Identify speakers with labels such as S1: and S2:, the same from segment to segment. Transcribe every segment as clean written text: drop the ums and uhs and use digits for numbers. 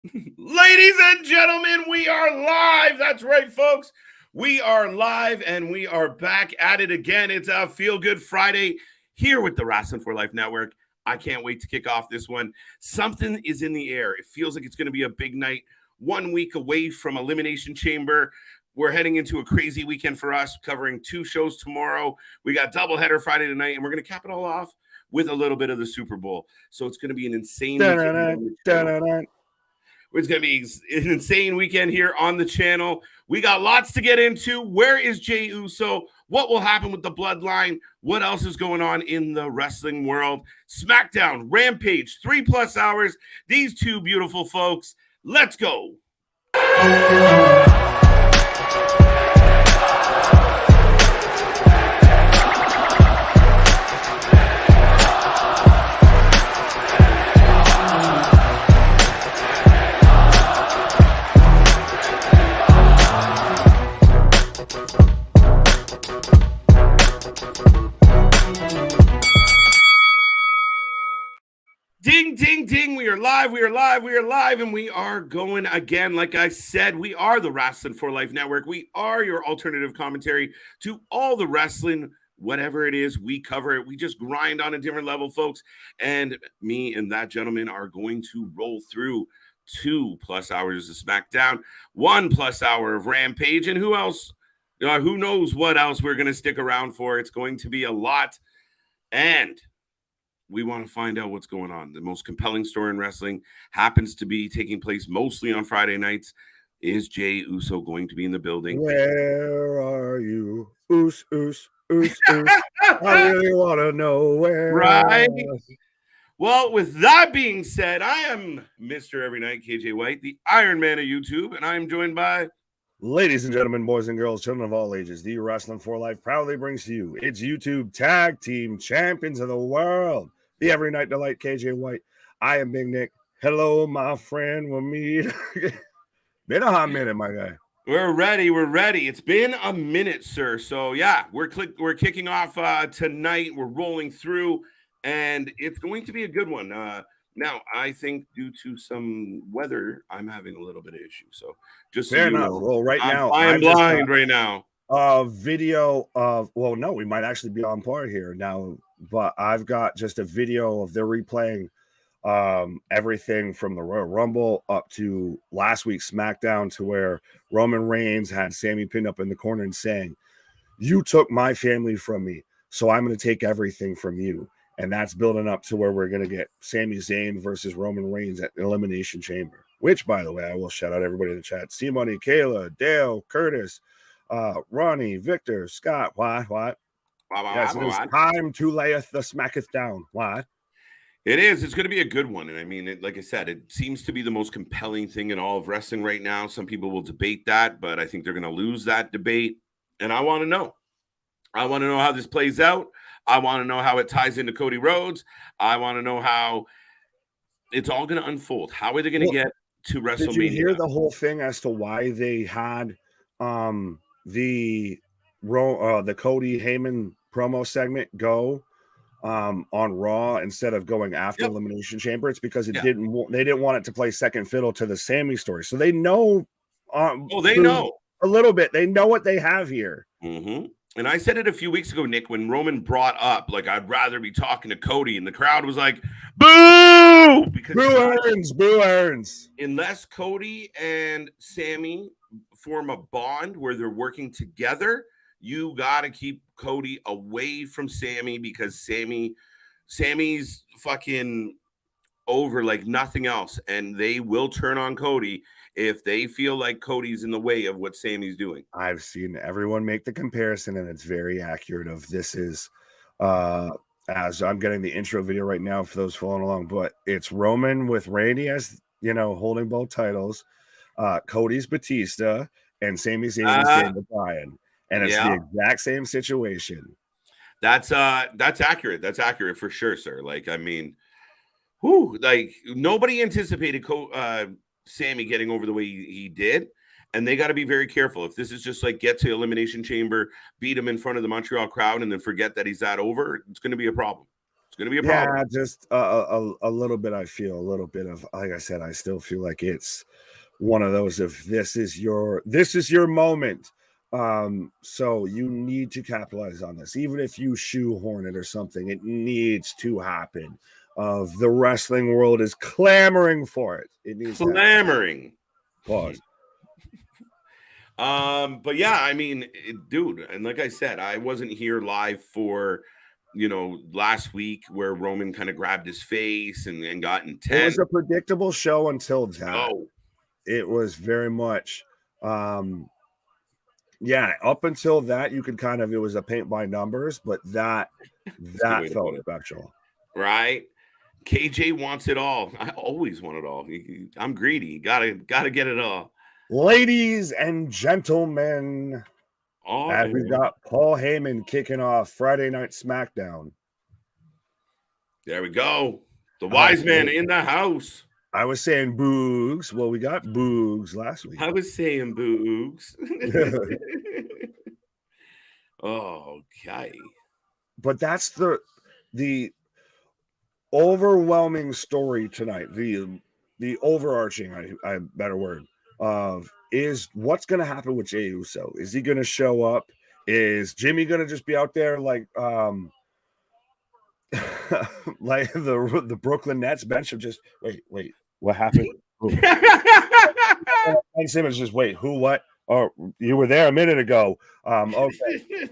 S1: Ladies and gentlemen, we are live. That's right, folks. We are live and we are back at it again. It's a Feel Good Friday here with the Wrasslin for Life Network. I can't wait to kick off this one. Something is in the air. It feels like it's going to be a big night. 1 week away from Elimination Chamber. We're heading into a crazy weekend for us, covering 2 shows tomorrow. We got doubleheader Friday tonight, and we're going to cap it all off with a little bit of the Super Bowl. So it's going to be an insane weekend. It's going to be an insane weekend here on the channel. We got lots to get into. Where is Jey Uso? What will happen with the bloodline? What else is going on in the wrestling world? SmackDown, Rampage, 3+ hours. These two beautiful folks. Let's go. Ding, ding, ding. We are live. And we are going again. Like I said, we are the Wrasslin for Life Network. We are your alternative commentary to all the wrestling, whatever it is, we cover it. We just grind on a different level, folks. And me and that gentleman are going to roll through 2+ hours of SmackDown, 1+ hour of Rampage, and who else? Who knows what else we're going to stick around for? It's going to be a lot. And we want to find out what's going on. The most compelling story in wrestling happens to be taking place mostly on Friday nights. Is Jey Uso going to be in the building?
S2: Where are you? Oos. I really want to know where.
S1: Right. Well, with that being said, I am Mr. Every Night, KJ White, the Iron Man of YouTube, and I am joined by...
S2: Ladies and gentlemen, boys and girls, children of all ages, the Wrasslin for Life proudly brings to you its YouTube Tag Team Champions of the World, the Every Night Delight, KJ White. I am Big Nick. Hello, my friend. We'll meet. Been a hot minute, my guy.
S1: We're ready. It's been a minute, sir. So, yeah, we're kicking off tonight. We're rolling through, and it's going to be a good one. Now, I think due to some weather, I'm having a little bit of issue. So, just
S2: fair
S1: so you
S2: enough.
S1: know,
S2: Well, right now,
S1: I'm blind right now.
S2: A video of, well, no, we might actually be on par here now, but I've got just a video of they're replaying everything from the Royal Rumble up to last week's SmackDown, to where Roman Reigns had Sami pinned up in the corner and saying, "You took my family from me, so I'm going to take everything from you." And that's building up to where we're going to get Sami Zayn versus Roman Reigns at Elimination Chamber, which, by the way, I will shout out everybody in the chat: Simone, Kayla, Dale, Curtis, Ronnie, Victor, Scott. What? Yes, it is time to layeth the smacketh down. What?
S1: It is. It's going to be a good one. And I mean, like I said, it seems to be the most compelling thing in all of wrestling right now. Some people will debate that, but I think they're going to lose that debate. And I want to know. I want to know how this plays out. I want to know how it ties into Cody Rhodes. I want to know how it's all going to unfold. How are they going to get to WrestleMania?
S2: Did you hear the whole thing as to why they had the Cody Heyman promo segment go on Raw instead of going after Elimination Chamber? It's because they didn't want it to play second fiddle to the Sami story. So they know.
S1: They know
S2: a little bit. They know what they have here.
S1: Mm-hmm. And I said it a few weeks ago, Nick, when Roman brought up, like, I'd rather be talking to Cody, and the crowd was like, boo! Because
S2: boo earns.
S1: Unless Cody and Sami form a bond where they're working together, you got to keep Cody away from Sami, because Sami's fucking over like nothing else, and they will turn on Cody if they feel like Cody's in the way of what Sami's doing.
S2: I've seen everyone make the comparison, and it's very accurate. Of this is, as I'm getting the intro video right now for those following along, but it's Roman with Randy as, holding both titles. Cody's Batista, and Sami Zayn is Daniel Bryan, and it's the exact same situation.
S1: That's accurate. That's accurate for sure, sir. Like, I mean, like nobody anticipated Sami getting over the way he did, and they got to be very careful. If this is just like get to Elimination Chamber, beat him in front of the Montreal crowd, and then forget that he's that over, it's going to be a problem. going to be a problem.
S2: Yeah, just a little bit. I feel a little bit of, like I said, I still feel like it's one of those of this is your moment. So you need to capitalize on this, even if you shoehorn it or something. It needs to happen. Of the wrestling world is clamoring for it. It needs
S1: clamoring.
S2: Pause.
S1: But yeah, I mean, dude, and like I said, I wasn't here live for last week where Roman kind of grabbed his face and got intense.
S2: It was a predictable show until that.
S1: Oh.
S2: It was very much yeah, up until that you could kind of, it was a paint by numbers, but that felt special.
S1: Right? KJ wants it all. I always want it all. I'm greedy. Gotta get it all.
S2: Ladies and gentlemen, as we've got Paul Heyman kicking off Friday Night SmackDown.
S1: There we go. The wise man in the house.
S2: I was saying Boogs. Well, we got Boogs last week.
S1: I was saying Boogs. Okay.
S2: But that's the overwhelming story tonight. The overarching, I better word, of is what's going to happen with Jey Uso. Is he going to show up? Is Jimmy going to just be out there like like the Brooklyn Nets bench of just wait, what happened? And Simmons just wait, who, what? Oh, you were there a minute ago. Okay.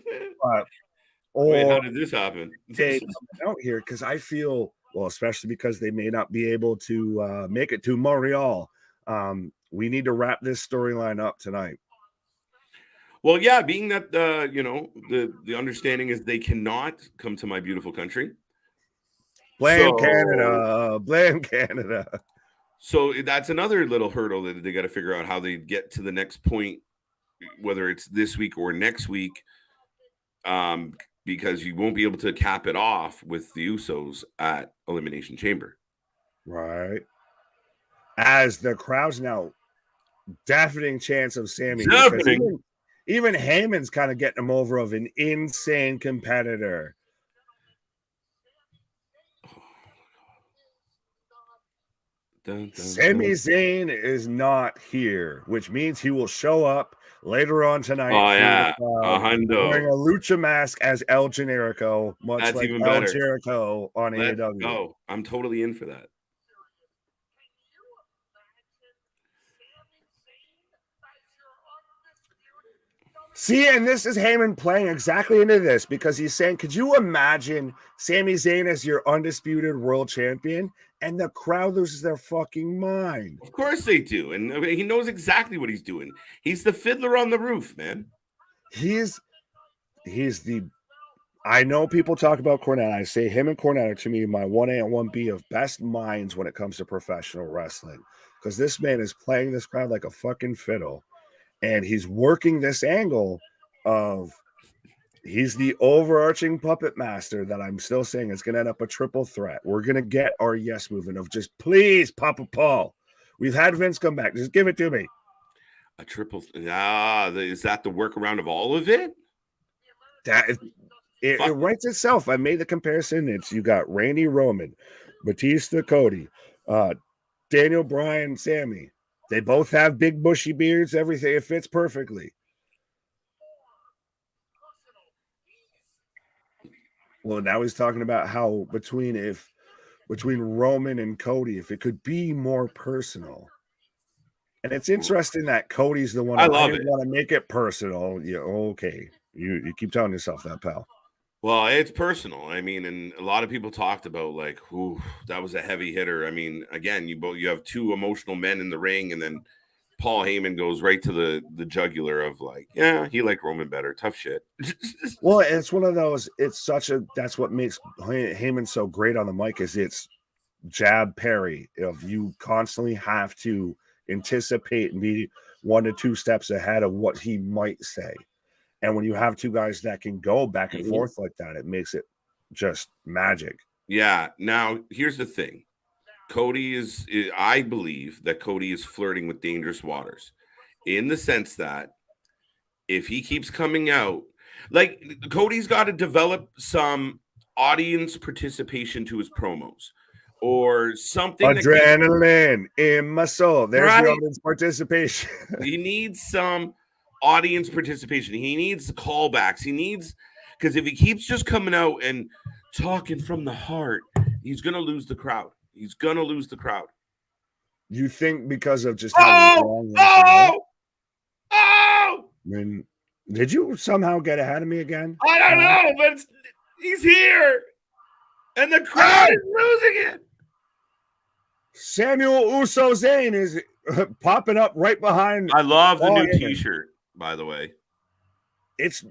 S1: Wait, how did this happen?
S2: They out here because I feel, well, especially because they may not be able to make it to Montreal. We need to wrap this storyline up tonight.
S1: Well, yeah, being that the understanding is they cannot come to my beautiful country.
S2: Blame Canada. Blame Canada.
S1: So that's another little hurdle that they got to figure out how they get to the next point, whether it's this week or next week, because you won't be able to cap it off with the Usos at Elimination Chamber.
S2: Right. As the crowd's now deafening chance of Sami. Even Heyman's kind of getting him over of an insane competitor. Sami Zayn is not here, which means he will show up later on tonight.
S1: Oh, yeah.
S2: Wearing a lucha mask as El Generico, much
S1: That's
S2: like
S1: even
S2: El
S1: better.
S2: Jericho on AEW.
S1: Oh, I'm totally in for that.
S2: See, and this is Heyman playing exactly into this because he's saying, could you imagine Sami Zayn as your undisputed world champion? And the crowd loses their fucking mind.
S1: Of course they do. And he knows exactly what he's doing. He's the fiddler on the roof, man.
S2: He's the, I know people talk about Cornette. I say him and Cornette are to me my 1A and 1B of best minds when it comes to professional wrestling. Because this man is playing this crowd like a fucking fiddle. And he's working this angle of he's the overarching puppet master that I'm still saying is going to end up a triple threat. We're going to get our yes movement of just, please, Papa Paul. We've had Vince come back. Just give it to me.
S1: A triple. Is that the workaround of all of it?
S2: It writes itself. I made the comparison. It's you got Randy Roman, Batista Cody, Daniel Bryan, Sami. They both have big bushy beards. Everything, it fits perfectly. Well, now he's talking about how between Roman and Cody, if it could be more personal. And it's interesting that Cody's the one
S1: I love it.
S2: Want to make it personal. Yeah, okay. You keep telling yourself that, pal.
S1: Well, it's personal. I mean, and a lot of people talked about like, "Ooh, that was a heavy hitter." I mean, again, you have two emotional men in the ring, and then Paul Heyman goes right to the jugular of like, yeah, he liked Roman better. Tough shit.
S2: Well, it's one of those. That's what makes Heyman so great on the mic is it's jab parry. If you constantly have to anticipate and be 1 to 2 steps ahead of what he might say. And when you have two guys that can go back and forth like that, it makes it just magic.
S1: Yeah. Now, here's the thing. I believe that Cody is flirting with dangerous waters in the sense that if he keeps coming out, like Cody's got to develop some audience participation to his promos or something.
S2: Adrenaline in my soul. There's
S1: Right.
S2: your audience participation.
S1: He needs some audience participation. He needs callbacks. He needs, because if he keeps just coming out and talking from the heart, he's going to lose the crowd. He's going to lose the crowd.
S2: You think because of just how long I mean, did you somehow get ahead of me again?
S1: I don't know, but he's here. And the crowd is losing it.
S2: Samuel Uso Zayn is popping up right behind.
S1: I love the new T-shirt, by the way.
S2: It's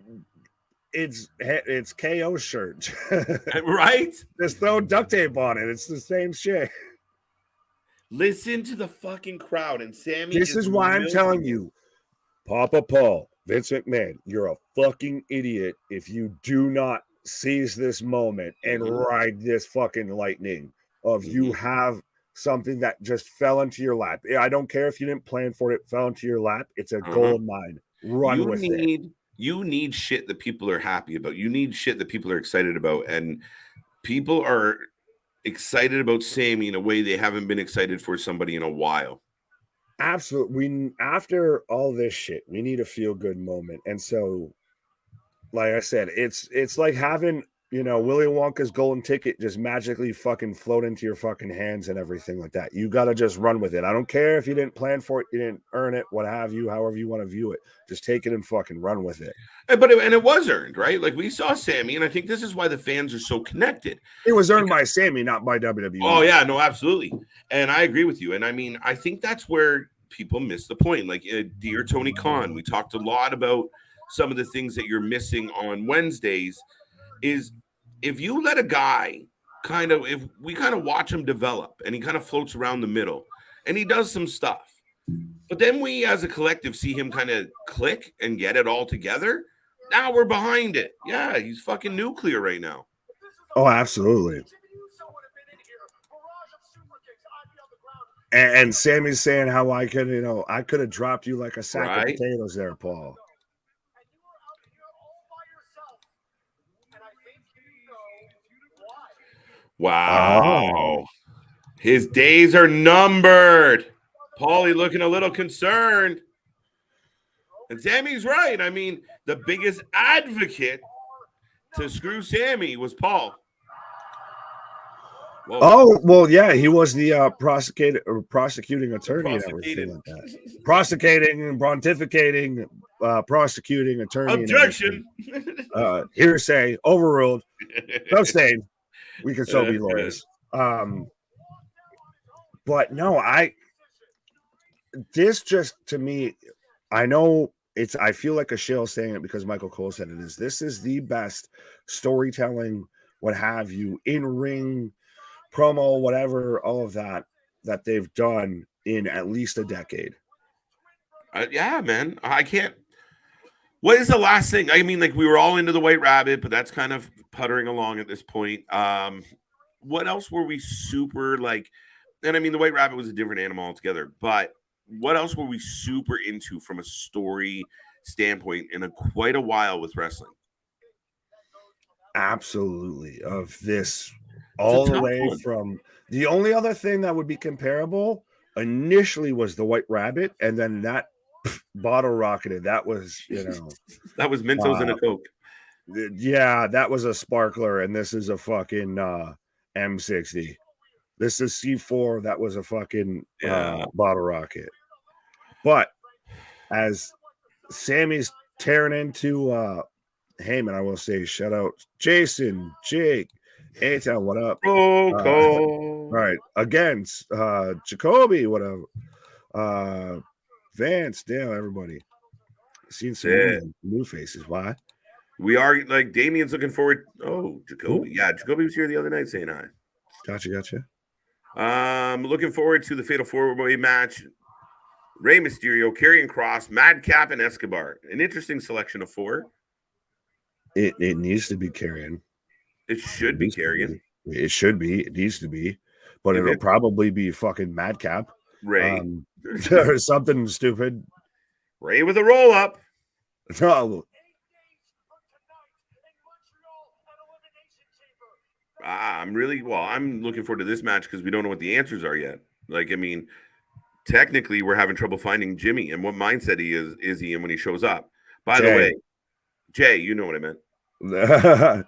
S2: KO shirt,
S1: right?
S2: Just throw duct tape on it. It's the same shit.
S1: Listen to the fucking crowd, and Sami.
S2: This is why I'm telling you, Papa Paul, Vince McMahon, you're a fucking idiot if you do not seize this moment and ride this fucking lightning of you have something that just fell into your lap. I don't care if you didn't plan for it, fell into your lap. It's a gold mine. Run with it.
S1: You need shit that people are happy about. You need shit that people are excited about. And people are excited about Sami in a way they haven't been excited for somebody in a while.
S2: Absolutely. After all this shit, we need a feel-good moment. And so, like I said, it's like having, Willy Wonka's golden ticket just magically fucking float into your fucking hands and everything like that. You got to just run with it. I don't care if you didn't plan for it, you didn't earn it, what have you, however you want to view it. Just take it and fucking run with it.
S1: But it was earned, right? Like we saw Sami, and I think this is why the fans are so connected.
S2: It was earned by Sami, not by WWE.
S1: Oh, yeah, no, absolutely. And I agree with you. And I mean, I think that's where people miss the point. Like, dear Tony Khan, we talked a lot about some of the things that you're missing on Wednesdays is if you let a guy if we kind of watch him develop and he kind of floats around the middle and he does some stuff, but then we as a collective see him kind of click and get it all together. Now we're behind it. Yeah, he's fucking nuclear right now.
S2: Oh, absolutely. And Sami's saying how I could have dropped you like a sack of potatoes there, Paul.
S1: Wow. His days are numbered. Paulie looking a little concerned. And Sami's right. I mean, the biggest advocate to screw Sami was Paul.
S2: Whoa. Oh, well, yeah, he was the prosecuting attorney and everything like that. Prosecuting and pontificating, prosecuting attorney.
S1: Objection.
S2: Hearsay, overruled. No stain. We can still be lawyers. But no, this just to me, I know I feel like a shill saying it because Michael Cole said it is. This is the best storytelling, what have you, in ring, promo, whatever, all of that they've done in at least a decade.
S1: Yeah, man. I can't. What is the last thing? I mean, like we were all into the White Rabbit, but that's kind of puttering along at this point. What else were we super like? And I mean, the White Rabbit was a different animal altogether, but what else were we super into from a story standpoint in quite a while with wrestling?
S2: Absolutely. Of this all the way from the only other thing that would be comparable initially was the White Rabbit, and then that bottle rocketed. That was,
S1: that was Mentos and a Coke.
S2: Yeah, that was a sparkler, and this is a fucking M60. This is C4. That was a fucking bottle rocket. But as Sami's tearing into Heyman, I will say shout out Jason, Jake, A-Town, what up? Right. Against Jacoby, whatever. Vance, damn, everybody. Seen some new faces. Why?
S1: We are like Damien's looking forward. Oh, Jacoby. Ooh. Yeah, Jacoby was here the other night saying hi.
S2: Gotcha.
S1: Looking forward to the Fatal 4-Way match. Rey Mysterio, Karrion Kross, Madcap, and Escobar. An interesting selection of 4.
S2: It needs to be Karrion.
S1: It should be Karrion.
S2: It should be. It needs to be. But it'll probably be fucking Madcap.
S1: Rey.
S2: Or something stupid.
S1: Rey with a roll-up.
S2: No.
S1: I'm looking forward to this match because we don't know what the answers are yet. Like, I mean, technically, we're having trouble finding Jimmy and what mindset is he in when he shows up. By the way, Jay, you know what I meant.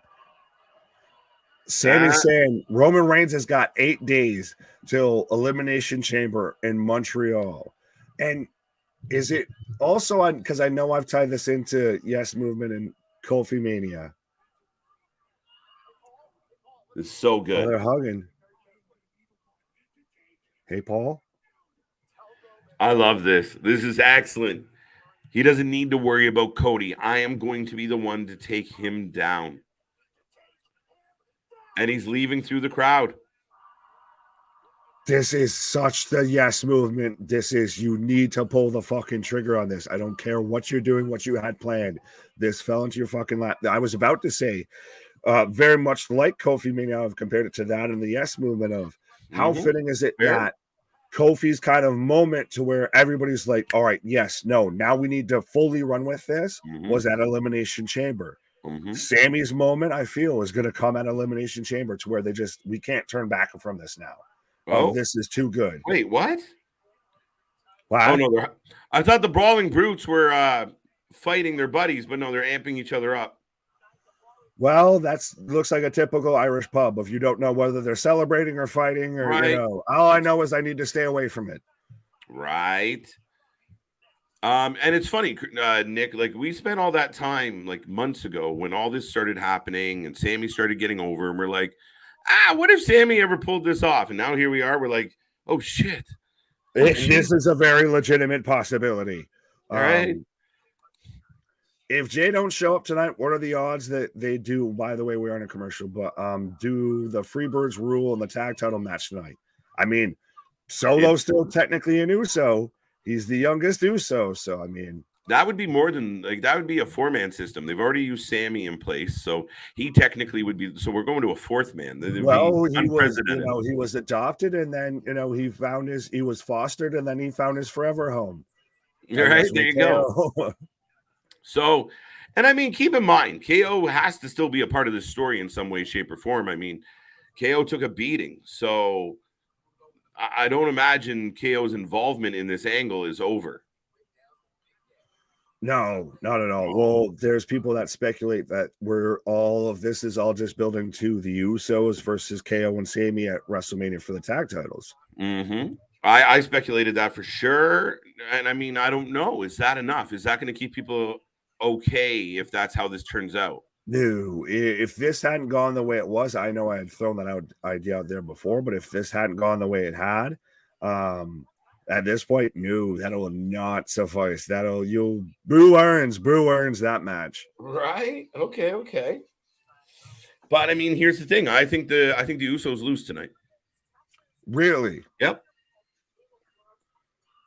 S2: Sammy's saying Roman Reigns has got 8 days till Elimination Chamber in Montreal. And is it also on, because I know I've tied this into Yes Movement and Kofi Mania.
S1: It's so good.
S2: Oh, they're hugging. Hey, Paul.
S1: I love this. This is excellent. He doesn't need to worry about Cody. I am going to be the one to take him down. And he's leaving through the crowd.
S2: This is such the Yes Movement. This is, you need to pull the fucking trigger on this. I don't care what you're doing, what you had planned. This fell into your fucking lap. I was about to say, very much like Kofi Mania, I've compared it to that and the Yes Movement of how fitting is it that Kofi's kind of moment to where everybody's like, all right, yes, no, now we need to fully run with this was at Elimination Chamber. Sammy's moment, I feel, is going to come at Elimination Chamber to where we can't turn back from this now. Oh, this is too good.
S1: Wait, what?
S2: Wow.
S1: Oh, no, I thought the Brawling Brutes were fighting their buddies, but no, they're amping each other up.
S2: Well, looks like a typical Irish pub. If you don't know whether they're celebrating or fighting, or all I know is I need to stay away from it.
S1: Right. And it's funny, Nick, like we spent all that time like months ago when all this started happening and Sami started getting over, and we're like, what if Sami ever pulled this off? And now here we are. We're like, oh shit.
S2: This is a very legitimate possibility.
S1: All right.
S2: If Jay don't show up tonight, what are the odds that they do? By the way, we are in a commercial, but do the Freebirds rule in the tag title match tonight? I mean, Solo's still technically an Uso. He's the youngest Uso, so I mean,
S1: that would be more than like that would be a 4-man system. They've already used Sami in place, so he technically would be. So we're going to a 4th man.
S2: Well, he was adopted, and then he was fostered, and then he found his forever home.
S1: All right, there you go. So, and I mean, keep in mind, KO has to still be a part of this story in some way, shape, or form. I mean, KO took a beating, so I don't imagine KO's involvement in this angle is over.
S2: No, not at all. Well, there's people that speculate that all of this is all just building to the Usos versus KO and Sami at WrestleMania for the tag titles.
S1: I speculated that for sure. And I mean, I don't know. Is that enough? Is that going to keep people okay if that's how this turns out?
S2: No, if this hadn't gone the way it was, I know I had thrown that idea out there before, but if this hadn't gone the way it had, at this point, no, that'll not suffice. You'll Brew earns that match.
S1: Right. Okay. But I mean, here's the thing. I think the Usos lose tonight.
S2: Really?
S1: Yep.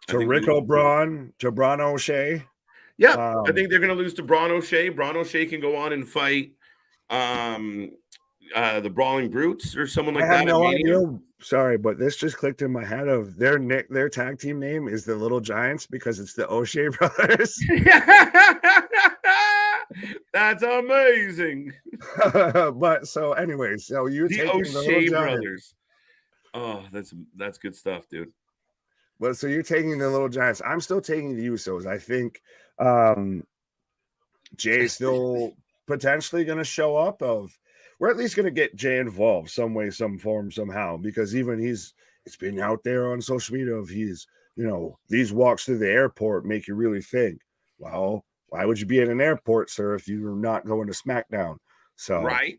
S2: To Rick O'Braun, to Braun O'Shea.
S1: Yeah, I think they're going to lose to Braun O'Shea. Braun O'Shea can go on and fight the Brawling Brutes or someone like that.
S2: No idea. Sorry, but this just clicked in my head of their tag team name is the Little Giants because it's the O'Shea brothers.
S1: That's amazing.
S2: But so anyway, so you're taking
S1: O'Shea brothers. Oh, that's good stuff, dude.
S2: Well, so you're taking the Little Giants. I'm still taking the Usos. I think Jay's still potentially going to show up. We're at least going to get Jay involved some way, some form, somehow, because even it's been out there on social media of these walks through the airport make you really think, well, why would you be at an airport, sir, if you're not going to SmackDown? So
S1: right.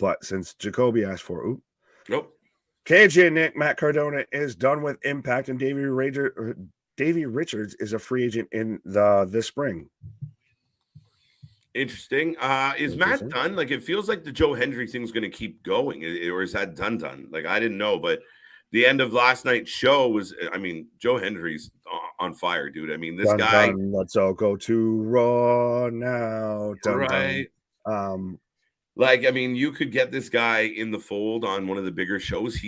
S2: But since Jacoby asked for it,
S1: nope.
S2: KJ Nick, Matt Cardona is done with Impact, and Davey Richards is a free agent in this spring.
S1: Interesting. Is Matt done? Like, it feels like the Joe Hendry thing's going to keep going, or is that done? Like, I didn't know, but the end of last night's show was, I mean, Joe Hendry's on fire, dude. I mean, this guy.
S2: Let's all go to Raw now.
S1: Right. Like, I mean, you could get this guy in the fold on one of the bigger shows.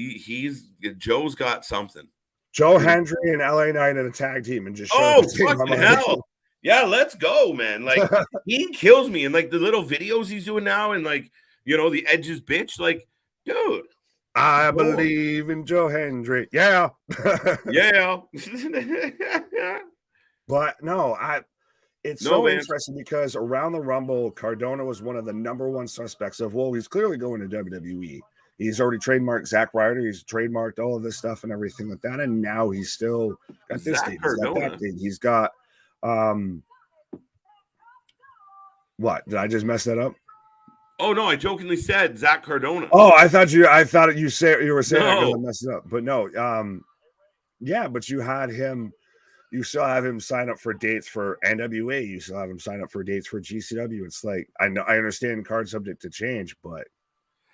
S1: Joe's got something.
S2: Joe Hendry and LA Knight in a tag team and just
S1: fucking hell. Yeah, let's go, man. Like, he kills me. And like the little videos he's doing now, and like, You know, the Edge's bitch. Like, dude.
S2: I believe in Joe Hendry. Yeah.
S1: Yeah.
S2: But no, it's
S1: No,
S2: so
S1: Vance.
S2: interesting because around the Rumble, Cardona was one of the #1 suspects of, well, he's clearly going to WWE. He's already trademarked Zack Ryder. He's trademarked all of this stuff and everything like that. And now he's still got this thing. He's got that thing. He's got, what? Did I just mess that up?
S1: Oh no, I jokingly said Zach Cardona.
S2: Oh, I thought you were saying
S1: No.
S2: I messed it up. But no, yeah, but you had him. You still have him sign up for dates for NWA. You still have him sign up for dates for GCW. It's like, I understand card subject to change, but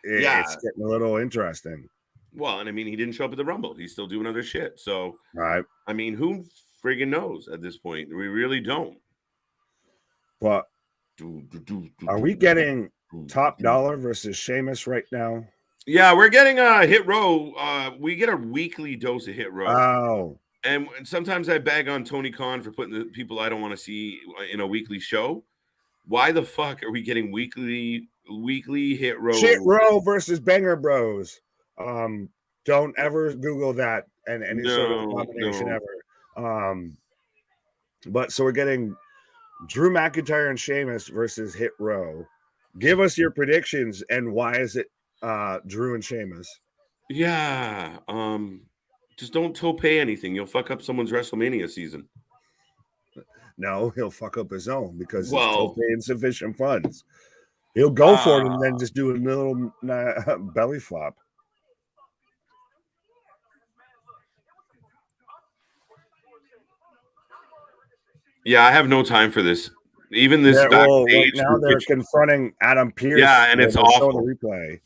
S2: it's getting a little interesting.
S1: Well, and I mean, he didn't show up at the Rumble. He's still doing other shit. So,
S2: right.
S1: I mean, who friggin' knows at this point? We really don't.
S2: But are we getting Top Dollar versus Sheamus right now?
S1: Yeah, we're getting Hit Row. We get a weekly dose of Hit Row.
S2: Oh.
S1: And sometimes I bag on Tony Khan for putting the people I don't want to see in a weekly show. Why the fuck are we getting weekly Hit Row?
S2: Shit Row versus Banger Bros. Don't ever Google that and any sort of combination ever. But so we're getting Drew McIntyre and Sheamus versus Hit Row. Give us your predictions and why is it Drew and Sheamus?
S1: Yeah. Just don't tope anything. You'll fuck up someone's WrestleMania season.
S2: No, he'll fuck up his own because he's tope insufficient funds. He'll go for it and then just do a little belly flop.
S1: Yeah, I have no time for this. Even this backstage.
S2: Right now they're confronting Adam Pearce.
S1: Yeah, and it's awful.
S2: The replay.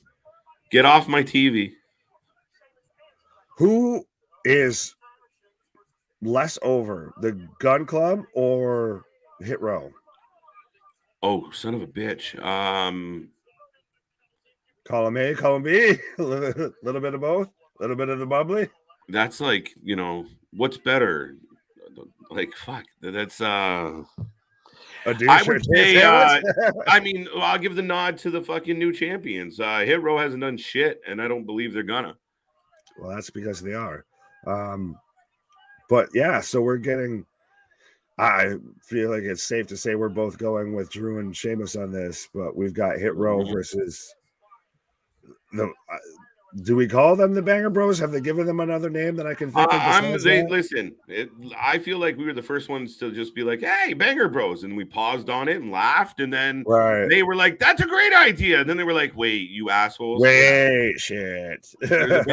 S1: Get off my TV.
S2: Who is less over, the Gun Club or Hit Row?
S1: Oh, son of a bitch.
S2: Column A, column B, a little bit of both, a little bit of the bubbly.
S1: That's like, you know, what's better? Like, fuck. That's I would say I mean, I'll give the nod to the fucking new champions. Hit Row hasn't done shit, and I don't believe they're gonna.
S2: Well, that's because they are. But yeah, so we're getting. I feel like it's safe to say we're both going with Drew and Sheamus on this, but we've got Hit Row versus the. Do we call them the Banger Bros? Have they given them another name that I can think of?
S1: Listen, I feel like we were the first ones to just be like, "Hey, Banger Bros," and we paused on it and laughed, and then they were like, "That's a great idea." And then they were like, "Wait, you assholes!
S2: Wait, shit!
S1: They're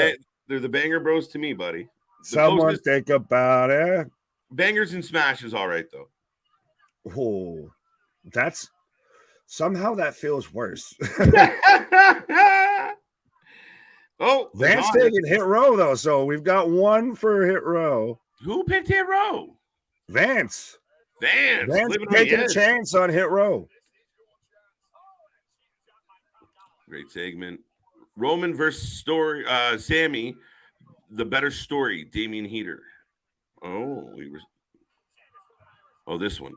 S1: the Banger Bros to me, buddy."
S2: Someone think about it.
S1: Bangers and Smash is all right though.
S2: Oh, that's somehow that feels worse.
S1: Oh,
S2: Vance taking Hit Row though, so we've got one for Hit Row.
S1: Who picked Hit Row?
S2: Vance
S1: taking
S2: a chance on Hit Row.
S1: Great segment. Roman versus Sami, the better story. Damian Heater. This one.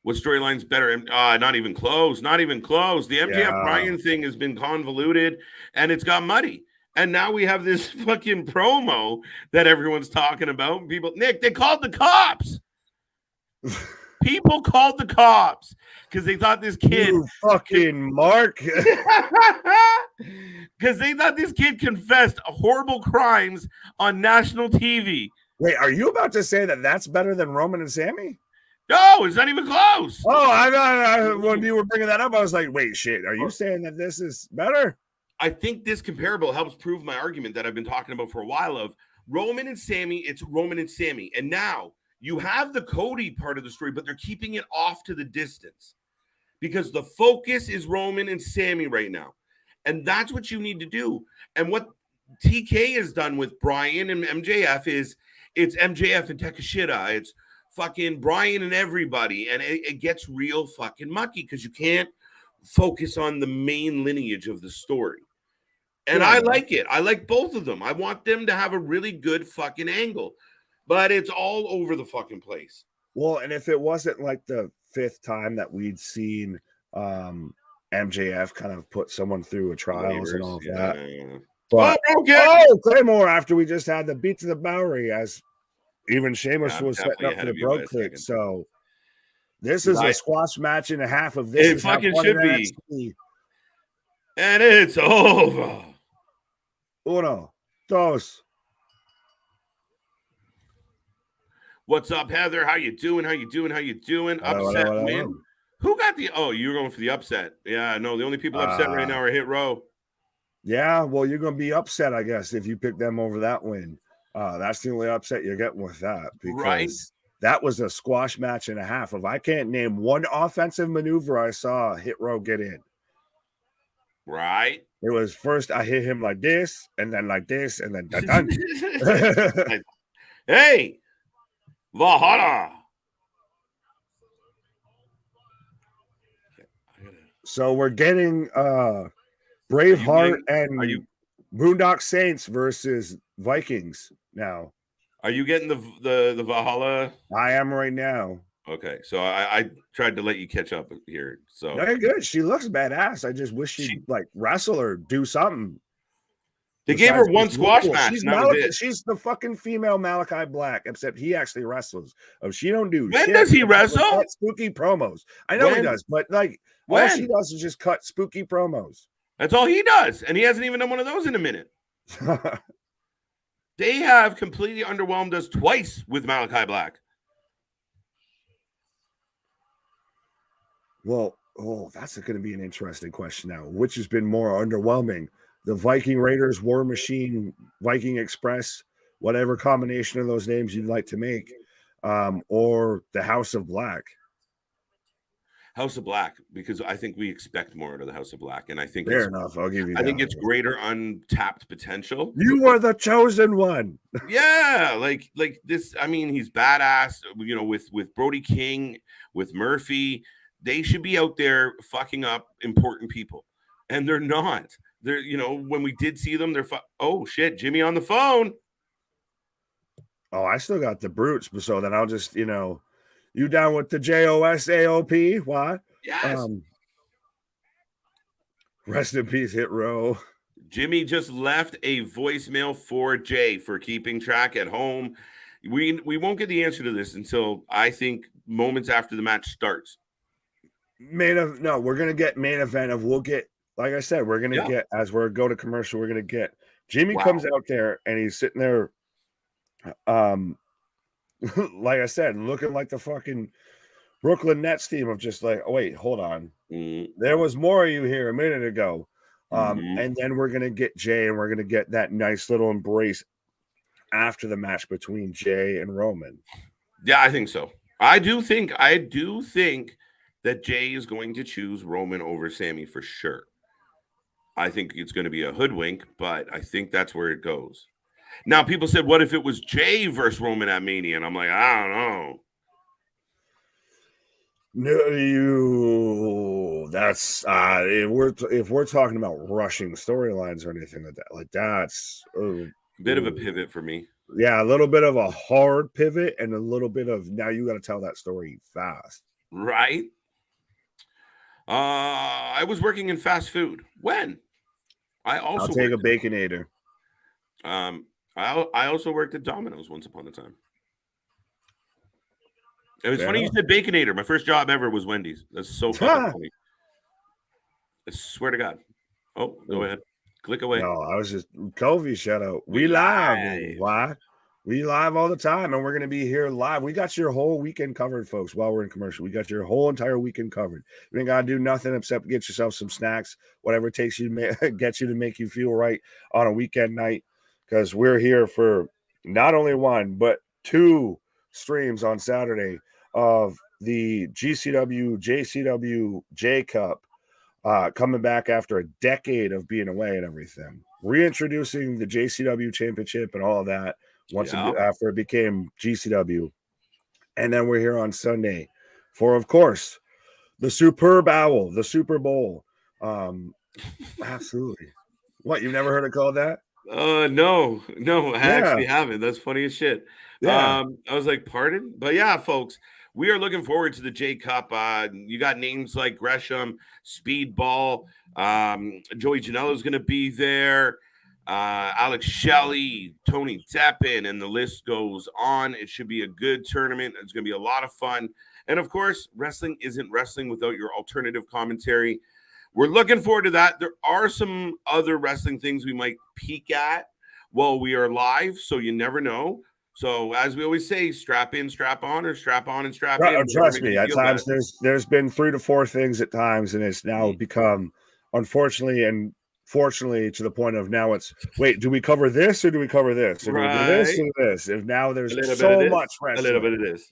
S1: What storyline's better? Not even close. Not even close. The MJF Bryan thing has been convoluted and it's got muddy. And now we have this fucking promo that everyone's talking about. People, Nick, they called the cops. People called the cops because they thought this kid.
S2: You fucking Mark.
S1: Because they thought this kid confessed horrible crimes on national TV.
S2: Wait, are you about to say that that's better than Roman and Sami?
S1: No, it's not even close.
S2: Oh, when you were bringing that up, I was like, wait, shit. Are you saying that this is better?
S1: I think this comparable helps prove my argument that I've been talking about for a while of Roman and Sami. It's Roman and Sami. And now you have the Cody part of the story, but they're keeping it off to the distance because the focus is Roman and Sami right now. And that's what you need to do. And what TK has done with Bryan and MJF is it's MJF and Takeshita. It's fucking Bryan and everybody. And it gets real fucking mucky because you can't focus on the main lineage of the story. And I like it. I like both of them. I want them to have a really good fucking angle. But it's all over the fucking place.
S2: Well, and if it wasn't like the fifth time that we'd seen MJF kind of put someone through a trials and all of that.
S1: Yeah.
S2: But
S1: okay.
S2: Claymore after we just had the beat to the Bowery, as even Sheamus
S1: I'm
S2: was setting
S1: definitely
S2: up
S1: ahead
S2: for the
S1: of you by
S2: bro
S1: a
S2: click.
S1: second.
S2: So this is a squash match and a half of this.
S1: It
S2: Is how
S1: fucking
S2: fun
S1: should
S2: NXT.
S1: be. And it's over.
S2: Uno, dos.
S1: What's up, Heather? How you doing? How you doing? How you doing?
S2: Hello,
S1: Upset
S2: hello,
S1: win.
S2: hello.
S1: Who got the? Oh, you're going for the upset. Yeah, no, the only people upset right now are Hit Row.
S2: Yeah, well, you're gonna be upset, I guess, if you pick them over that win. That's the only upset you're getting with that, because that was a squash match and a half. If I can't name one offensive maneuver I saw Hit Row get in.
S1: Right.
S2: It was first I hit him like this, and then like this, and then dun.
S1: Hey, Valhalla.
S2: So we're getting Braveheart and Boondock Saints versus Vikings now.
S1: Are you getting the Valhalla?
S2: I am right now.
S1: Okay, so I tried to let you catch up here. So
S2: very good. She looks badass. I just wish she'd like wrestle or do something.
S1: They gave her one squash match.
S2: She's the fucking female Malachi Black, except he actually wrestles. She don't do
S1: when
S2: shit.
S1: Does he wrestle?
S2: Cut spooky promos. I know he does, but like all she does is just cut spooky promos.
S1: That's all he does, and he hasn't even done one of those in a minute. They have completely underwhelmed us twice with Malachi Black.
S2: Well, that's going to be an interesting question now. Which has been more underwhelming? The Viking Raiders, War Machine, Viking Express, whatever combination of those names you'd like to make, or the House of Black?
S1: House of Black, because I think we expect more out of the House of Black, and I think
S2: fair enough. I'll give you.
S1: I think it's greater untapped potential.
S2: You are the chosen one.
S1: Yeah, like this. I mean, he's badass. You know, with Brody King, with Murphy, they should be out there fucking up important people, and they're not. They're, you know, when we did see them, they're oh shit, Jimmy on the phone.
S2: Oh, I still got the brutes, so then I'll just, you know. You down with the JOSAOP? Why?
S1: Yes.
S2: Rest in peace, Hit Row.
S1: Jimmy just left a voicemail for Jay for keeping track at home. We won't get the answer to this until I think moments after the match starts.
S2: We're gonna get main event of. We'll get, like I said, we're gonna get, as we're go to commercial. We're gonna get Jimmy comes out there and he's sitting there. Like I said, looking like the fucking Brooklyn Nets team of just like, oh, wait, hold on. There was more of you here a minute ago. And then we're going to get Jay, and we're going to get that nice little embrace after the match between Jay and Roman.
S1: Yeah, I think so. I do think that Jay is going to choose Roman over Sami for sure. I think it's going to be a hoodwink, but I think that's where it goes. Now, people said, what if it was Jay versus Roman at Mania? And I'm like, I don't know.
S2: No, that's if we're talking about rushing storylines or anything like that's
S1: a bit of a pivot for me.
S2: Yeah, a little bit of a hard pivot and a little bit of now you got to tell that story fast.
S1: Right. I was working in fast food. When?
S2: I'll take a Baconator.
S1: I also worked at Domino's once upon a time. It was funny you said Baconator. My first job ever was Wendy's. That's so fucking funny. I swear to God. Oh, go ahead. Click away.
S2: No, I was just Covey shout out. We live. Why? We live all the time, and we're going to be here live. We got your whole weekend covered, folks, while we're in commercial. We got your whole entire weekend covered. You ain't got to do nothing except get yourself some snacks, whatever it takes you to get you to make you feel right on a weekend night, because we're here for not only one, but 2 streams on Saturday of the GCW, JCW, J Cup, coming back after a decade of being away and everything. Reintroducing the JCW championship and all of that. After it became GCW. And then we're here on Sunday for, of course, the Superb Owl, the Super Bowl. Absolutely. What, you've never heard it called that?
S1: No, I actually haven't. That's funny as shit.
S2: Yeah.
S1: I was like, pardon? But yeah, folks, we are looking forward to the J Cup. You got names like Gresham, Speedball, Joey Janela is going to be there. Alex Shelley, Tony Deppen, and the list goes on. It should be a good tournament. It's going to be a lot of fun. And of course, wrestling isn't wrestling without your alternative commentary. We're looking forward to that. There are some other wrestling things we might peek at while we are live, so you never know. So as we always say, strap in, strap on, or strap on and strap in.
S2: Trust me, at times there's been 3 to 4 things at times, and it's now become, unfortunately and fortunately, to the point of now it's, wait, do we cover this or do we cover this? Or do we do this or this? And now there's so much wrestling.
S1: A little bit of this.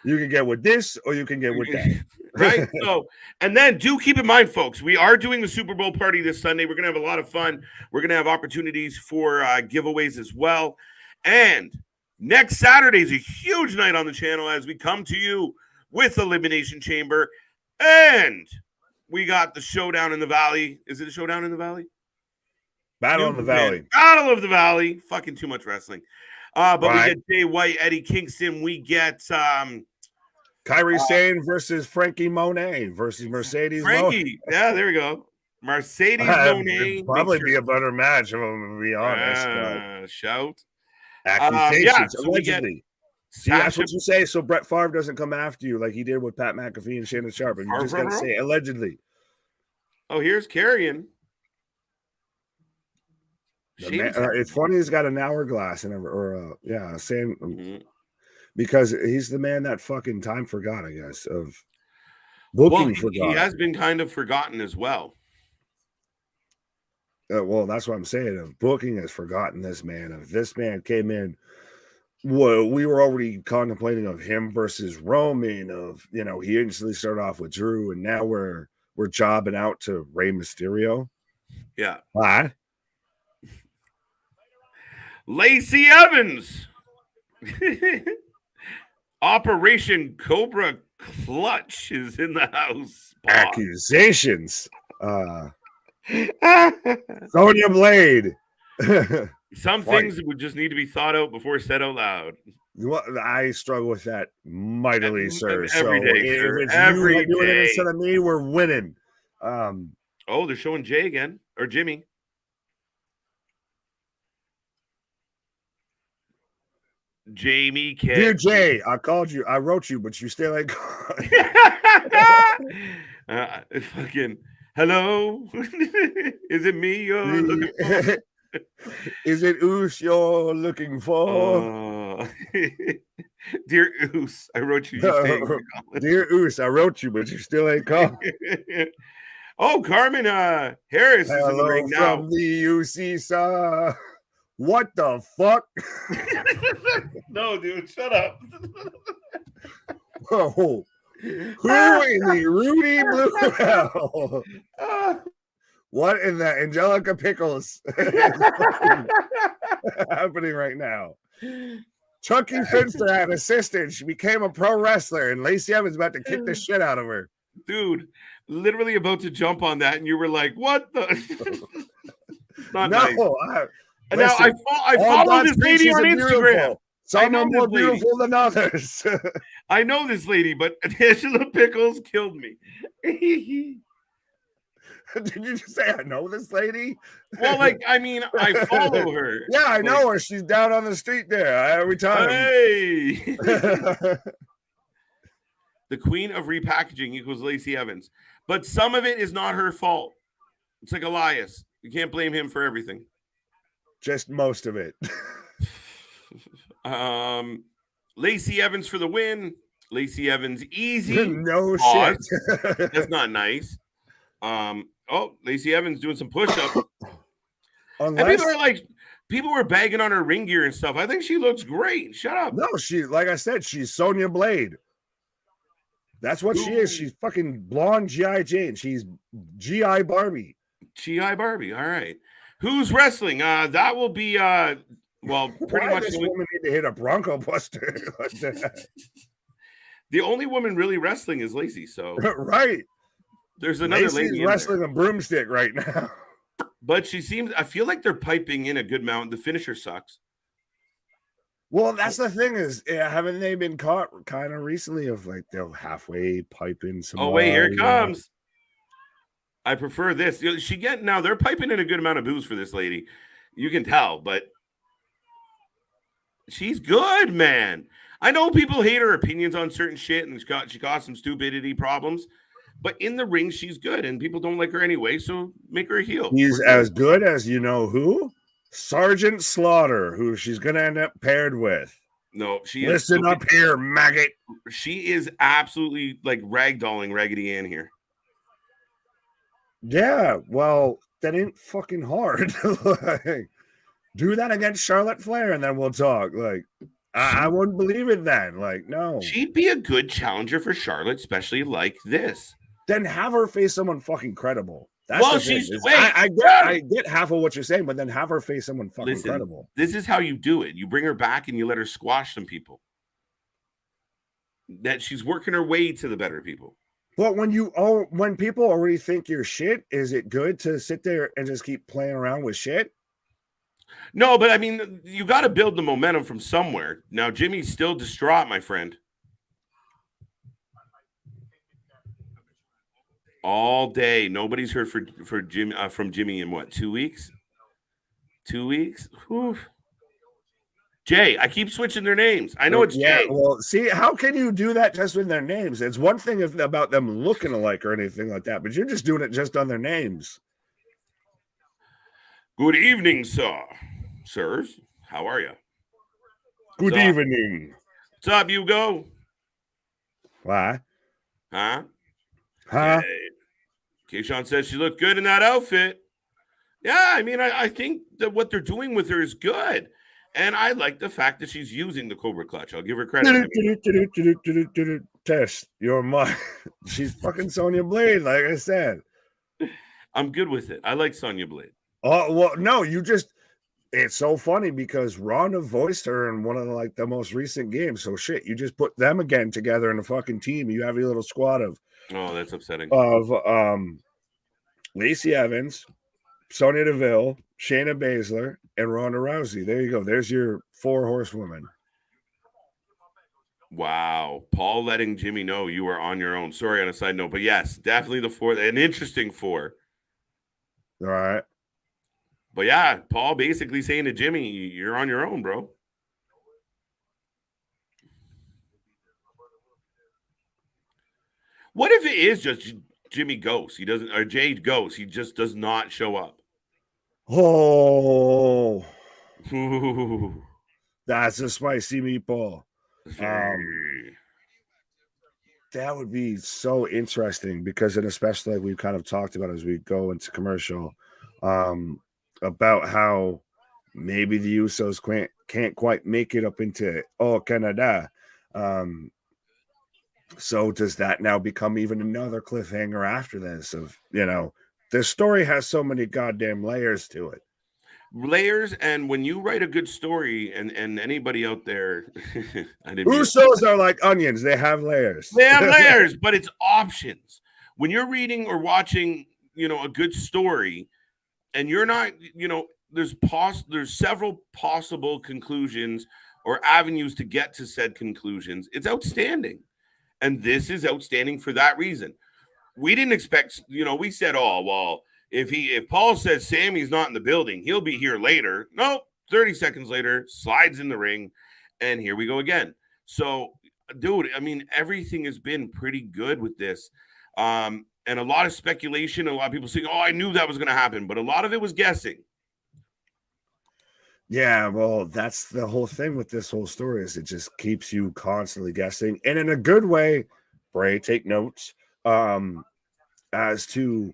S2: You can get with this or you can get with that.
S1: Right? So, and then do keep in mind, folks, we are doing the Super Bowl party this Sunday. We're going to have a lot of fun. We're going to have opportunities for giveaways as well. And next Saturday is a huge night on the channel as we come to you with Elimination Chamber. And we got the Showdown in the Valley. Is it a Showdown in the Valley?
S2: Battle of the Valley.
S1: Battle of the Valley. Fucking too much wrestling. But we get Jay White, Eddie Kingston. We get
S2: Kyrie Sane versus Frankie Monet versus Mercedes
S1: Frankie. Yeah, there we go. Mercedes Monet.
S2: Probably be a better match, if I'm going to be honest.
S1: Shout.
S2: Accusations,
S1: so
S2: allegedly. See, that's what you say, so Brett Favre doesn't come after you like he did with Pat McAfee and Shannon Sharp. And you just got to say allegedly.
S1: Oh, here's Carrion.
S2: It's funny he's got an hourglass and because he's the man that fucking time forgot, I guess, of booking forgot.
S1: He has been kind of forgotten as well.
S2: Well, that's what I'm saying. If booking has forgotten this man, if this man came in, well, we were already contemplating of him versus Roman. He instantly started off with Drew, and now we're jobbing out to Rey Mysterio.
S1: Yeah.
S2: What?
S1: Lacey Evans. Operation Cobra Clutch is in the house.
S2: Accusations. Sonya Blade.
S1: Some things would just need to be thought out before said out loud.
S2: I struggle with that mightily, sir.
S1: Every day,
S2: so
S1: sir.
S2: If it's
S1: every
S2: you doing
S1: day.
S2: it instead of me, we're winning.
S1: Oh, they're showing Jay again, or Jimmy. Jamie K.
S2: Dear Jay, I called you. I wrote you, but you still ain't called.
S1: Fucking hello. Is it me you're looking for?
S2: Is it Oos you're looking for?
S1: Dear Oos, I wrote you.
S2: Dear Oos, I wrote you, but you still ain't called.
S1: Oh, Carmen Harris is in the ring now.
S2: From the UC, what the fuck?
S1: No, dude, shut up.
S2: Whoa. Who in the Rudy Blue Hell? What in the Angelica Pickles is happening right now? Chucky Finster had assistant. She became a pro wrestler, and Lacey Evans about to kick the shit out of her.
S1: Dude, literally about to jump on that, and you were like, what the? Not
S2: no,
S1: nice. Now I follow this lady on Instagram.
S2: Some are more beautiful than others.
S1: I know this lady, but Angela Pickles killed me.
S2: Did you just say I know this lady?
S1: Well, I follow her.
S2: Yeah, I know her. She's down on the street there every time.
S1: Hey. The queen of repackaging equals Lacey Evans. But some of it is not her fault. It's like Elias. You can't blame him for everything.
S2: Just most of it.
S1: Lacey Evans for the win. Lacey Evans easy.
S2: No shit.
S1: That's not nice. Lacey Evans doing some push-ups. People were bagging on her ring gear and stuff. I think she looks great. Shut up.
S2: No, like I said, she's Sonya Blade. That's what she is. She's fucking blonde G.I. Jane. She's G.I. Barbie.
S1: G.I. Barbie. All right. Who's wrestling? That will be pretty much
S2: this woman need to hit a Bronco Buster.
S1: The only woman really wrestling is Lacey. So
S2: right.
S1: There's another lady
S2: wrestling a broomstick right now.
S1: But I feel like they're piping in a good amount. The finisher sucks.
S2: Well, that's the thing is, haven't they been caught kind of recently of like they'll halfway pipe in some?
S1: Oh wait, here it comes. I prefer this. Now they're piping in a good amount of booze for this lady. You can tell, but she's good, man. I know people hate her opinions on certain shit, and she got some stupidity problems. But in the ring, she's good, and people don't like her anyway. So make her a heel.
S2: He's as good as you know who? Sergeant Slaughter, who she's gonna end up paired with.
S1: No, she
S2: is. Listen up here, maggot.
S1: She is absolutely like ragdolling Raggedy Ann here.
S2: Yeah, well, that ain't fucking hard. Like, do that against Charlotte Flair, and then we'll talk. Like, I wouldn't believe it then. Like, no.
S1: She'd be a good challenger for Charlotte, especially like this.
S2: Then have her face someone fucking credible.
S1: That's well, she's wait.
S2: I get half of what you're saying, but then have her face someone fucking credible.
S1: This is how you do it. You bring her back and you let her squash some people. That she's working her way to the better people.
S2: But when people already think you're shit, is it good to sit there and just keep playing around with shit?
S1: No, but I mean, you got to build the momentum from somewhere. Now, Jimmy's still distraught, my friend. All day, nobody's heard for Jimmy from Jimmy in what 2 weeks? 2 weeks. Whew. Jay, I keep switching their names. I know it's Jay.
S2: Well, see, how can you do that just with their names? It's one thing about them looking alike or anything like that, but you're just doing it just on their names.
S1: Good evening, sirs. How are you?
S2: Good evening.
S1: What's up, Hugo?
S2: Why?
S1: Huh?
S2: Huh?
S1: Keyshawn says she looked good in that outfit. Yeah, I mean, I think that what they're doing with her is good. And I like the fact that she's using the Cobra Clutch. I'll give her credit.
S2: Test your mind. She's fucking Sonya Blade, like I said.
S1: I'm good with it. I like Sonya Blade.
S2: Oh, well, no, it's so funny because Ronda voiced her in one of the most recent games. So shit, you just put them again together in a fucking team. You have your little squad of
S1: that's upsetting.
S2: Of Lacey Evans, Sonya Deville, Shayna Baszler, and Ronda Rousey. There you go. There's your 4 horsewomen.
S1: Wow. Paul letting Jimmy know you are on your own. Sorry on a side note, but yes, definitely the 4. An interesting 4.
S2: All right.
S1: But yeah, Paul basically saying to Jimmy, you're on your own, bro. What if it is just Jimmy Ghost? He doesn't, or Jade Ghost. He just does not show up.
S2: Oh, that's a spicy meatball. That would be so interesting because, and especially like we've kind of talked about as we go into commercial, about how maybe the Usos can't quite make it up into Canada. So does that now become even another cliffhanger after this of, this story has so many goddamn layers to it.
S1: Layers, and when you write a good story, and anybody out there,
S2: Usos are like onions. They have layers.
S1: They have layers, but it's options. When you're reading or watching, a good story, and you're not, there's several possible conclusions or avenues to get to said conclusions. It's outstanding. And this is outstanding for that reason. We didn't expect, we said, oh, well, if Paul says Sammy's not in the building, he'll be here later. Nope. 30 seconds later, slides in the ring, and here we go again. So, dude, I mean, everything has been pretty good with this. And a lot of speculation, a lot of people saying, oh, I knew that was going to happen, but a lot of it was guessing.
S2: Yeah, well, that's the whole thing with this whole story is it just keeps you constantly guessing. And in a good way, Bray, take notes, as to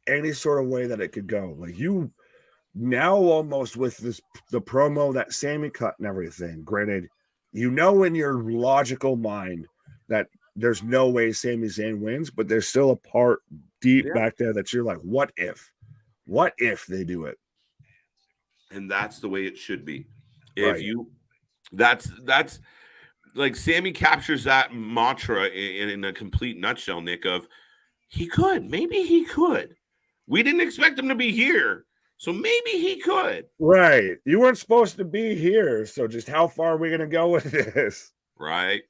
S2: any sort of way that it could go. Like you now almost with the promo that Sami cut and everything, granted, in your logical mind that there's no way Sami Zayn wins, but there's still a part deep back there that you're like, what if they do it?
S1: And that's the way it should be.
S2: Right.
S1: That's like Sami captures that mantra in a complete nutshell, Nick, of maybe he could. We didn't expect him to be here. So maybe he could.
S2: Right. You weren't supposed to be here. So just how far are we going to go with this?
S1: Right.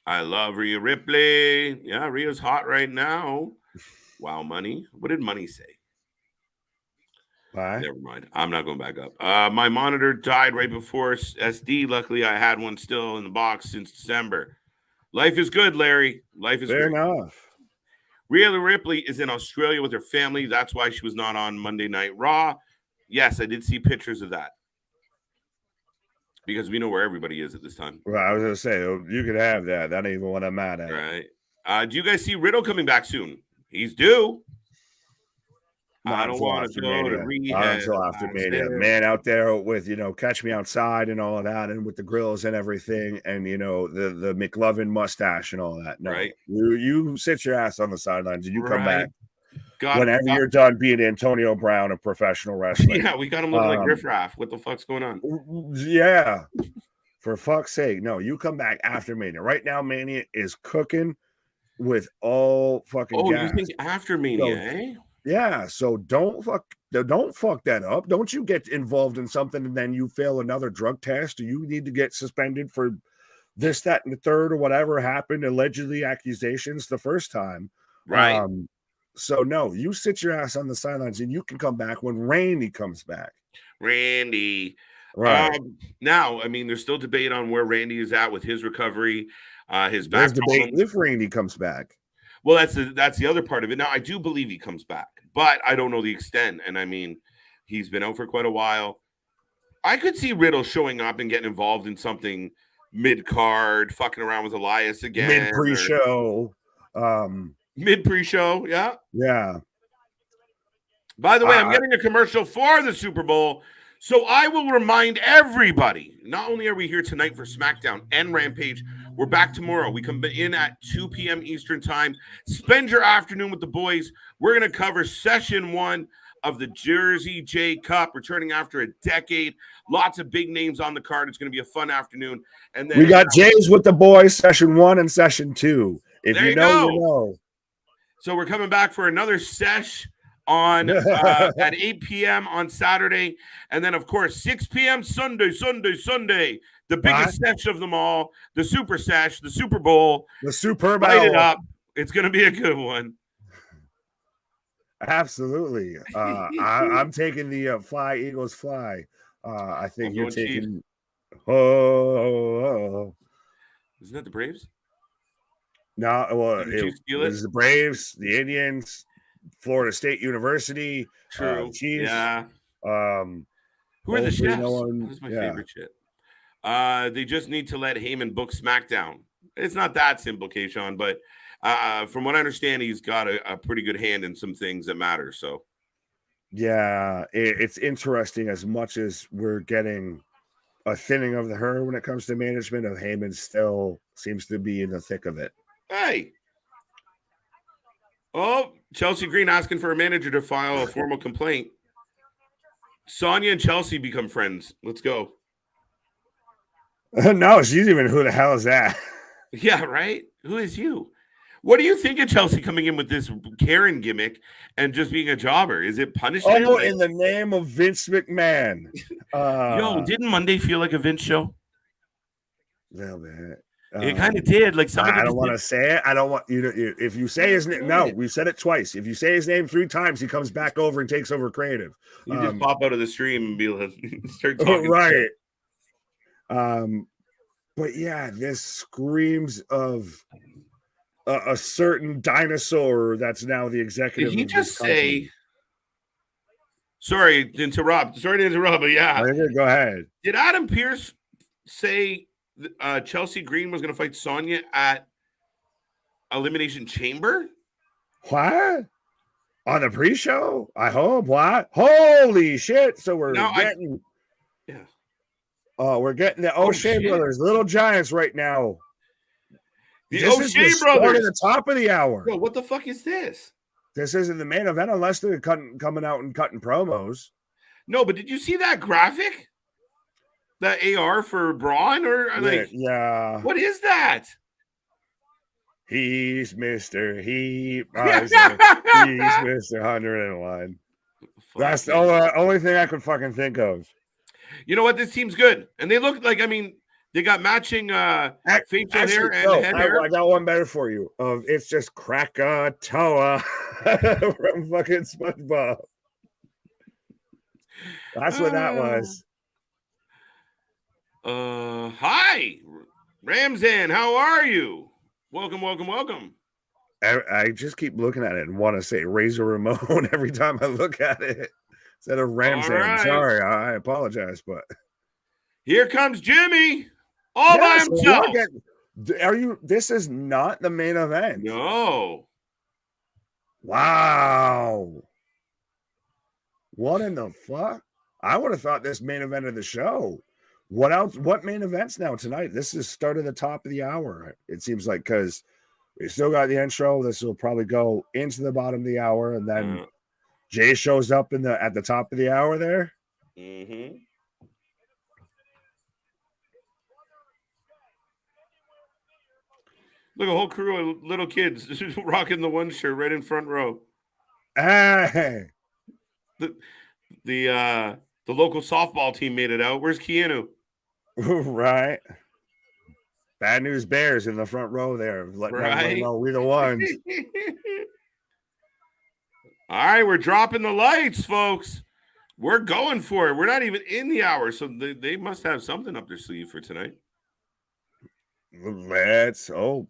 S1: I love Rhea Ripley. Yeah, Rhea's hot right now. Wow, Money. What did Money say?
S2: Bye.
S1: Never mind. I'm not going back up. My monitor died right before SD. Luckily, I had one still in the box since December. Life is good, Larry. Life is
S2: Fair
S1: great.
S2: enough.
S1: Rhea Ripley is in Australia with her family. That's why she was not on Monday Night Raw. Yes, I did see pictures of that. Because we know where everybody is at this time.
S2: Well, I was going to say, you could have that. That ain't even what I'm mad at.
S1: Right. Do you guys see Riddle coming back soon? He's due.
S2: Not
S1: I don't want to go to rehab.
S2: Not until after Mania. Man out there with, Catch Me Outside and all of that, and with the grills and everything, and, the McLovin mustache and all that. No,
S1: right.
S2: You sit your ass on the sidelines and you come back
S1: whenever
S2: you're done being Antonio Brown of professional wrestling.
S1: Yeah, we got him looking like Riff Raff. What the fuck's going on?
S2: Yeah. For fuck's sake. No, you come back after Mania. Right now, Mania is cooking with all fucking gas.
S1: You think after Mania, eh?
S2: Yeah, so don't fuck that up. Don't you get involved in something and then you fail another drug test, or you need to get suspended for this, that, and the third, or whatever happened, allegedly accusations the first time.
S1: Right.
S2: So no, you sit your ass on the sidelines and you can come back when Randy comes back.
S1: Randy.
S2: Right.
S1: Now, I mean, there's still debate on where Randy is at with his recovery. His back.
S2: There's debate if Randy comes back.
S1: Well, that's the other part of it. Now, I do believe he comes back, but I don't know the extent. And I mean, he's been out for quite a while. I could see Riddle showing up and getting involved in something mid-card, fucking around with Elias again.
S2: Mid-pre-show.
S1: Mid-pre-show, yeah.
S2: Yeah.
S1: By the way, I'm getting a commercial for the Super Bowl. So I will remind everybody, not only are we here tonight for SmackDown and Rampage, we're back tomorrow. We come in at 2 p.m. Eastern time. Spend your afternoon with the boys. We're going to cover session 1 of the Jersey J Cup, returning after a decade. Lots of big names on the card. It's going to be a fun afternoon. And then
S2: we got Jays with the boys, session 1 and session 2. If you know, you know.
S1: So we're coming back for another sesh on at 8 p.m. on Saturday. And then, of course, 6 p.m. Sunday. The biggest sesh of them all, the Super Sesh, the Super Bowl.
S2: The Super Bowl.
S1: Light it up. It's going to be a good one.
S2: Absolutely. I'm taking the Fly, Eagles, Fly. I think you're taking... Oh.
S1: Isn't that the Braves?
S2: No, well, it was the Braves, the Indians, Florida State University.
S1: True.
S2: Chiefs.
S1: Yeah. Who are the chefs? This is my favorite shit. They just need to let Heyman book SmackDown. It's not that simple, Keishon, but from what I understand, he's got a pretty good hand in some things that matter. So,
S2: yeah, it's interesting. As much as we're getting a thinning of the herd when it comes to management, of Heyman still seems to be in the thick of it.
S1: Hey. Oh, Chelsea Green asking for a manager to file a formal complaint. Sonya and Chelsea become friends. Let's go.
S2: No, she's even, who the hell is that?
S1: Yeah, right? Who is you? What do you think of Chelsea coming in with this Karen gimmick and just being a jobber? Is it punishment?
S2: Oh, in the name of Vince McMahon.
S1: Yo, didn't Monday feel like a Vince show?
S2: A little bit.
S1: It kind of did. Like
S2: I don't want to say it. I don't want you to. If you say his name, no, we said it twice. If you say his name 3 times, he comes back over and takes over creative.
S1: You just pop out of the stream and be like, start talking.
S2: Right. But yeah, this screams of a certain dinosaur that's now the executive.
S1: Did he just say? Sorry to interrupt, but yeah.
S2: Go ahead.
S1: Did Adam Pearce say Chelsea Green was going to fight Sonya at Elimination Chamber?
S2: What? On the pre-show? I hope. What? Holy shit! So we're getting, we're getting the O'Shea brothers, Little Giants, right now.
S1: The O'Shea brothers
S2: at the top of the hour.
S1: Yo, what the fuck is this?
S2: This isn't the main event unless they're coming out and cutting promos.
S1: No, but did you see that graphic? That AR for Braun, or
S2: yeah.
S1: What is that?
S2: He's Mr. He's Mr. 101. That's the only thing I could fucking think of.
S1: You know what? This team's good. And they look like, I mean, they got matching facial hair and head hair.
S2: I got one better for you. It's just Krakatoa from fucking SpongeBob. That's what that was.
S1: Hi, Ramzan. How are you? Welcome.
S2: I just keep looking at it and want to say Razor Ramon every time I look at it instead of Ramzan. Right. Sorry, I apologize, but
S1: here comes Jimmy all by himself.
S2: This is not the main event.
S1: No.
S2: Wow. What in the fuck? I would have thought this main event of the show. What else? What main events now tonight? This is start of the top of the hour. It seems like, because we still got the intro. This will probably go into the bottom of the hour, and then Jay shows up at the top of the hour there.
S1: Mm-hmm. Look, a whole crew of little kids rocking the one shirt right in front row.
S2: Hey,
S1: the local softball team made it out. Where's Keanu?
S2: Right. Bad News Bears in the front row there. Letting everybody know we're the ones.
S1: All right, we're dropping the lights, folks. We're going for it. We're not even in the hour, so they must have something up their sleeve for tonight.
S2: Let's hope.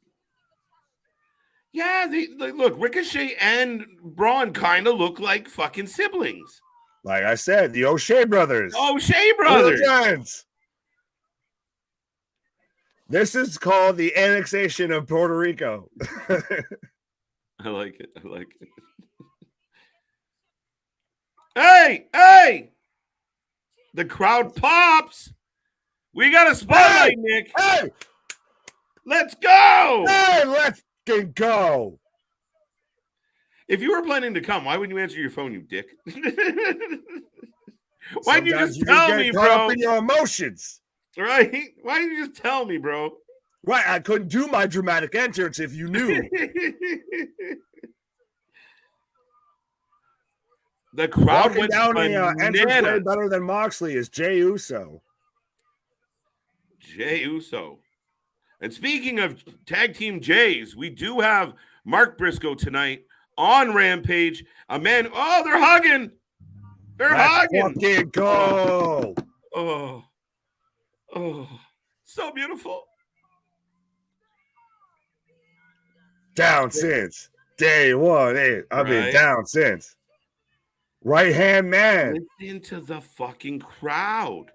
S1: Yeah, look, Ricochet and Braun kind of look like fucking siblings.
S2: Like I said, the O'Shea brothers.
S1: O'Shea brothers.
S2: This is called the annexation of Puerto Rico.
S1: I like it. Hey! The crowd pops. We got a spotlight, Nick.
S2: Hey!
S1: Let's go!
S2: Hey, let's go!
S1: If you were planning to come, why wouldn't you answer your phone, you dick? Why didn't you just tell me, bro?
S2: Up in your emotions.
S1: Right? Why didn't you just tell me, bro?
S2: Right, I couldn't do my dramatic entrance if you knew.
S1: The crowd went
S2: down the entranceway better than Moxley is Jey Uso.
S1: Jey Uso. And speaking of tag team Jays, we do have Mark Briscoe tonight on Rampage. A man, they're hugging. They're hugging.
S2: Fucking go.
S1: Oh, so beautiful.
S2: Down since day one. I've been down since. Right hand man.
S1: Listen to the fucking crowd.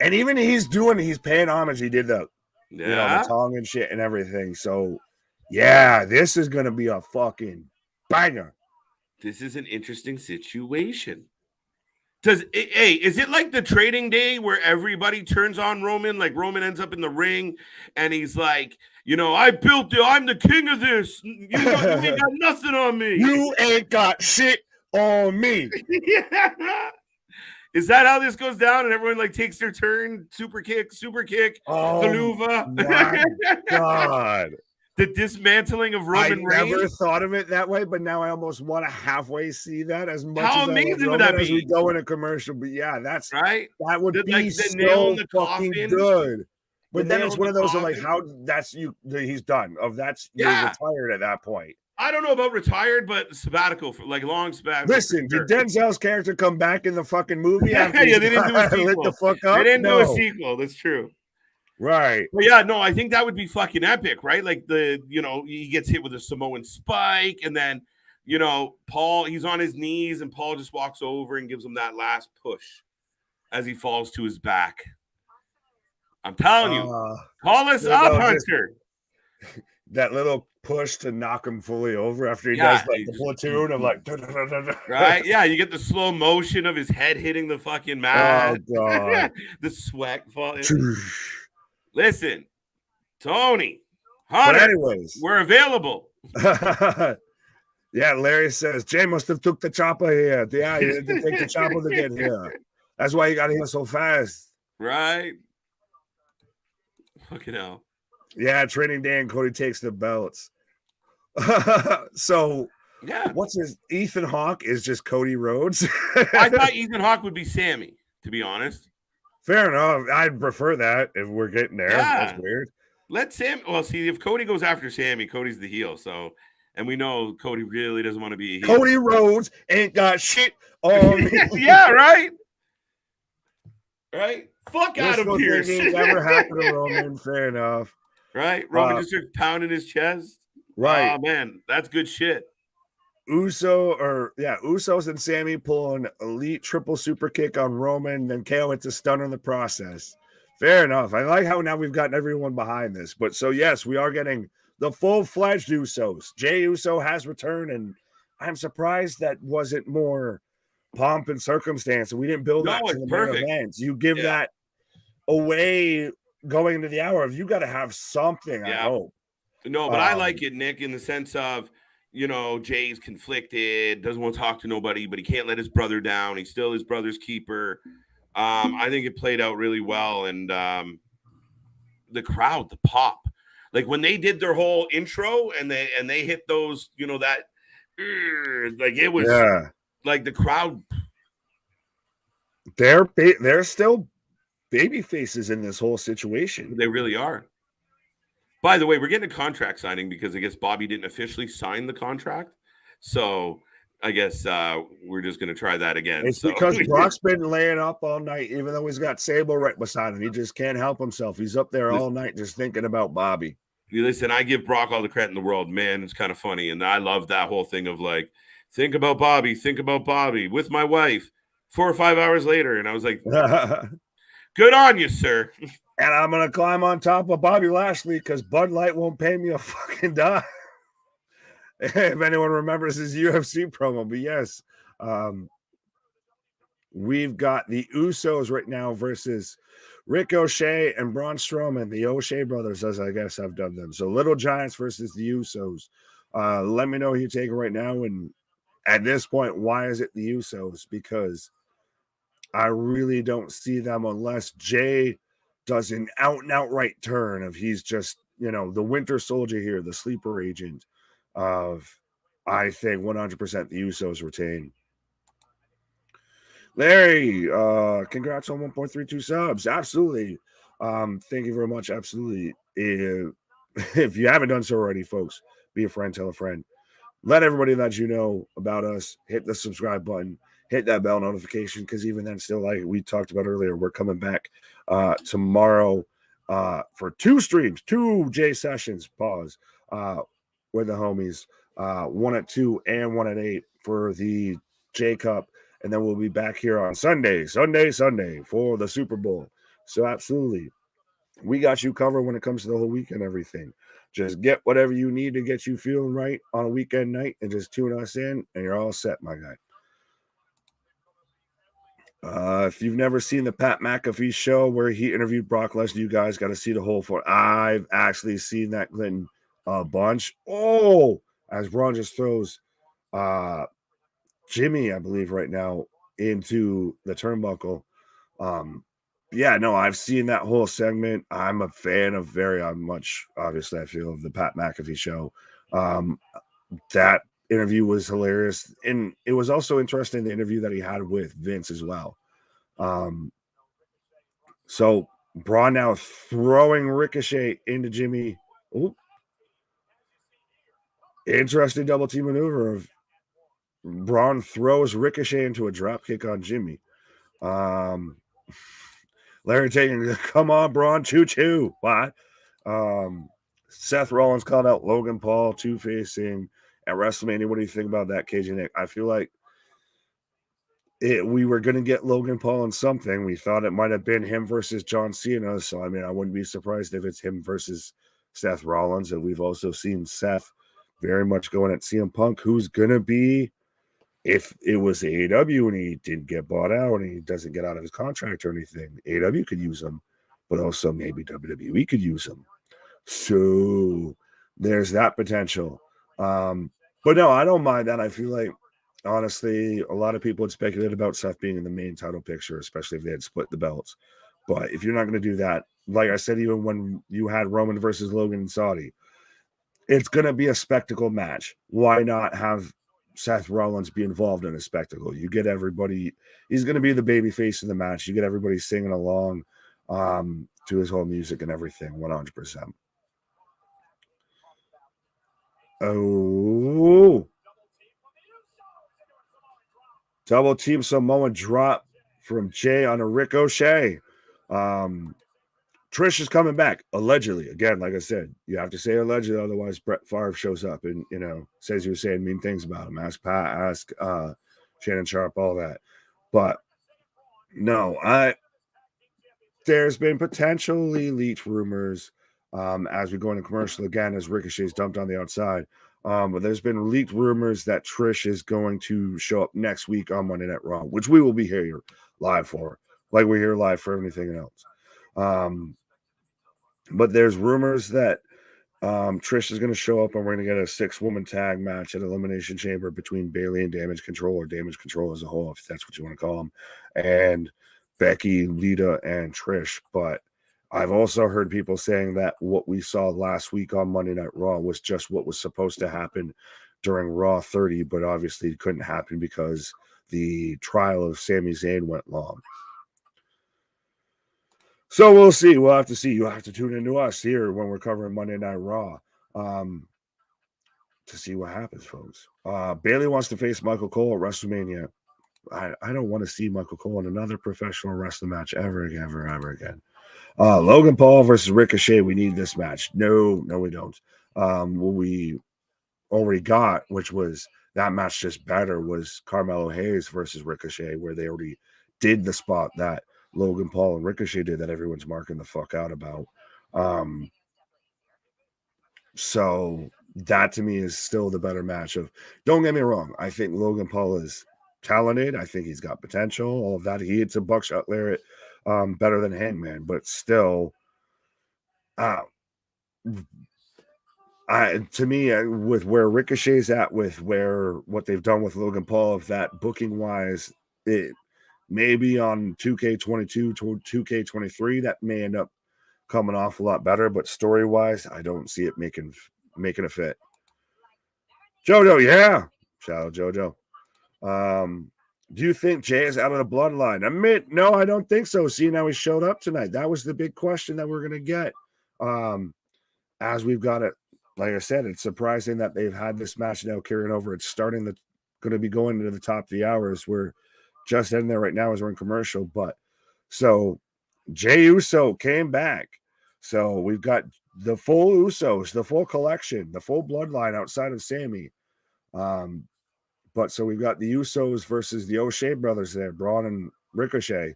S2: And even he's paying homage. He did the tongue and shit and everything. So, yeah, this is going to be a fucking banger.
S1: This is an interesting situation. Is it like the trading day where everybody turns on Roman? Like Roman ends up in the ring and he's like, I built it. I'm the king of this. You ain't got nothing on me.
S2: You ain't got shit on me.
S1: Yeah. Is that how this goes down? And everyone takes their turn? Super kick. Haluva.
S2: My God.
S1: The dismantling of Roman Reigns.
S2: I never thought of it that way, but now I almost want to halfway see that as much
S1: how
S2: as
S1: amazing would that be?
S2: As we go in a commercial, but yeah, that's
S1: right.
S2: That would be so fucking good. But then it's one of those he's done. Retired at that point.
S1: I don't know about retired, but sabbatical for long sabbatical.
S2: Listen, did Denzel's character come back in the fucking movie?
S1: Yeah, they didn't do a sequel.
S2: The fuck up?
S1: They didn't do a sequel. That's true.
S2: Right.
S1: But yeah, no, I think that would be fucking epic, right? Like he gets hit with a Samoan spike, and then Paul, he's on his knees, and Paul just walks over and gives him that last push as he falls to his back. I'm telling you, call us up, Hunter.
S2: That little push to knock him fully over after he does the platoon of
S1: right? Yeah, you get the slow motion of his head hitting the fucking mat.
S2: Oh God.
S1: The sweat falling. Listen, Tony, Hunter,
S2: but anyways,
S1: we're available.
S2: Yeah, Larry says Jay must have took the chopper here. Yeah, he had to take the chopper to get here. That's why he got here so fast.
S1: Right. Fucking hell.
S2: Yeah, Training Day and Cody takes the belts. So
S1: Yeah.
S2: What's his Ethan Hawke is just Cody Rhodes.
S1: I thought Ethan Hawke would be Sami, to be honest.
S2: Fair enough. I'd prefer that if we're getting there.
S1: Yeah.
S2: That's weird.
S1: Let Sam. Well, see, if Cody goes after Sami, Cody's the heel. So, and we know Cody really doesn't want to be a heel.
S2: Cody Rhodes ain't got shit on me.
S1: Yeah, right. Right. Fuck Adam Pearce.
S2: Never happened to Roman. Fair enough.
S1: Right. Roman just starts pounding his chest.
S2: Right.
S1: Oh man, that's good shit.
S2: Usos and Sami pull an elite triple super kick on Roman, then KO hits a stun in the process. Fair enough. I like how now we've gotten everyone behind this. But so yes, we are getting the full-fledged Usos. Jey Uso has returned, and I'm surprised that wasn't more pomp and circumstance. And we didn't build that to the main events. You give that away going into the hour. You got to have something, I hope.
S1: No, but I like it, Nick, in the sense of, you know, Jay's conflicted, doesn't want to talk to nobody, but he can't let his brother down. He's still his brother's keeper. I think it played out really well. And the crowd, the pop. Like when they did their whole intro and they hit those, you know, that like it was like the crowd.
S2: They're still baby faces in this whole situation.
S1: They really are. By the way, we're getting a contract signing because I guess Bobby didn't officially sign the contract. So I guess we're just going to try that again.
S2: It's because Brock's been laying up all night, even though he's got Sable right beside him. He just can't help himself. He's up there all night just thinking about Bobby.
S1: Listen, I give Brock all the credit in the world. Man, it's kind of funny. And I love that whole thing of like, think about Bobby with my wife 4 or 5 hours later. And I was like, good on you, sir.
S2: And I'm going to climb on top of Bobby Lashley because Bud Light won't pay me a fucking dime. If anyone remembers his UFC promo. But yes, we've got the Usos right now versus Ricochet and Braun Strowman, the O'Shea brothers, as I guess I've done them. So Little Giants versus the Usos. Let me know who you're taking right now. And at this point, why is it the Usos? Because I really don't see them unless Jay does an out and outright turn of he's just, you know, the Winter Soldier here, the sleeper agent of, I think 100% the Usos retain. Larry, congrats on 1.32 subs. Absolutely. Thank you very much. Absolutely. If you haven't done so already, folks, be a friend, tell a friend. Let everybody that you know about us, hit the subscribe button, hit that bell notification, because even then, still, like we talked about earlier, we're coming back tomorrow for 2 streams, 2 J sessions, with the homies, 1 at 2 and 1 at 8 for the J Cup. And then we'll be back here on Sunday for the Super Bowl. So absolutely, we got you covered when it comes to the whole week and everything. Just get whatever you need to get you feeling right on a weekend night and just tune us in and you're all set, my guy. If you've never seen the Pat McAfee show where he interviewed Brock Lesnar, you guys got to see the whole for. I've actually seen that, Clinton, a bunch. Oh, as Braun just throws Jimmy, I believe, right now into the turnbuckle. Yeah, no, I've seen that whole segment. I'm a fan of very much, obviously, I feel, of the Pat McAfee show. That interview was hilarious. And it was also interesting, the interview that he had with Vince as well. So Braun now throwing Ricochet into Jimmy. Ooh. Interesting double team maneuver of Braun throws Ricochet into a drop kick on Jimmy. Larry taking, come on, Braun, choo-choo. What? Seth Rollins called out Logan Paul, two-facing at WrestleMania. What do you think about that, KJ Nick? I feel like we were going to get Logan Paul in something. We thought it might have been him versus John Cena. So, I mean, I wouldn't be surprised if it's him versus Seth Rollins. And we've also seen Seth very much going at CM Punk, who's going to be, if it was AEW and he didn't get bought out and he doesn't get out of his contract or anything, AEW could use him, but also maybe WWE could use him. So there's that potential. But no, I don't mind that. I feel like, honestly, a lot of people had speculated about Seth being in the main title picture, especially if they had split the belts. But if you're not going to do that, like I said, even when you had Roman versus Logan in Saudi, it's going to be a spectacle match. Why not have Seth Rollins be involved in a spectacle. You get everybody, he's going to be the baby face of the match. You get everybody singing along to his whole music and everything, 100%. Oh, double team Samoa drop from Jay on a ricochet. Trish is coming back, allegedly. Again, like I said, you have to say allegedly, otherwise Brett Favre shows up and, says you were saying mean things about him. Ask Pat, ask Shannon Sharp, all that. But no, there's been potentially leaked rumors as we go into commercial again, as Ricochet's dumped on the outside. But there's been leaked rumors that Trish is going to show up next week on Monday Night Raw, which we will be here live for, like we're here live for anything else. But there's rumors that Trish is going to show up and we're going to get a 6-woman tag match at Elimination Chamber between Bayley and Damage Control, or Damage Control as a whole, if that's what you want to call them, and Becky, Lita, and Trish. But I've also heard people saying that what we saw last week on Monday Night Raw was just what was supposed to happen during Raw 30, but obviously it couldn't happen because the trial of Sami Zayn went long. So we'll see. We'll have to see. You'll have to tune into us here when we're covering Monday Night Raw to see what happens, folks. Bayley wants to face Michael Cole at WrestleMania. I don't want to see Michael Cole in another professional wrestling match ever again. Logan Paul versus Ricochet. We need this match. No, we don't. What we already got, which was that match just better, was Carmelo Hayes versus Ricochet, where they already did the spot that Logan Paul and Ricochet did that everyone's marking the fuck out about. So that to me is still the better match of, don't get me wrong, I think Logan Paul is talented. I think he's got potential, all of that. He hits a buckshot lariat better than Hangman, but still to me, with where Ricochet's at, with what they've done with Logan Paul, of that booking wise, it maybe on 2K22 to 2K23 that may end up coming off a lot better, but story wise, I don't see it making a fit. Jojo, yeah, shout out Jojo. Do you think Jay is out of the bloodline? No, I don't think so. Seeing how he showed up tonight, that was the big question that we're gonna get. As we've got it, like I said, it's surprising that they've had this match now carrying over. It's going to be going into the top of the hours. We're just in there right now as we're in commercial. But so Jey Uso came back. So we've got the full Usos, the full collection, the full bloodline outside of Sami. But so we've got the Usos versus the O'Shea brothers there, Braun and Ricochet.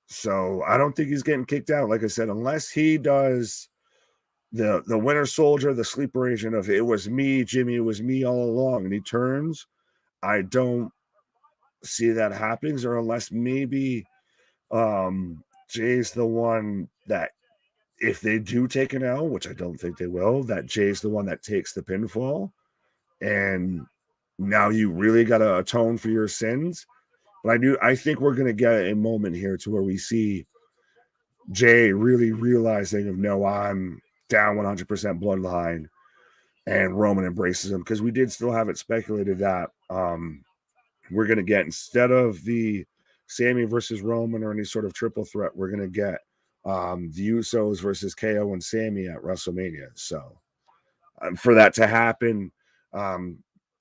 S2: So I don't think he's getting kicked out. Like I said, unless he does the Winter Soldier, the sleeper agent of, it was me, Jimmy, it was me all along, and he turns, I don't see that happening, or unless maybe Jay's the one that, if they do take an L, which I don't think they will, that Jay's the one that takes the pinfall, and now you really got to atone for your sins. But I think we're going to get a moment here to where we see Jay really realizing of, no, I'm down 100% bloodline, and Roman embraces him, because we did still have it speculated that we're going to get, instead of the Sami versus Roman or any sort of triple threat, we're going to get the Usos versus KO and Sami at WrestleMania. So for that to happen,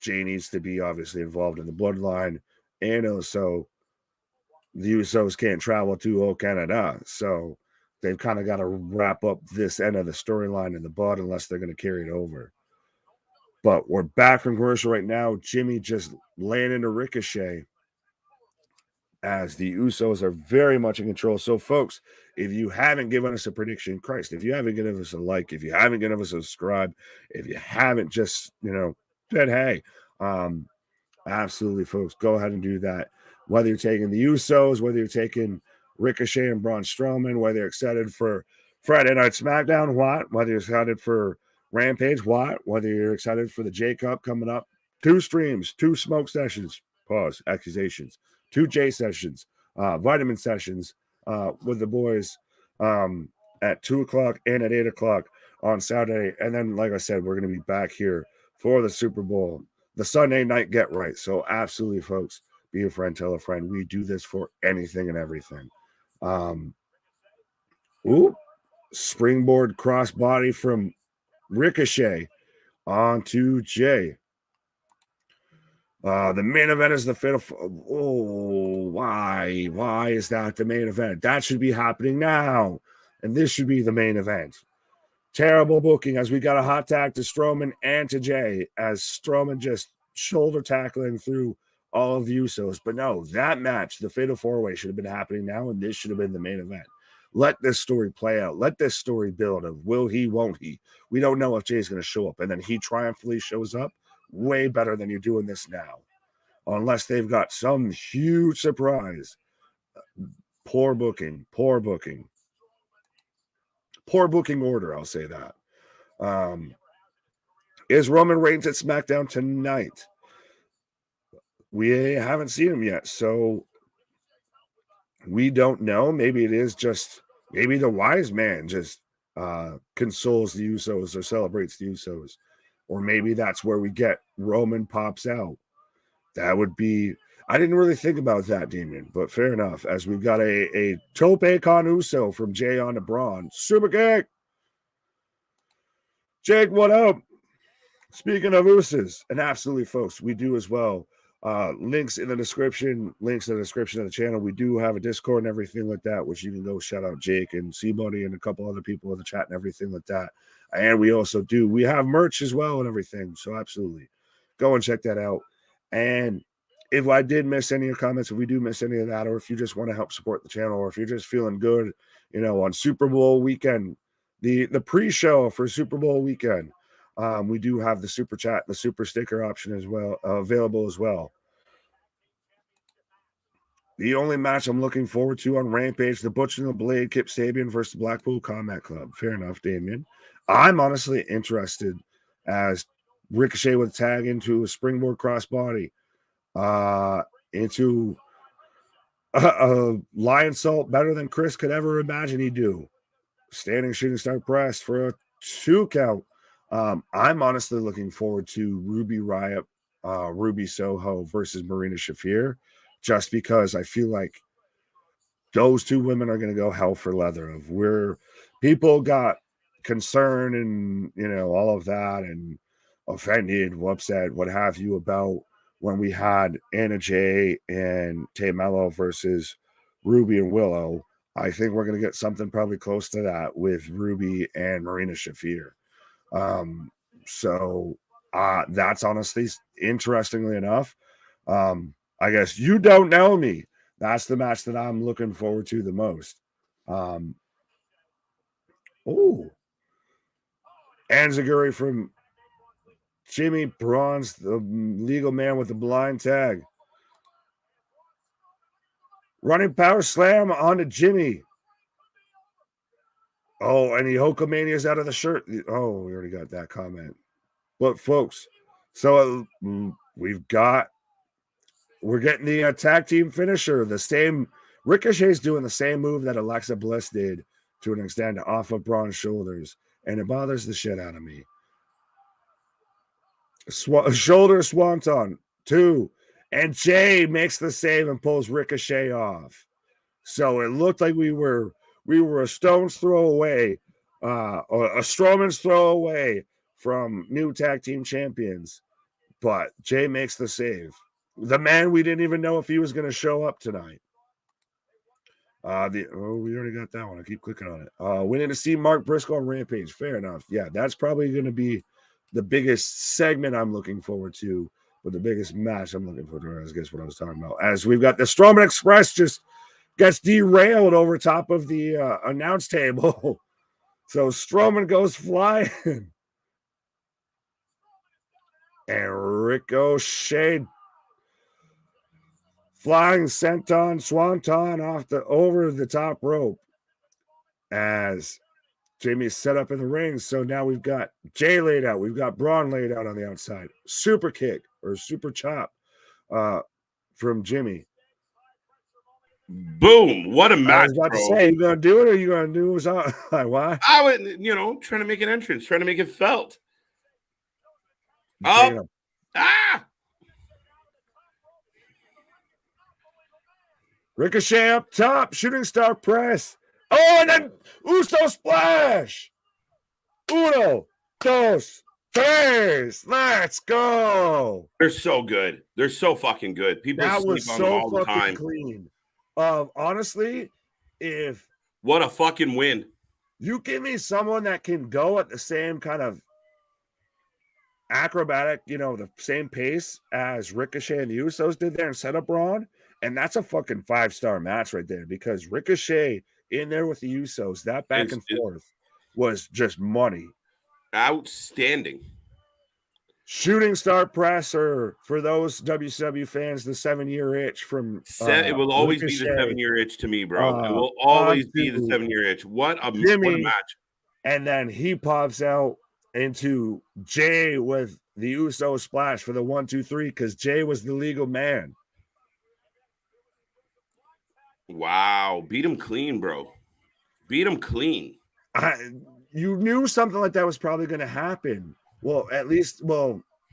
S2: Jay needs to be obviously involved in the bloodline, and also the Usos can't travel to Canada, so they've kind of got to wrap up this end of the storyline in the bud, unless they're going to carry it over. But we're back from commercial right now. Jimmy just laying into Ricochet, as the Usos are very much in control. So, folks, if you haven't given us a prediction, Christ, if you haven't given us a like, if you haven't given us a subscribe, if you haven't just, said, hey, absolutely, folks, go ahead and do that. Whether you're taking the Usos, whether you're taking Ricochet and Braun Strowman, whether you're excited for Friday Night SmackDown, what? Whether you're excited for Rampage, what? Whether you're excited for the J Cup coming up, 2 streams, 2 smoke sessions, pause, accusations, 2 J sessions, vitamin sessions with the boys at 2 o'clock and at 8 o'clock on Saturday. And then, like I said, we're going to be back here for the Super Bowl the Sunday night get right. So absolutely, folks, be a friend, tell a friend. We do this for anything and everything. Springboard crossbody from Ricochet onto Jay. The main event is the fatal. Oh, why? Why is that the main event? That should be happening now. And this should be the main event. Terrible booking as we got a hot tag to Strowman and to Jay as Strowman just shoulder tackling through all of the Usos. But no, that match, the Fatal 4-Way, should have been happening now, and this should have been the main event. Let this story play out. Let this story build of will he, won't he? We don't know if Jay's going to show up, and then he triumphantly shows up. Way better than you're doing this now. Unless they've got some huge surprise. Poor booking. Poor booking. Poor booking order, I'll say that. Is Roman Reigns at SmackDown tonight? We haven't seen him yet, so we don't know. Maybe it is just, maybe the wise man just consoles the Usos or celebrates the Usos. Or maybe that's where we get Roman pops out. That would be, I didn't really think about that, Damien, but fair enough. As we've got a Tope Con Uso from Jay on to Braun. Super kick. Jake, what up? Speaking of Usos, and absolutely, folks, we do as well. Links in the description of the channel. We do have a Discord and everything like that, which you can go shout out Jake and C-Buddy and a couple other people in the chat and everything like that. And we also we have merch as well and everything. So absolutely go and check that out. And if I did miss any of your comments, if we do miss any of that, or if you just want to help support the channel, or if you're just feeling good, on Super Bowl weekend, the pre-show for Super Bowl weekend, we do have the super chat, the super sticker option as well, available as well. The only match I'm looking forward to on Rampage, the Butcher and the Blade, Kip Sabian versus Blackpool Combat Club. Fair enough, Damien. I'm honestly interested as Ricochet with a tag into a springboard crossbody, into a lion salt better than Chris could ever imagine he'd do. Standing shooting star press for a 2 count. I'm honestly looking forward to Ruby Riott, Ruby Soho versus Marina Shafir, just because I feel like those two women are going to go hell for leather. Of where people got concern and all of that and offended, upset, what have you, about when we had Anna Jay and Tay Mello versus Ruby and Willow. I think we're going to get something probably close to that with Ruby and Marina Shafir. So that's honestly, interestingly enough, I guess you don't know me. That's the match that I'm looking forward to the most. Anzaguri from Jimmy Bronze, the legal man with the blind tag. Running power slam onto Jimmy. Oh, and the Hulkamania's out of the shirt. Oh, we already got that comment. But folks, so we're getting the tag team finisher. The same, Ricochet's doing the same move that Alexa Bliss did to an extent off of Braun's shoulders, and it bothers the shit out of me. Shoulder swanton, 2, and Jay makes the save and pulls Ricochet off. So it looked like we were a stone's throw away, or a Strowman's throw away from new tag team champions. But Jay makes the save. The man we didn't even know if he was going to show up tonight. We already got that one. I keep clicking on it. We need to see Mark Briscoe on Rampage. Fair enough. Yeah, that's probably going to be the biggest segment I'm looking forward to, but the biggest match I'm looking forward to. I guess what I was talking about. As we've got the Strowman Express just gets derailed over top of the announce table. So Strowman goes flying. And Ricochet flying swanton off over the top rope as Jamie's set up in the ring. So now we've got Jay laid out. We've got Braun laid out on the outside. Super kick or super chop from Jimmy.
S1: Boom. What a match,
S2: I was about to say, you going to do it or you going to do something? Why?
S1: I would, trying to make an entrance, trying to make it felt.
S2: Up.
S1: Ah!
S2: Ricochet up top, shooting star press. Oh, and then Uso splash. Uno, dos, tres. Let's go.
S1: They're so good. They're so fucking good. People
S2: That
S1: sleep
S2: was
S1: on them
S2: so
S1: all the
S2: fucking
S1: time.
S2: clean. Honestly, if
S1: What a fucking win.
S2: you give me someone that can go at the same kind of acrobatic, the same pace as Ricochet and the Usos did there and set up Braun, and that's a fucking 5-star match right there, because Ricochet in there with the Usos, that back and forth was just money.
S1: Outstanding.
S2: Shooting star presser for those WCW fans, the 7-year itch from
S1: It will always
S2: Ricochet,
S1: be the 7-year itch to me, bro. It will always be the 7-year itch. What a match.
S2: And then he pops out into Jay with the Uso splash for the 1, 2, 3, because Jay was the legal man.
S1: Wow. Beat him clean, bro. Beat him clean.
S2: You knew something like that was probably going to happen. Well, at least,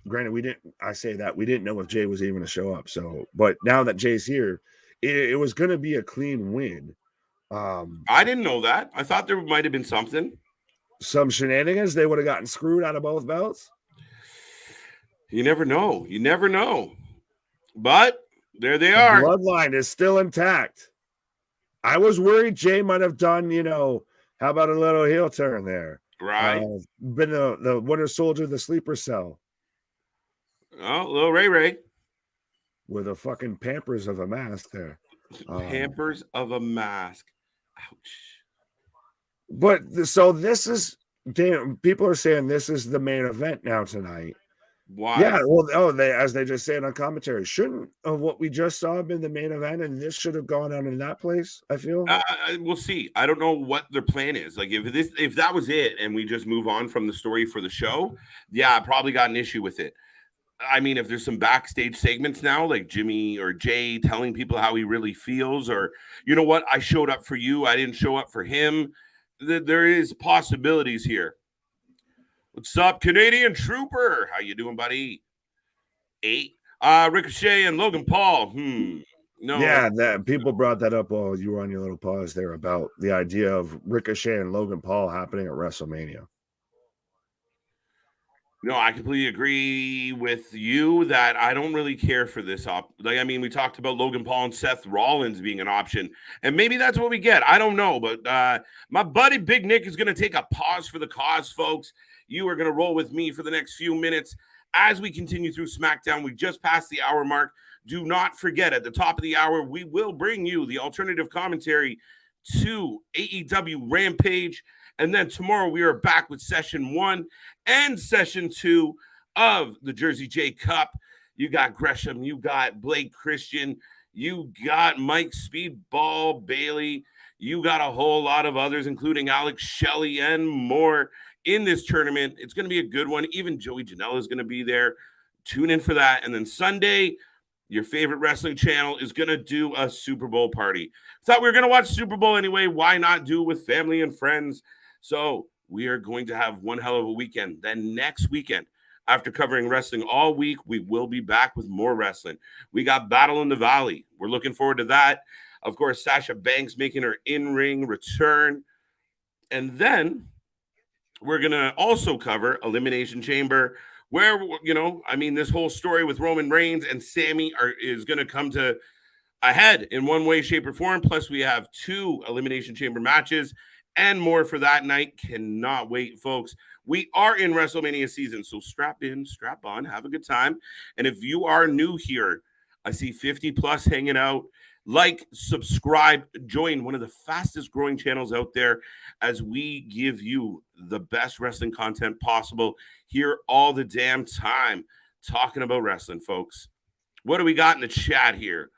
S2: granted, we didn't know if Jay was even going to show up. So, but now that Jay's here, it was going to be a clean win.
S1: I didn't know that. I thought there might have been something.
S2: Some shenanigans. They would have gotten screwed out of both belts.
S1: You never know. You never know. But there they are.
S2: Bloodline is still intact. I was worried Jay might have done, how about a little heel turn there?
S1: Right.
S2: Been the Winter Soldier, the sleeper cell.
S1: Oh, little Ray.
S2: With a fucking Pampers of a mask there.
S1: Pampers of a mask. Ouch.
S2: But so this is, damn, people are saying this is the main event now tonight.
S1: Why?
S2: Yeah, well, as they just said on commentary, shouldn't what we just saw have been the main event, and this should have gone on in that place? I feel.
S1: We'll see. I don't know what their plan is. Like if that was it, and we just move on from the story for the show, yeah, I probably got an issue with it. I mean, if there's some backstage segments now, like Jimmy or Jay telling people how he really feels, or you know what, I showed up for you, I didn't show up for him. There is possibilities here. What's up, Canadian Trooper? How you doing, buddy? 8. Ricochet and Logan Paul. No.
S2: Yeah, that people brought that up while you were on your little pause there about the idea of Ricochet and Logan Paul happening at WrestleMania.
S1: No, I completely agree with you that I don't really care for this we talked about Logan Paul and Seth Rollins being an option, and maybe that's what we get. I don't know, but my buddy Big Nick is going to take a pause for the cause, folks. You are going to roll with me for the next few minutes as we continue through SmackDown. We just passed the hour mark. Do not forget, at the top of the hour, we will bring you the alternative commentary to AEW Rampage. And then tomorrow we are back with session 1 and session 2 of the Jersey J Cup. You got Gresham, you got Blake Christian, you got Mike Speedball Bailey, you got a whole lot of others, including Alex Shelley and more in this tournament. It's going to be a good one. Even Joey Janela is going to be there. Tune in for that. And then Sunday, your favorite wrestling channel is going to do a Super Bowl party. Thought we were going to watch Super Bowl anyway. Why not do it with family and friends? So we are going to have one hell of a weekend. Then next weekend, after covering wrestling all week, we will be back with more wrestling. We got Battle in the Valley. We're looking forward to that. Of course, Sasha Banks making her in-ring return. And then we're going to also cover Elimination Chamber, where, this whole story with Roman Reigns and Sami is going to come to a head in one way, shape, or form. Plus, we have 2 Elimination Chamber matches and more for that night. Cannot wait, folks. We are in WrestleMania season, so strap in, strap on, have a good time. And if you are new here, I see 50 plus hanging out. Like, subscribe, join one of the fastest growing channels out there as we give you the best wrestling content possible here all the damn time, talking about wrestling, folks. What do we got in the chat here?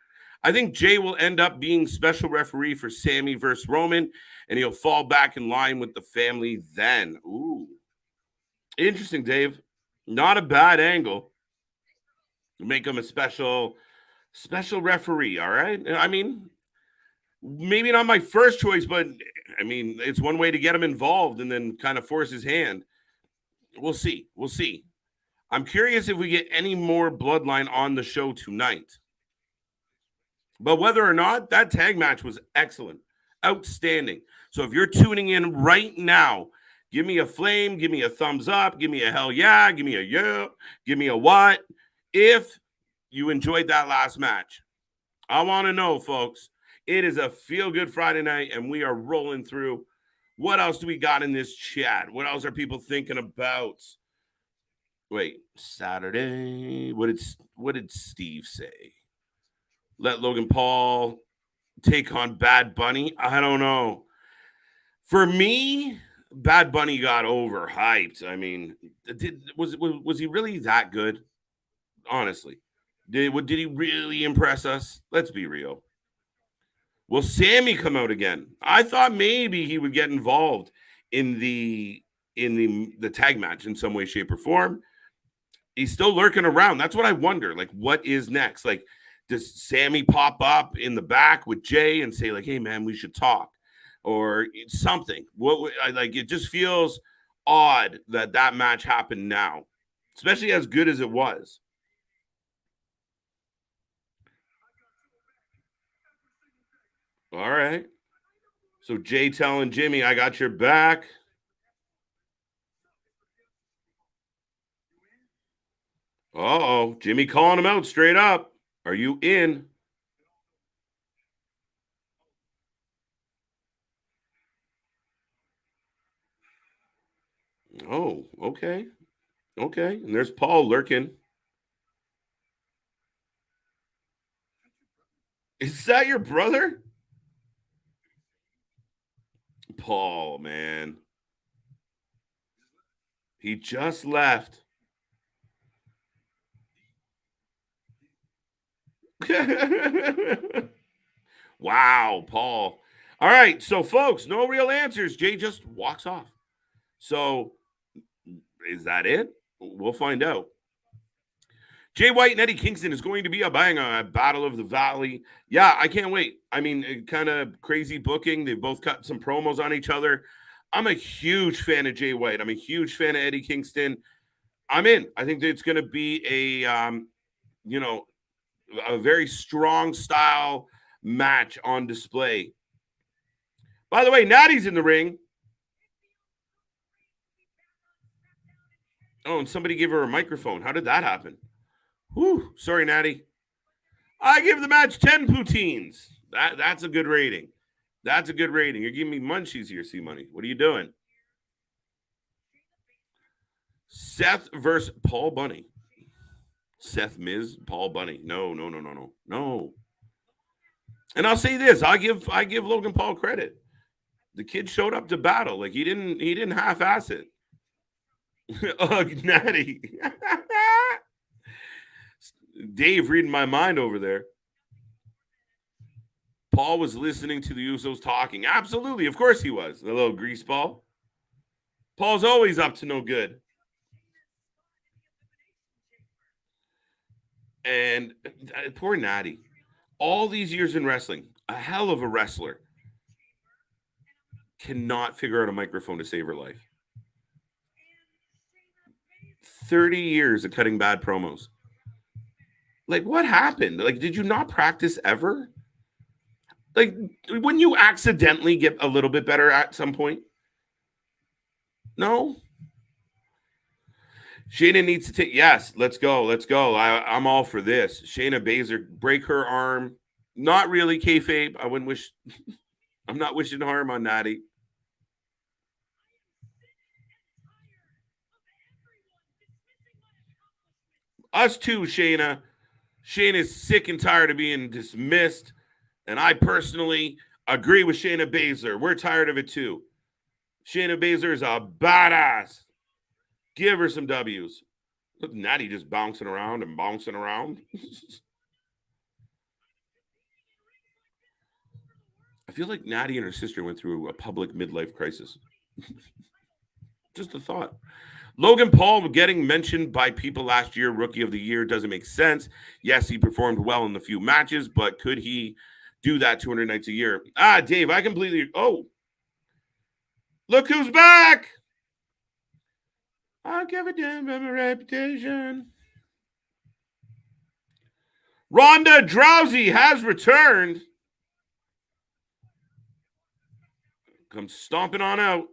S1: I think Jay will end up being special referee for Sami versus Roman, and he'll fall back in line with the family then. Ooh. Interesting, Dave. Not a bad angle. Make him a special referee, all right? I mean, maybe not my first choice, but, it's one way to get him involved and then kind of force his hand. We'll see. I'm curious if we get any more Bloodline on the show tonight. But whether or not, that tag match was excellent. Outstanding. So if you're tuning in right now, give me a flame, give me a thumbs up, give me a hell yeah, give me a yeah, give me a what. If you enjoyed that last match, I want to know, folks. It is a feel-good Friday night, and we are rolling through. What else do we got in this chat? What else are people thinking about? Wait, Saturday. What did Steve say? Let Logan Paul take on Bad Bunny? I don't know. For me, Bad Bunny got overhyped. I mean, was he really that good? Honestly, did he really impress us? Let's be real. Will Sami come out again? I thought maybe he would get involved in the tag match in some way, shape, or form. He's still lurking around. That's what I wonder. Like, what is next? Like, does Sami pop up in the back with Jay and say, like, hey, man, we should talk? Or something. Like, it just feels odd that match happened now, especially as good as it was. All right. So Jay telling Jimmy, I got your back. Uh-oh. Jimmy calling him out straight up. Are you in? Oh, okay. Okay. And there's Paul lurking. Is that your brother? Paul, man. He just left. Wow, Paul. All right, so folks, no real answers. Jay just walks off. So is that it? We'll find out. Jay White and Eddie Kingston is going to be a banger at Battle of the Valley. Yeah, I can't wait. I mean, kind of crazy booking. They've both cut some promos on each other. I'm a huge fan of Jay White. I'm a huge fan of Eddie Kingston. I'm in. I think that it's going to be a very strong style match on display. By the way, Natty's in the ring. Oh, and somebody gave her a microphone. How did that happen? Whew, sorry, Natty. I give the match 10 poutines. That's a good rating. That's a good rating. You're giving me munchies here, C-Money. What are you doing? Seth versus Paul Bunny. Seth Miz, Paul Bunny. No. And I'll say this: I give Logan Paul credit. The kid showed up to battle. Like he didn't half-ass it. Ugh, Natty. Dave reading my mind over there. Paul was listening to the Usos talking. Absolutely. Of course he was. A little grease ball. Paul's always up to no good. And poor Natty. All these years in wrestling, a hell of a wrestler, cannot figure out a microphone to save her life. 30 years of cutting bad promos. Like, what happened? Like, did you not practice ever? Like, wouldn't you accidentally get a little bit better at some point? No? Shayna needs to take. Yes, let's go. I'm all for this. Shayna Baszler, break her arm. Not really kayfabe. I wouldn't wish. I'm not wishing harm on Natty. Us too, Shayna. Shayna's sick and tired of being dismissed. And I personally agree with Shayna Baszler. We're tired of it too. Shayna Baszler is a badass. Give her some W's. Look, Natty just bouncing around. I feel like Natty and her sister went through a public midlife crisis. Just a thought. Logan Paul getting mentioned by people last year, Rookie of the Year, doesn't make sense. Yes, he performed well in the few matches, but could he do that 200 nights a year? Dave, I completely. Oh, look who's back. I give a damn about my reputation. Ronda Rousey has returned. Comes stomping on out.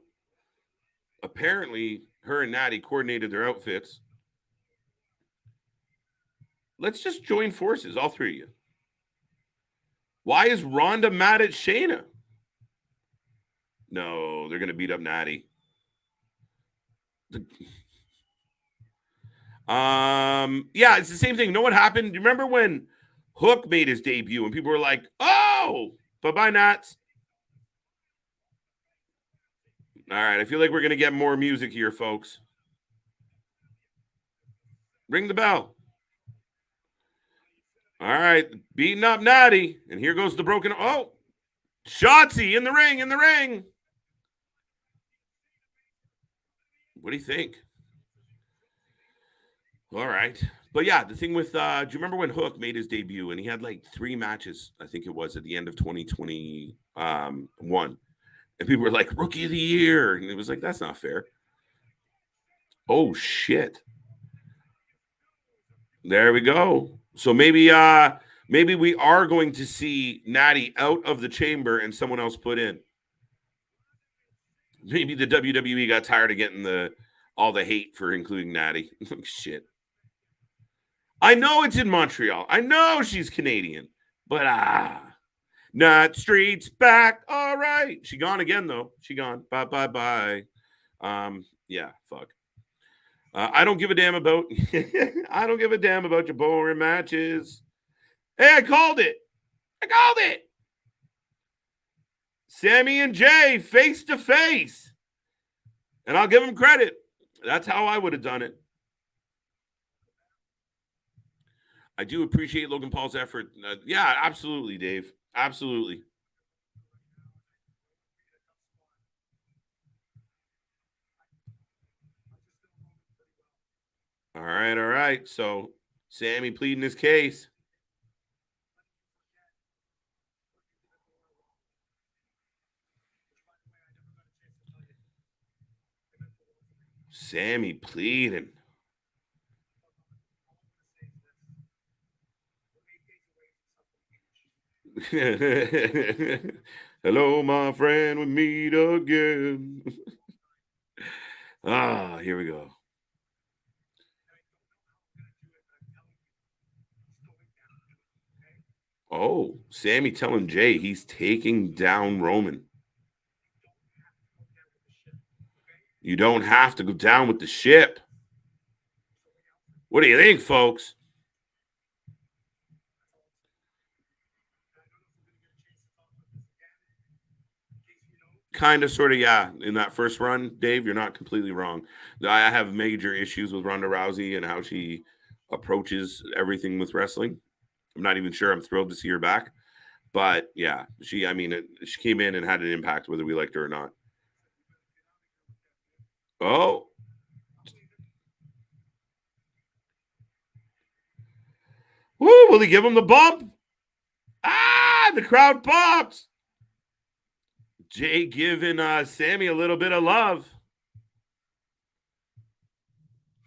S1: Apparently, her and Natty coordinated their outfits. Let's just join forces, all three of you. Why is Ronda mad at Shayna? No, they're going to beat up Natty. Yeah, it's the same thing. You know what happened? Do you remember when Hook made his debut and people were like, oh, bye-bye, Nats. All right, I feel like we're going to get more music here, folks. Ring the bell. All right, beating up Natty. And here goes the broken. Oh, Shotzi in the ring, in the ring. What do you think? All right. But yeah, the thing with, do you remember when Hook made his debut and he had like 3 matches, I think it was, at the end of 2021. And people were like, Rookie of the Year. And it was like, that's not fair. Oh, shit. There we go. So maybe we are going to see Natty out of the chamber and someone else put in. Maybe the WWE got tired of getting all the hate for including Natty. Shit. I know it's in Montreal. I know she's Canadian. But Nut Street's back. All right. She gone again, though. She gone. Bye. Yeah, fuck. I don't give a damn about I don't give a damn about your boring matches. Hey, I called it. Sami and Jay face to face. And I'll give them credit. That's how I would have done it. I do appreciate Logan Paul's effort. Yeah, absolutely, Dave. Absolutely. All right. So, Sami pleading his case. Sami pleading. Hello, my friend. We meet again. Here we go. Oh, Sami telling Jay he's taking down Roman. You don't have to go down with the ship. What do you think, folks? Kind of, sort of, yeah. In that first run, Dave, you're not completely wrong. I have major issues with Ronda Rousey and how she approaches everything with wrestling. I'm not even sure I'm thrilled to see her back. But yeah, she came in and had an impact whether we liked her or not. Oh. Woo, will he give him the bump? The crowd pops. Jay giving Sami a little bit of love.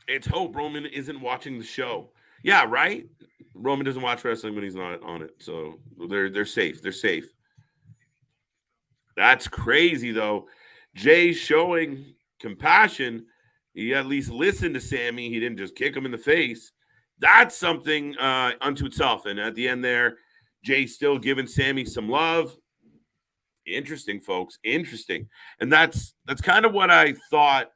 S1: It's hope Roman isn't watching the show. Yeah, right? Roman doesn't watch wrestling when he's not on it. So they're safe. They're safe. That's crazy, though. Jay showing compassion. He at least listened to Sami. He didn't just kick him in the face. That's something unto itself. And at the end there, Jay still giving Sami some love. Interesting, folks. Interesting. And that's kind of what I thought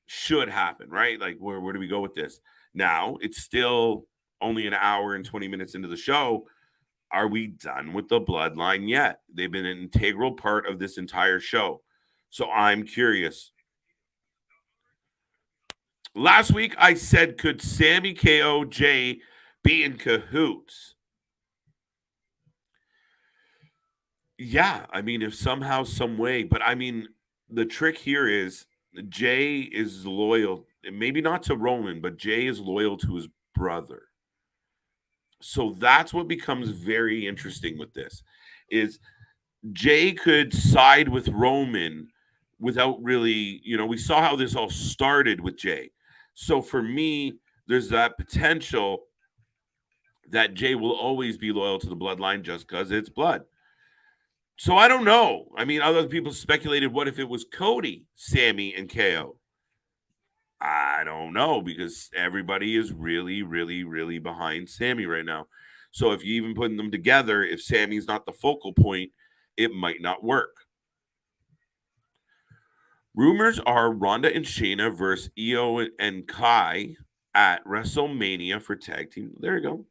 S1: should happen, right? Like, where do we go with this? Now, it's still only an hour and 20 minutes into the show. Are we done with the bloodline yet? They've been an integral part of this entire show. So I'm curious. Last week, I said, could Sami, KO, Jay be in cahoots? Yeah, I mean, if somehow, some way. But I mean, the trick here is Jay is loyal, maybe not to Roman, but Jay is loyal to his brother. So that's what becomes very interesting with this is Jay could side with Roman without really, we saw how this all started with Jay. So for me, there's that potential that Jay will always be loyal to the bloodline just because it's blood. So I don't know. I mean, other people speculated, what if it was Cody, Sami, and KO? I don't know, because everybody is really, really, really behind Sami right now. So if you even put them together, if Sami's not the focal point, it might not work. Rumors are Ronda and Shayna versus Io and Kai at WrestleMania for tag team. There you go.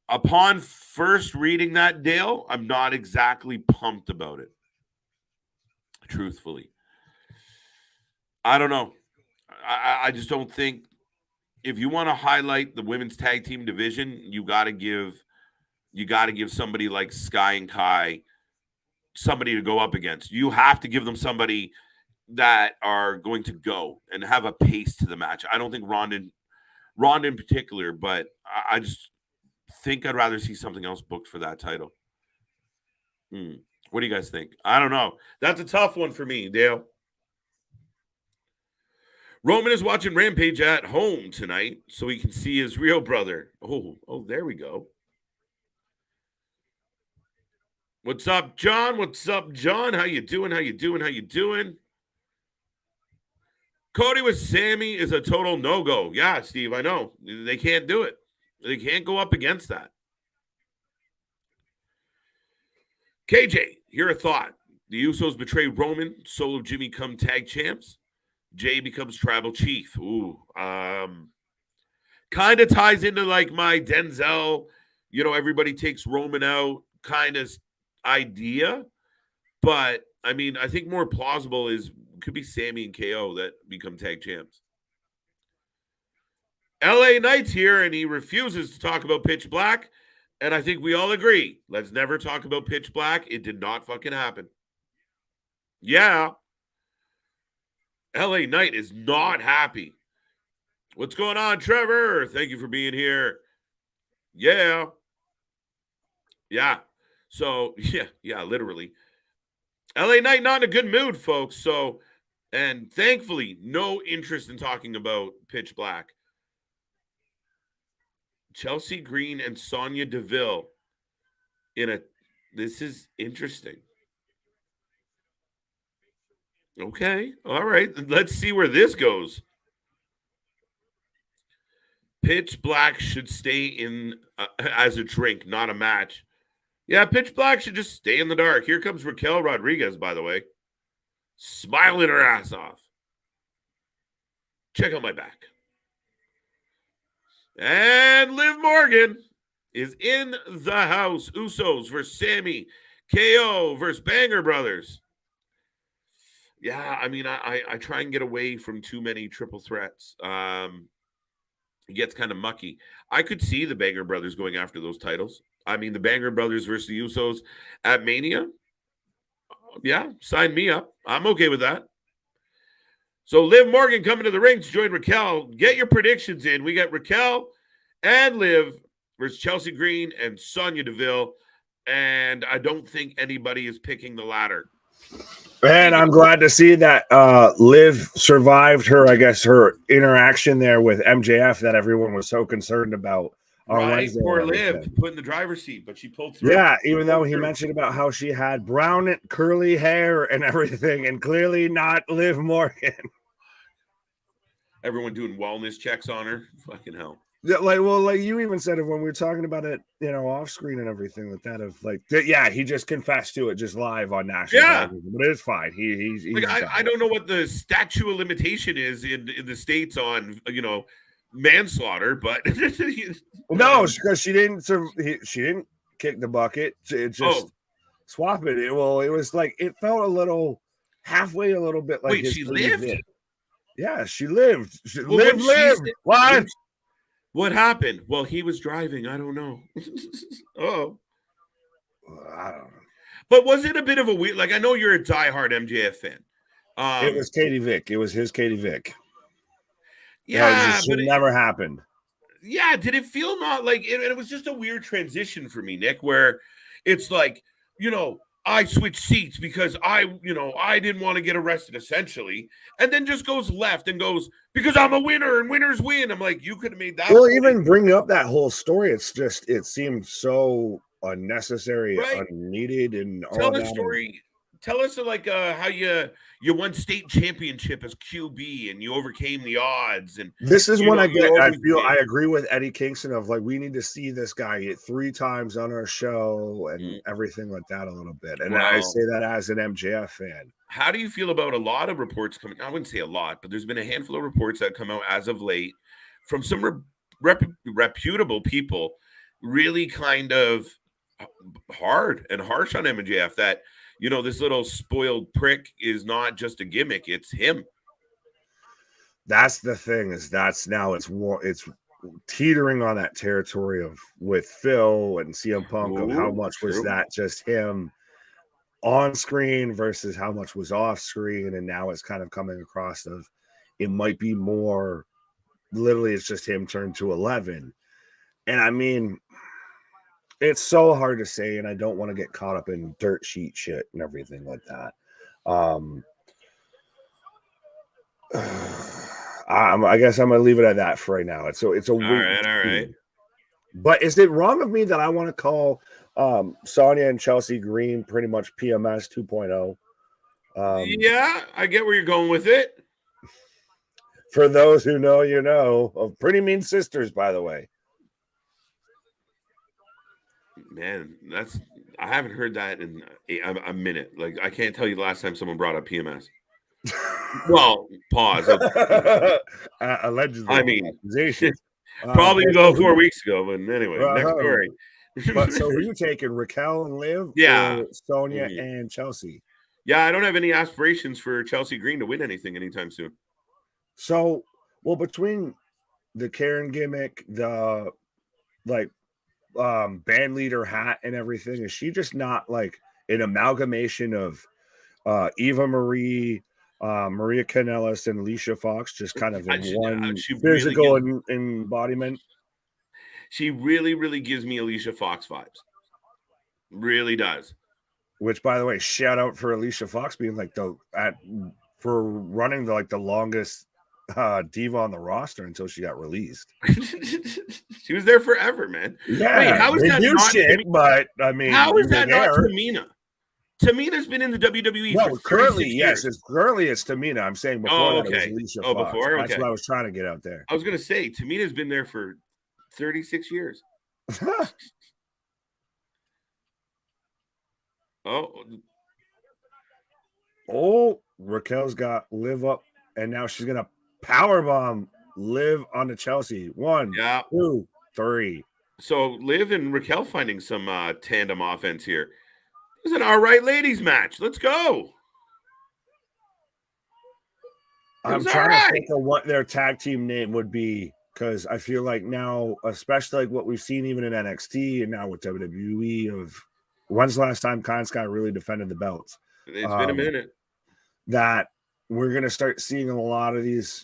S1: Upon first reading that, Dale, I'm not exactly pumped about it. Truthfully, I don't know. I just don't think, if you want to highlight the women's tag team division, you got to give somebody like Sky and Kai somebody to go up against. You have to give them somebody that are going to go and have a pace to the match. I don't think Ronda in particular, but I just think I'd rather see something else booked for that title. What do you guys think? I don't know. That's a tough one for me, Dale. Roman is watching Rampage at home tonight so he can see his real brother. Oh, there we go. What's up, John? What's up, John? How you doing? Cody with Sami is a total no-go. Yeah, Steve, I know. They can't do it. They can't go up against that. KJ, here a thought. The Usos betray Roman. Solo Jimmy come tag champs. Jay becomes tribal chief. Kind of ties into like my Denzel, everybody takes Roman out kind of idea. But I mean, I think more plausible could be Sami and KO that become tag champs. LA Knight's here and he refuses to talk about Pitch Black. And I think we all agree. Let's never talk about Pitch Black. It did not fucking happen. Yeah. LA Knight is not happy. What's going on, Trevor? Thank you for being here. Yeah. So, yeah, literally. LA Knight not in a good mood, folks. So, and thankfully, no interest in talking about Pitch Black. Chelsea Green and Sonya Deville this is interesting. Okay. All right. Let's see where this goes. Pitch Black should stay in as a drink, not a match. Yeah, Pitch Black should just stay in the dark. Here comes Raquel Rodriguez, by the way. Smiling her ass off. Check out my back. And Liv Morgan is in the house. Usos versus Sami. KO versus Banger Brothers. Yeah, I mean, I try and get away from too many triple threats. It gets kind of mucky. I could see the Banger Brothers going after those titles. I mean, the Banger Brothers versus the Usos at Mania. Yeah, sign me up. I'm okay with that. So Liv Morgan coming to the ring to join Raquel. Get your predictions in. We got Raquel and Liv versus Chelsea Green and Sonya Deville. And I don't think anybody is picking the latter.
S2: And I'm glad to see that Liv survived her interaction there with MJF that everyone was so concerned about.
S1: Right, poor Liv put in the driver's seat, but she pulled through.
S2: Yeah, even though he mentioned about how she had brown curly hair and everything, and clearly not Liv Morgan.
S1: Everyone doing wellness checks on her. Fucking hell.
S2: Yeah, like you even said it when we were talking about it, off screen and everything like that. He just confessed to it just live on national.
S1: Yeah,
S2: but it's fine. He's
S1: like, I don't know what the statute of limitation is in the States on manslaughter, but
S2: no, because she didn't kick the bucket. It just swap it. It was like it felt a little bit like.
S1: Wait, she lived.
S2: Yeah, she lived. Lived. What?
S1: What happened? Well, he was driving. I don't know.
S2: I don't know.
S1: But was it a bit of a weird? Like, I know you're a diehard MJF fan.
S2: It was Katie Vick. It was his Katie Vick.
S1: Yeah,
S2: but it never happened.
S1: Yeah, did it feel not like it was just a weird transition for me, Nick, where it's like, I switched seats because I didn't want to get arrested, essentially, and then just goes left and goes, because I'm a winner and winners win. I'm like, you could have made that.
S2: Well, even bringing up that whole story, it seemed so unnecessary,
S1: right?
S2: unneeded, and all
S1: Tell
S2: that.
S1: the story. Tell us like how you won state championship as QB and you overcame the odds. And
S2: this is when I
S1: overcame.
S2: I agree with Eddie Kingston of like, we need to see this guy get 3 times on our show and everything like that a little bit. And I say that as an MJF fan.
S1: How do you feel about a lot of reports coming? I wouldn't say a lot, but there's been a handful of reports that come out as of late from some reputable people, really kind of hard and harsh on MJF, that this little spoiled prick is not just a gimmick, it's him.
S2: That's the thing, is it's teetering on that territory of with Phil and CM Punk of how much was that just him on screen versus how much was off screen, and now it's kind of coming across of it might be more literally it's just him turned to 11. And I mean, it's so hard to say, and I don't want to get caught up in dirt sheet shit and everything like that. I guess I'm gonna leave it at that for right now. It's a
S1: all right.
S2: But is it wrong of me that I want to call Sonya and Chelsea Green pretty much PMS 2.0?
S1: Yeah, I get where you're going with it.
S2: For those who know, of Pretty Mean Sisters, by the way.
S1: Man, I haven't heard that in a minute. Like, I can't tell you the last time someone brought up PMS. Well, pause.
S2: Allegedly,
S1: I mean,
S2: accusation.
S1: Probably 4 weeks ago, but anyway, next story.
S2: But so who are you taking, Raquel and Liv?
S1: Yeah,
S2: or Sonya and Chelsea.
S1: Yeah, I don't have any aspirations for Chelsea Green to win anything anytime soon.
S2: So, well, between the Karen gimmick, the band leader hat and everything, is she just not like an amalgamation of Eva Marie, Maria Kanellis, and Alicia Fox, just kind of in one physical embodiment?
S1: She really, really gives me Alicia Fox vibes. Really does.
S2: Which, by the way, shout out for Alicia Fox being like for running the longest diva on the roster until she got released.
S1: She was there forever, man.
S2: Yeah,
S1: wait, how is that not
S2: shit, but I mean,
S1: how is that not Tamina? Tamina's been in the WWE for
S2: currently,
S1: years.
S2: Currently it's Tamina. I'm saying before that it was Alicia Fox.
S1: Before?
S2: That's what I was trying to get out there.
S1: I was going to say, Tamina's been there for 36 years.
S2: Oh, Raquel's got Liv up, and now she's going to powerbomb Liv onto Chelsea. 1, 2, 3.
S1: So Liv and Raquel finding some tandem offense here. This is an all right ladies match. Let's go.
S2: I'm trying to think of what their tag team name would be, because I feel like now, especially like what we've seen even in NXT and now with WWE, of when's the last time Khan Sky really defended the belts?
S1: It's been a minute.
S2: That we're going to start seeing a lot of these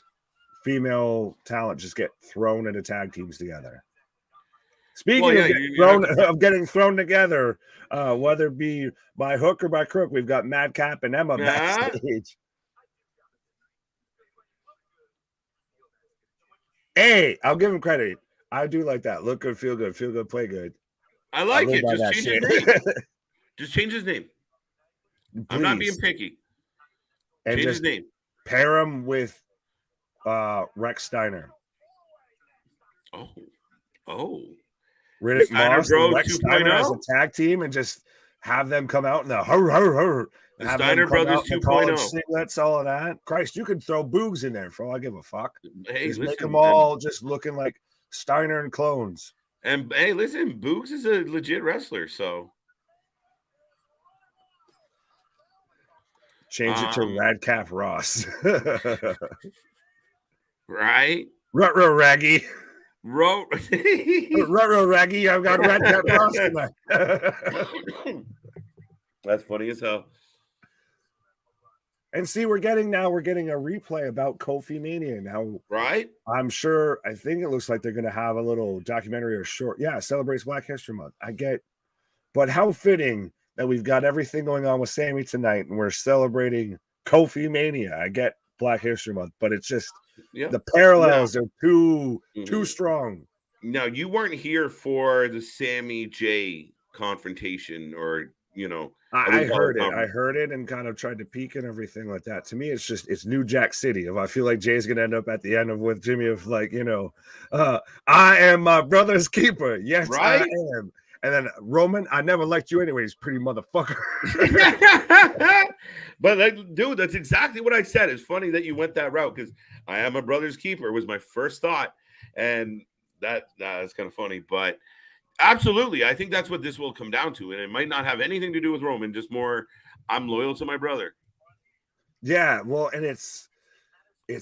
S2: female talent just get thrown into tag teams together. Speaking of getting thrown together, whether it be by hook or by crook, we've got Madcap and Emma backstage. Hey, I'll give him credit. I do like that. Look good, feel good, play good.
S1: I like it. Just change his name. Just change his name. Please. I'm not being picky.
S2: And
S1: change his name.
S2: Pair him with Rex Steiner.
S1: Oh.
S2: Riddick Moss and Rex Steiner as a tag team, and just have them come out in the
S1: The Steiner Brothers 2.0.
S2: Singlets, all of that. Christ, you could throw Boogs in there for all I give a fuck.
S1: Hey,
S2: just make them all just looking like Steiner and clones.
S1: And hey, listen, Boogs is a legit wrestler, so
S2: change it to Radcap Ross.
S1: Right?
S2: Rutro Raggy.
S1: Rutro
S2: Raggy. I've got Radcap Ross tonight.
S1: That's funny as hell.
S2: And see, we're getting a replay about Kofi Mania now.
S1: Right?
S2: I think it looks like they're going to have a little documentary or short. Yeah, celebrates Black History Month. I get, but how fitting that we've got everything going on with Sami tonight, and we're celebrating Kofi Mania. I get Black History Month, but it's just the parallels are too strong.
S1: Now, you weren't here for the Sami J confrontation, or
S2: I heard it. I heard it and kind of tried to peek and everything like that. To me, it's New Jack City. If I feel like Jay's gonna end up at the end of with Jimmy of like, I am my brother's keeper. Yes, right? I am. And then Roman, I never liked you anyways, pretty motherfucker.
S1: But dude, that's exactly what I said. It's funny that you went that route, because I am a brother's keeper was my first thought, and that's kind of funny. But absolutely, I think that's what this will come down to, and it might not have anything to do with Roman, just more I'm loyal to my brother.
S2: Yeah, well, and it's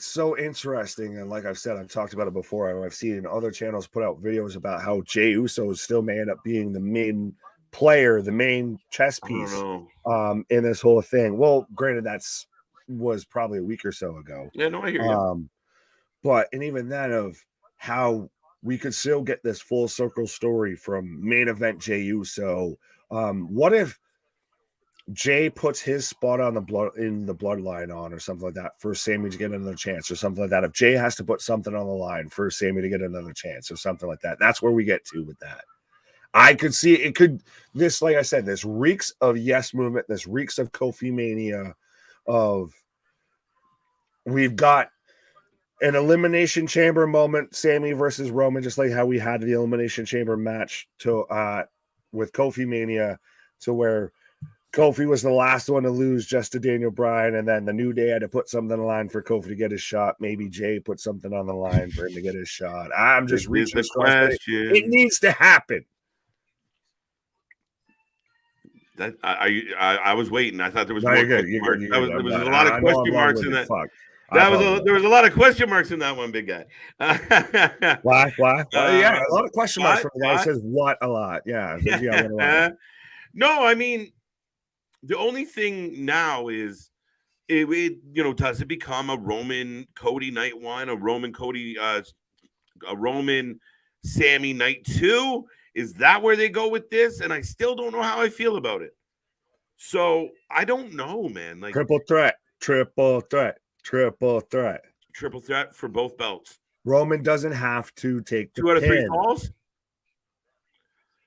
S2: so interesting, and like I've said, I've talked about it before. I've seen other channels put out videos about how Jey Uso still may end up being the main player, the main chess piece in this whole thing. Well, granted, was probably a week or so ago.
S1: Yeah, no, I hear you.
S2: But and even that of how we could still get this full circle story from main event Jey Uso. What if Jay puts his spot on the bloodline on, or something like that, for Sami to get another chance, or something like that? If Jay has to put something on the line for Sami to get another chance, or something like that, that's where we get to with that. I could see it could. This, like I said, this reeks of Yes Movement. This reeks of Kofi Mania. We've got an Elimination Chamber moment, Sami versus Roman, just like how we had the Elimination Chamber match with Kofi Mania, to where Kofi was the last one to lose just to Daniel Bryan, and then the New Day had to put something on the line for Kofi to get his shot. Maybe Jay put something on the line for him to get his shot. I'm just reaching the question. It needs to happen.
S1: That I was waiting. I thought there was more question marks. There was a lot of question marks in that. There was a lot of question marks in that one, big guy.
S2: Why? Yeah, a lot of question marks from the guy who says what a lot. Yeah.
S1: No, I mean, the only thing now is, does it become a Roman Cody night one, a Roman Cody, a Roman Sami night two? Is that where they go with this? And I still don't know how I feel about it. So I don't know, man. Like
S2: triple threat for
S1: both belts.
S2: Roman doesn't have to take the
S1: 2 out of 3 falls.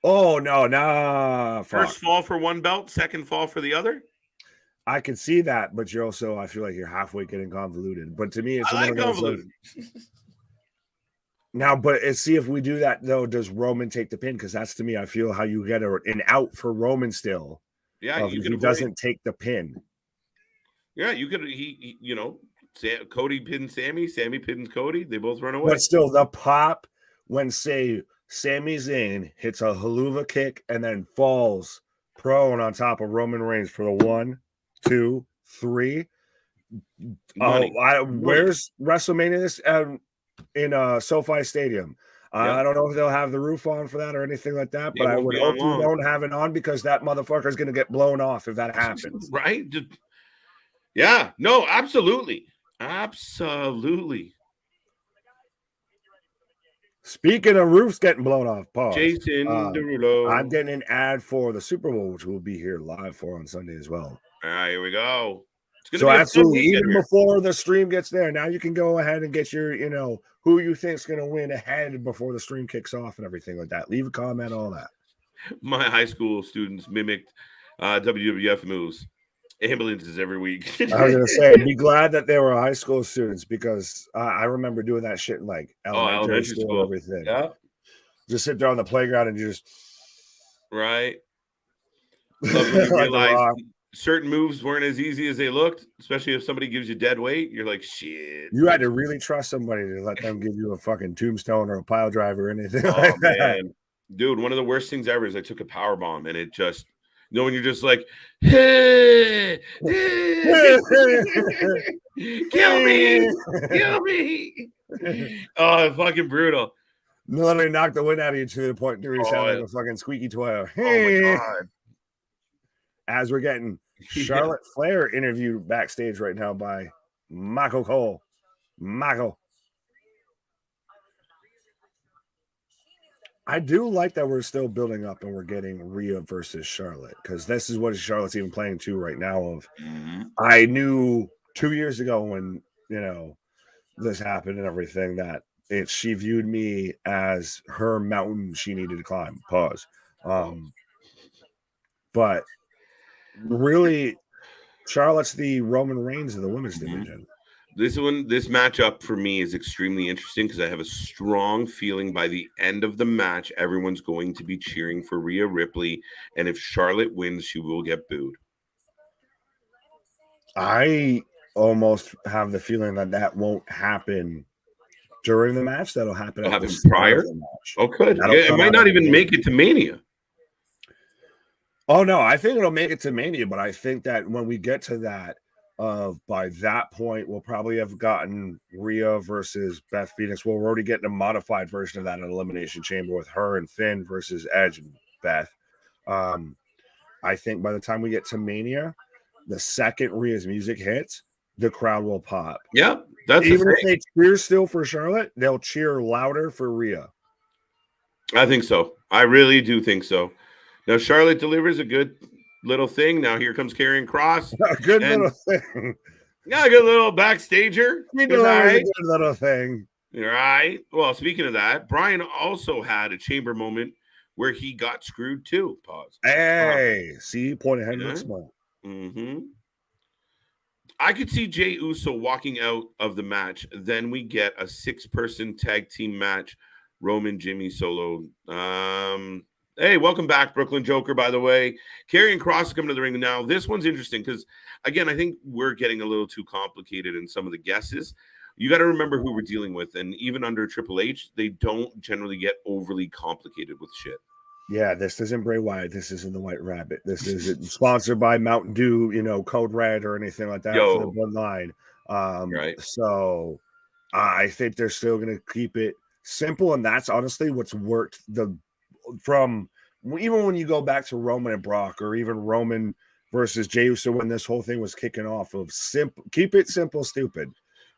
S2: Oh no!
S1: First fall for one belt, second fall for the other.
S2: I can see that, but you're also, I feel like you're halfway getting convoluted. But to me, it's
S1: I like convoluted.
S2: Now, but see if we do that though. Does Roman take the pin? Because that's, to me, I feel how you get an out for Roman still.
S1: Yeah,
S2: if he doesn't take the pin.
S1: Yeah, you could. Cody pins Sami. Sami pins Cody. They both run away.
S2: But still, the pop when Sami Zayn hits a haluva kick and then falls prone on top of Roman Reigns for the 1, 2, 3. Where's WrestleMania? This in SoFi Stadium. I don't know if they'll have the roof on for that or anything like that, but I would hope you don't have it on, because that motherfucker is going to get blown off if that happens.
S1: Right? Yeah. No, absolutely.
S2: Speaking of roofs getting blown off, pause.
S1: Jason Derulo.
S2: I'm getting an ad for the Super Bowl, which we'll be here live for on Sunday as well.
S1: All right, here we go.
S2: So absolutely, even before the stream gets there, now you can go ahead and get your, who you think is going to win ahead before the stream kicks off and everything like that. Leave a comment, all that.
S1: My high school students mimicked WWF moves. Ambulances every week.
S2: I was going to say, be glad that they were high school students, because I remember doing that shit in like elementary school and everything.
S1: Yeah.
S2: Just sit there on the playground and just.
S1: Right. Love when you realize certain moves weren't as easy as they looked, especially if somebody gives you dead weight. You're like, shit.
S2: You had to really trust somebody to let them give you a fucking tombstone or a pile driver or anything
S1: like that. Man. Dude, one of the worst things ever is I took a power bomb, and it just, when you're just like, hey, kill me. Oh, fucking brutal.
S2: Literally knocked the wind out of you to the point where you sound like a fucking squeaky toy.
S1: Oh my God.
S2: As we're getting Charlotte Flair interviewed backstage right now by Michael Cole. Michael. I do like that we're still building up and we're getting Rhea versus Charlotte, because this is what Charlotte's even playing to right now. Of I knew 2 years ago when this happened and everything that she viewed me as her mountain she needed to climb. Pause. But really, Charlotte's the Roman Reigns of the women's division.
S1: This matchup for me is extremely interesting because I have a strong feeling by the end of the match, everyone's going to be cheering for Rhea Ripley. And if Charlotte wins, she will get booed.
S2: I almost have the feeling that won't happen during the match. That'll happen at the
S1: prior
S2: of the match.
S1: Oh, good. It might not even make it to Mania.
S2: Oh, no, I think it'll make it to Mania, but I think that when we get to that, by that point, we'll probably have gotten Rhea versus Beth Phoenix. We're already getting a modified version of that in Elimination Chamber with her and Finn versus Edge and Beth. I think by the time we get to Mania, the second Rhea's music hits, the crowd will pop.
S1: Yeah, that's
S2: even if they cheer still for Charlotte, they'll cheer louder for Rhea.
S1: I think so. I really do think so. Now, Charlotte delivers a good little thing. Now, here comes Karrion Kross.
S2: A good little thing.
S1: Yeah, a good little backstager.
S2: A good little thing.
S1: Right. Well, speaking of that, Brian also had a chamber moment where he got screwed too. Pause.
S2: Hey, see, point ahead next month.
S1: I could see Jey Uso walking out of the match. Then we get a 6-person tag team match. Roman, Jimmy, Solo. Hey, welcome back, Brooklyn Joker, by the way. Karrion Kross is coming to the ring now. This one's interesting because, again, I think we're getting a little too complicated in some of the guesses. You got to remember who we're dealing with. And even under Triple H, they don't generally get overly complicated with shit.
S2: Yeah, this isn't Bray Wyatt. This isn't the White Rabbit. This isn't sponsored by Mountain Dew, Code Red or anything like that for the bloodline.
S1: Right.
S2: So I think they're still going to keep it simple. And that's honestly what's worked from even when you go back to Roman and Brock, or even Roman versus Jey Uso when this whole thing was kicking off, of simple, keep it simple, stupid.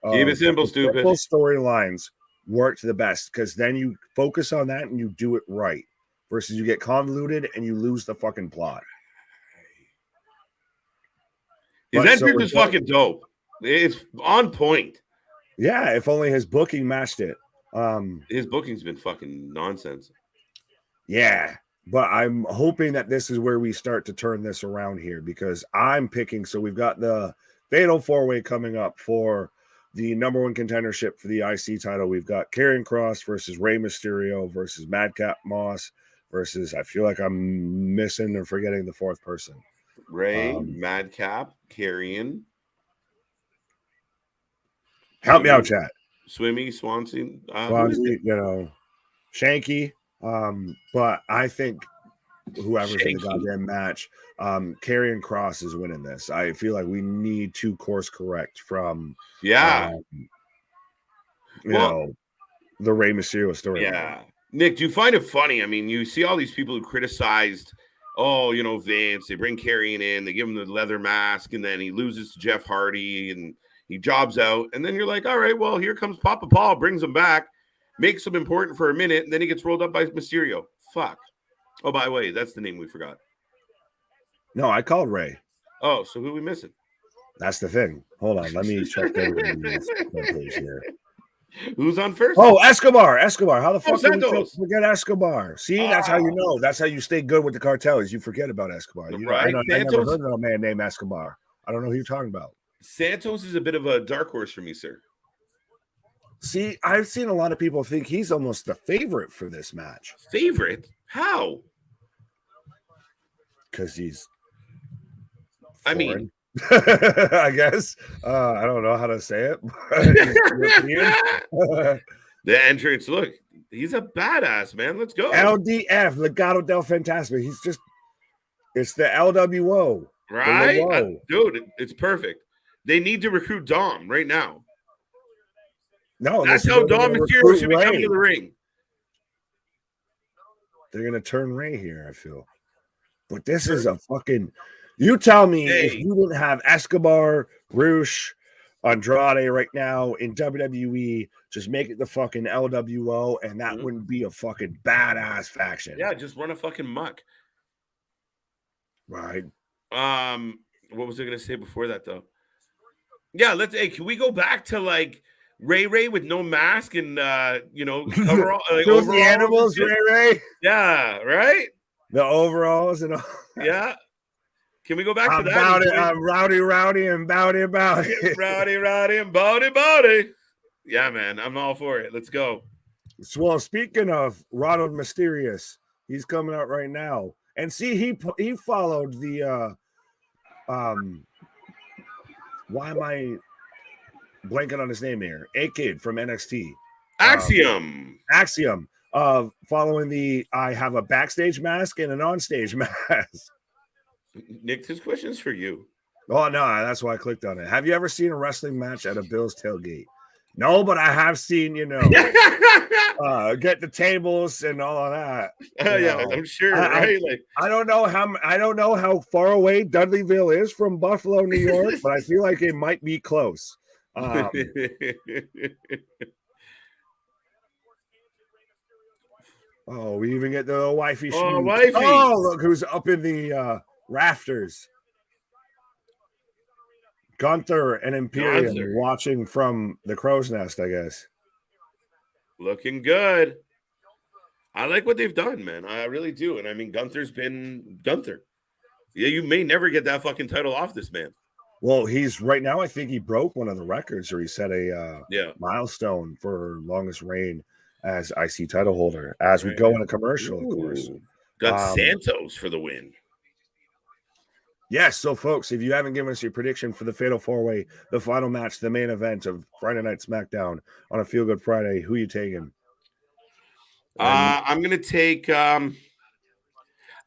S1: Keep it simple, stupid.
S2: Simple storylines worked the best because then you focus on that and you do it right. Versus you get convoluted and you lose the fucking plot.
S1: His entrance is fucking dope. It's on point.
S2: Yeah, if only his booking matched it.
S1: His booking's been fucking nonsense.
S2: Yeah, but I'm hoping that this is where we start to turn this around here, because I'm picking. So we've got the Fatal 4-Way coming up for the number one contendership for the IC title. We've got Karrion Kross versus Rey Mysterio versus Madcap Moss versus, I feel like I'm missing or forgetting the fourth person.
S1: Rey, Madcap, Karrion.
S2: Help me out, chat.
S1: Swimmy, Swansea.
S2: Shanky. But I think whoever's in the goddamn match, Karrion Kross is winning this. I feel like we need to course correct from the Rey Mysterio story.
S1: Yeah. Nick, do you find it funny? I mean, you see all these people who criticized, Vince, they bring Karrion in, they give him the leather mask, and then he loses to Jeff Hardy, and he jobs out. And then you're like, all right, well, here comes Papa Paul, brings him back, makes him important for a minute, and then he gets rolled up by Mysterio. Fuck. Oh, by the way, that's the name we forgot.
S2: No, I called Rey.
S1: Oh, so who are we missing?
S2: That's the thing. Hold on. Let me check the here.
S1: Who's on first?
S2: Oh, Escobar. How the fuck did we forget Escobar? See, that's how you know. That's how you stay good with the cartel, is you forget about Escobar. I never heard of a man named Escobar. I don't know who you're talking about.
S1: Santos is a bit of a dark horse for me, sir.
S2: See, I've seen a lot of people think he's almost the favorite for this match.
S1: Favorite? How?
S2: Because he's
S1: foreign. I mean,
S2: I guess. I don't know how to say it.
S1: The entrance, look, he's a badass, man. Let's go.
S2: LDF, Legado del Fantasma. It's the LWO.
S1: Right? Dude, it's perfect. They need to recruit Dom right now.
S2: No,
S1: that's how Dom Mysterio should be coming to the ring.
S2: They're going to turn Rey here, I feel. But this is a fucking... You tell me if you didn't have Escobar, Roosh, Andrade right now in WWE. Just make it the fucking LWO, and that wouldn't be a fucking badass faction.
S1: Yeah, just run a fucking muck.
S2: Right.
S1: What was I gonna say before that though? Yeah, hey, can we go back to like Ray with no mask and cover all
S2: Those the animals, Ray?
S1: Yeah, right?
S2: The overalls and all.
S1: Yeah. Can we go back to that?
S2: I'm rowdy and bowdy.
S1: Rowdy and bowdy. Yeah, man. I'm all for it. Let's go.
S2: Well, speaking of Ronald Mysterious, he's coming out right now. And see, he followed the why am I blanking on his name here? A-Kid from NXT.
S1: Axiom.
S2: Following the I have a backstage mask and an onstage mask.
S1: Nick, this question's for you.
S2: Oh, no, that's why I clicked on it. Have you ever seen a wrestling match at a Bills tailgate? No, but I have seen, get the tables and all of that.
S1: Yeah, I'm sure, right?
S2: I don't know how far away Dudleyville is from Buffalo, New York, but I feel like it might be close. Oh, we even get the wifey.
S1: Oh, wifey.
S2: Oh, look who's up in the rafters. Gunther and Imperium watching from the crow's nest, I guess.
S1: Looking good. I like what they've done, man. I really do. And I mean, Gunther's been Gunther. Yeah, you may never get that fucking title off this man.
S2: Well, he's right now, I think he broke one of the records, or he set a milestone for longest reign as IC title holder. As we go in a commercial, of course.
S1: Got Santos for the win.
S2: Yes, so folks, if you haven't given us your prediction for the Fatal 4-Way, the final match, the main event of Friday Night SmackDown on a Feel Good Friday, who are you taking?
S1: I'm gonna take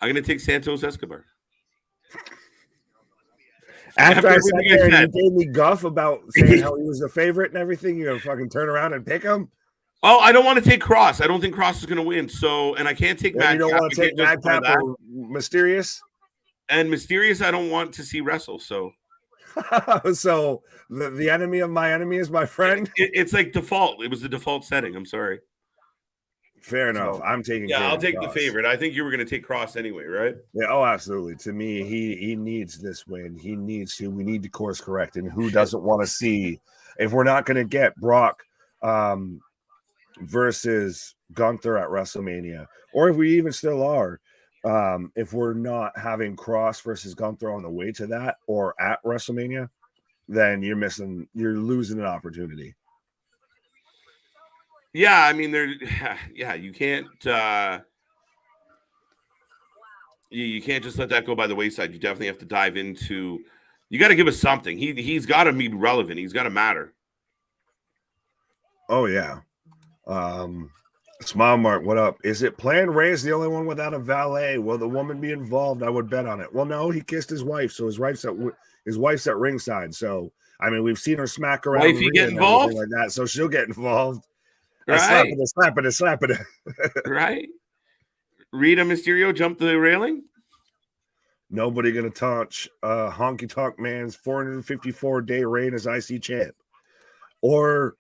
S1: Santos Escobar.
S2: After I sat there and you gave me guff about saying how he was the favorite and everything, you're gonna fucking turn around and pick him?
S1: Oh, I don't want to take Cross. I don't think Cross is gonna win. So, and I can't take Madcap.
S2: You don't want to take Madcap or Mysterious?
S1: And Mysterious, I don't want to see wrestle. So,
S2: so the enemy of my enemy is my friend.
S1: It's like default. It was the default setting. I'm sorry.
S2: Fair enough. So, I'm taking.
S1: Yeah, I'll take the favorite. I think you were going to take Cross anyway, right?
S2: Yeah. Oh, absolutely. To me, he needs this win. He needs to. We need to course correct. And who doesn't want to see if we're not going to get Brock versus Gunther at WrestleMania, or if we even still are. If we're not having Cross versus Gunther on the way to that or at WrestleMania, then you're losing an opportunity.
S1: Yeah, I mean, you can't you can't just let that go by the wayside. You definitely have to dive into. You got to give us something. He's got to be relevant. He's got to matter.
S2: Oh yeah. Smile Mark, what up? Is it planned Ray's the only one without a valet? Will the woman be involved? I would bet on it. Well, no, he kissed his wife, so his wife's at ringside. So I mean, we've seen her smack around.
S1: Wifey get involved
S2: like that, so she'll get involved.
S1: Right.
S2: Slap it.
S1: Right. Rita Mysterio jumped the railing.
S2: Nobody gonna touch Honky Tonk Man's 454-day reign as IC champ, or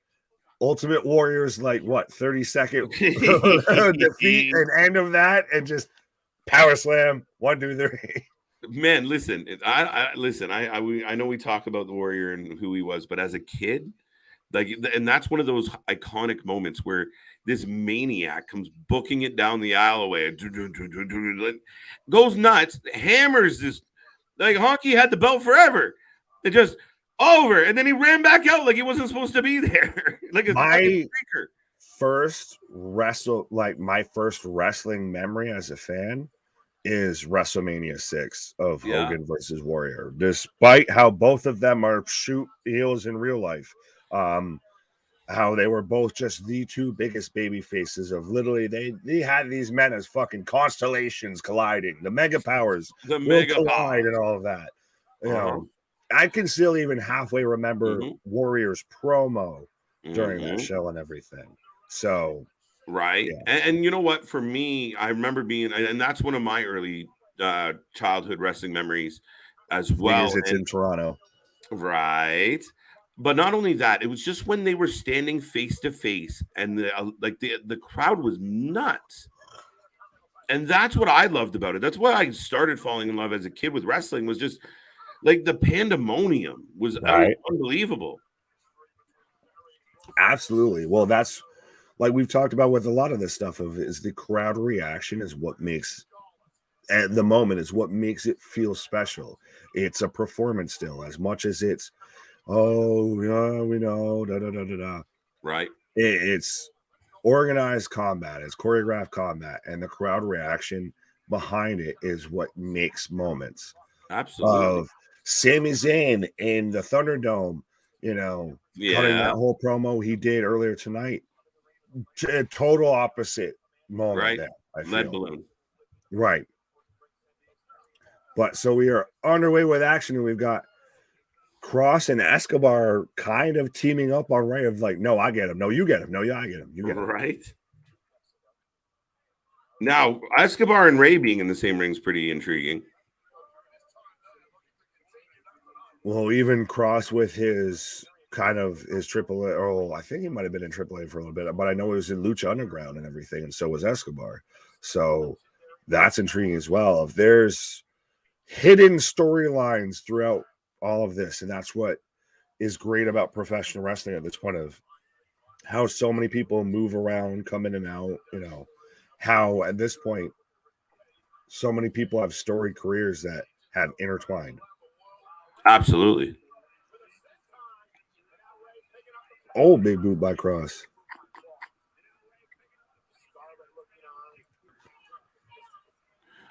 S2: Ultimate Warrior's 30-second defeat and end of that, and just power slam 1, 2, 3.
S1: Man, listen, I know we talk about the Warrior and who he was, but as a kid, and that's one of those iconic moments where this maniac comes booking it down the aisleway, goes nuts, hammers this, Honky had the belt forever. It just over, and then he ran back out like he wasn't supposed to be there.
S2: My first wrestling memory as a fan is WrestleMania 6 of Hogan versus Warrior. Despite how both of them are shoot heels in real life, how they were both just the two biggest baby faces of literally they had these men as fucking constellations colliding, the mega powers, collide and all of that. You know, I can still even halfway remember Warrior's promo during that show and everything. So,
S1: right. Yeah. And you know what? For me, I remember being, and that's one of my early childhood wrestling memories as well.
S2: Because it's in Toronto.
S1: Right. But not only that, it was just when they were standing face to face, and the crowd was nuts. And that's what I loved about it. That's why I started falling in love as a kid with wrestling. Was just like the pandemonium was
S2: Right.
S1: unbelievable.
S2: Absolutely. Well, that's like we've talked about with a lot of this stuff of is the crowd reaction is what makes at the moment is what makes it feel special. It's a performance still as much as it's oh yeah, we know da da da da da.
S1: Right.
S2: It's organized combat, it's choreographed combat, and the crowd reaction behind it is what makes moments
S1: Absolutely.
S2: of Sami Zayn in the Thunderdome, you know, cutting that
S1: Yeah.
S2: whole promo he did earlier tonight. Total opposite moment
S1: Right.
S2: there, I
S1: Lead
S2: feel.
S1: balloon.
S2: Right. But so we are underway with action, and we've got Cross and Escobar kind of teaming up all right of like, no, I get him. No, you get him. No, yeah, I get him. You get him.
S1: Right. Now, Escobar and Ray being in the same ring is pretty intriguing.
S2: Well, even Cross with his kind of his AAA, oh, I think he might have been in AAA for a little bit, but I know it was in Lucha Underground and everything, and so was Escobar. So that's intriguing as well. If there's hidden storylines throughout all of this, and that's what is great about professional wrestling at this point of how so many people move around, come in and out, you know, how at this point so many people have storied careers that have intertwined.
S1: Absolutely.
S2: Oh, big boot by Cross.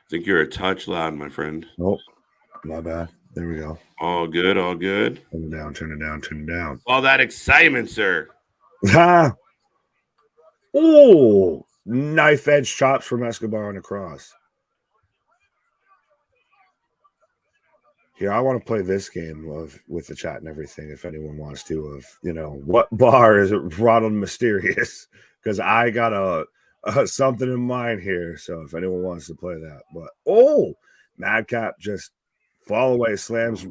S1: I think you're a touch loud, my friend.
S2: Nope. My bad. There we go.
S1: All good, all good.
S2: Turn it down, turn it down, turn it down.
S1: All that excitement, sir.
S2: Ha! Oh, knife edge chops from Escobar on a Cross. Here, I want to play this game of with the chat and everything. If anyone wants to, of you know, what bar is it, Ronald Mysterious? Because I got a something in mind here. So if anyone wants to play that, but oh, Madcap just fall away slams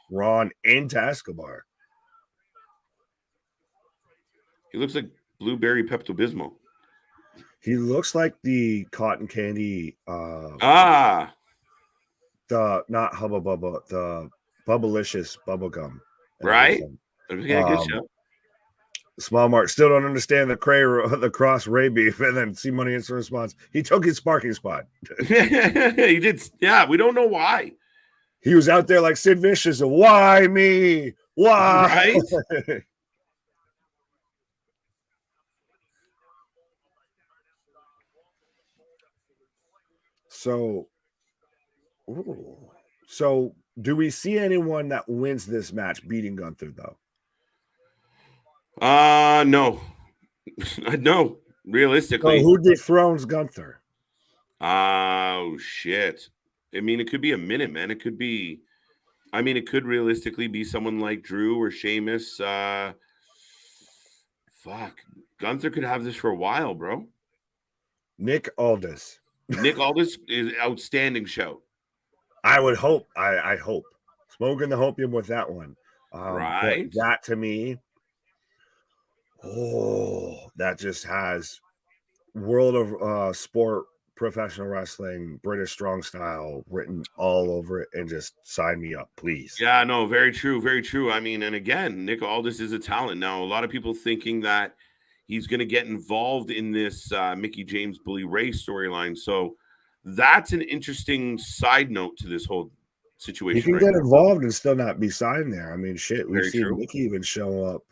S2: Ron into Escobar.
S1: He looks like blueberry Pepto Bismol.
S2: He looks like the cotton candy. The not Hubba Bubba, the Bubblicious bubble gum.
S1: Right? Yeah, good show.
S2: Small Mark still don't understand the Cross Ray beef, and then C Money instant response. He took his parking spot.
S1: He did. Yeah, we don't know why.
S2: He was out there like Sid Vicious. Why me? Why?
S1: Right?
S2: So, so do we see anyone that wins this match beating Gunther though?
S1: No. No, realistically.
S2: So who dethrones Gunther?
S1: Oh shit. I mean, it could be a minute, man. It could be, I mean, it could realistically be someone like Drew or Sheamus. Fuck. Gunther could have this for a while, bro.
S2: Nick Aldis.
S1: Nick Aldis is outstanding show.
S2: I would hope. I hope. Smoking the hopium with that one.
S1: Right.
S2: That to me, that just has world of sport, professional wrestling, British strong style written all over it, and just sign me up, please.
S1: Yeah, no, very true, very true. I mean, and again, Nick Aldis is a talent. Now, a lot of people thinking that he's going to get involved in this Mickey James Bully Ray storyline. So that's an interesting side note to this whole situation.
S2: He can get involved and still not be signed there. I mean, shit, we've seen Mickey even show up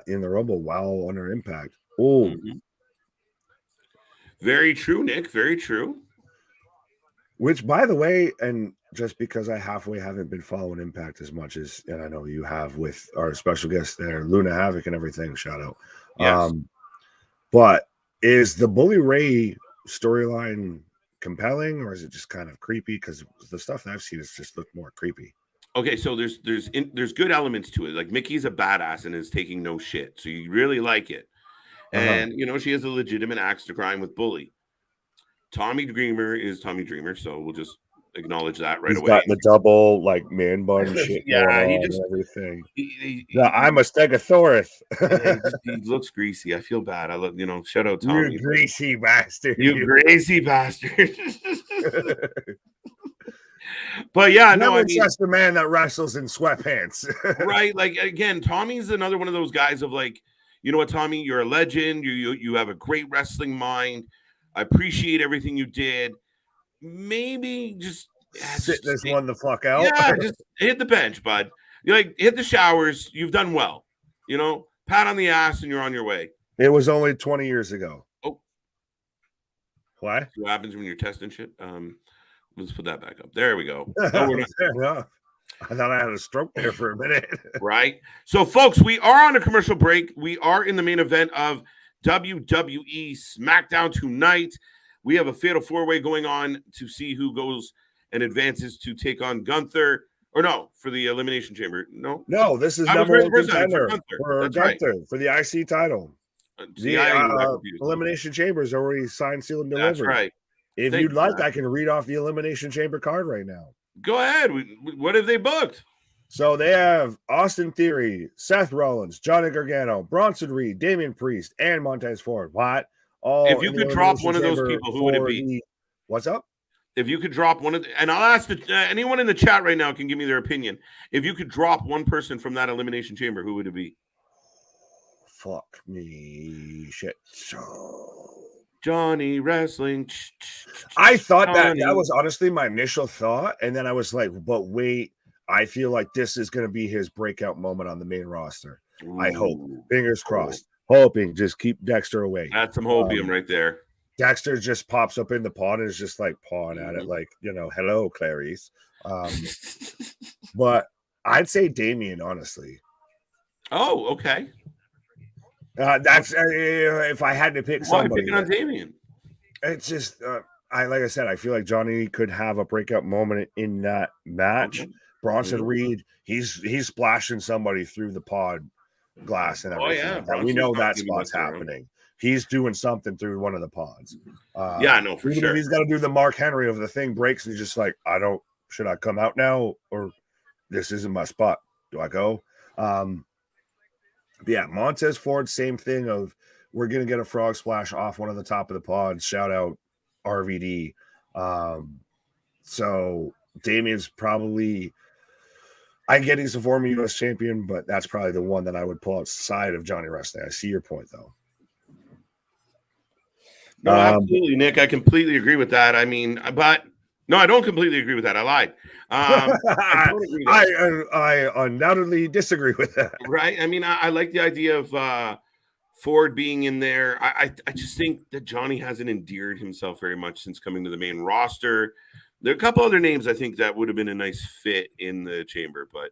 S2: in the Rumble while under Impact. Oh,
S1: very true, Nick. Very true.
S2: Which, by the way, and just because I halfway haven't been following Impact as much as, and I know you have with our special guest there, Luna Havoc and everything, shout out.
S1: Yes.
S2: But is the Bully Ray storyline compelling, or is it just kind of creepy? Because the stuff that I've seen has just looked more creepy.
S1: Okay, so there's good elements to it. Like Mickey's a badass and is taking no shit, so you really like it. And you know she has a legitimate axe to grind with Bully. Tommy Dreamer is Tommy Dreamer, so we'll just acknowledge that right
S2: He's
S1: away.
S2: got the double like man bun shit
S1: Yeah,
S2: going
S1: he
S2: on
S1: just-
S2: and everything.
S1: He
S2: I'm a Stegosaurus.
S1: he looks greasy. I feel bad. I look, shout out Tommy.
S2: You greasy bastard.
S1: You greasy bastard. But yeah, no, I mean,
S2: trust a man that wrestles in sweatpants.
S1: right? Like again, Tommy's another one of those guys of like, you know what, Tommy, you're a legend. You have a great wrestling mind. I appreciate everything you did. Maybe just
S2: sit this one the fuck out.
S1: Yeah, just hit the bench, bud. You like hit the showers. You've done well. Pat on the ass, and you're on your way.
S2: It was only 20 years ago.
S1: Oh,
S2: what?
S1: What happens when you're testing shit? Let's put that back up. There we go.
S2: No, I thought I had a stroke there for a minute.
S1: Right. So, folks, we are on a commercial break. We are in the main event of WWE SmackDown tonight. We have a fatal four-way going on to see who goes and advances to take on Gunther. Or no, for the Elimination Chamber. No,
S2: this is number one contender for Gunther for the IC title. The Elimination Chamber is already signed, sealed, and delivered.
S1: That's right.
S2: If you'd like, I can read off the Elimination Chamber card right now.
S1: Go ahead. What have they booked?
S2: So they have Austin Theory, Seth Rollins, Johnny Gargano, Bronson Reed, Damian Priest, and Montez Ford. What? All
S1: if you could drop one of those people, who would it be?
S2: What's up?
S1: If you could drop one of the, and I'll ask anyone in the chat right now can give me their opinion. If you could drop one person from that Elimination Chamber, who would it be?
S2: Fuck me. Shit.
S1: Johnny Wrestling.
S2: I thought that was honestly my initial thought. And then I was like, but wait, I feel like this is going to be his breakout moment on the main roster. Ooh. I hope. Fingers crossed. Hoping. Just keep Dexter away.
S1: That's some hopium right there.
S2: Dexter just pops up in the pod and is just like pawing at it, like, hello, Clarice. But I'd say Damien, honestly.
S1: Oh, okay.
S2: That's if I had to pick somebody.
S1: Why picking on Damien?
S2: It's just like I said, I feel like Johnny could have a breakout moment in that match. Okay. Bronson Reed, he's splashing somebody through the pod glass and everything. Oh, yeah. We know that spot's happening. He's doing something through one of the pods.
S1: For sure.
S2: He's got to do the Mark Henry of the thing breaks and he's just like, should I come out now or this isn't my spot? Do I go? Yeah, Montez Ford, same thing of we're going to get a frog splash off one of the top of the pods. Shout out RVD. So Damien's probably, I get he's a former U.S. champion, but that's probably the one that I would pull outside of Johnny Wrestling. I see your point, though.
S1: No, absolutely, Nick. I completely agree with that. I mean, but no, I don't completely agree with that. I lied.
S2: I undoubtedly disagree with that.
S1: Right. I mean, I like the idea of Ford being in there. I just think that Johnny hasn't endeared himself very much since coming to the main roster. There are a couple other names I think that would have been a nice fit in the chamber, but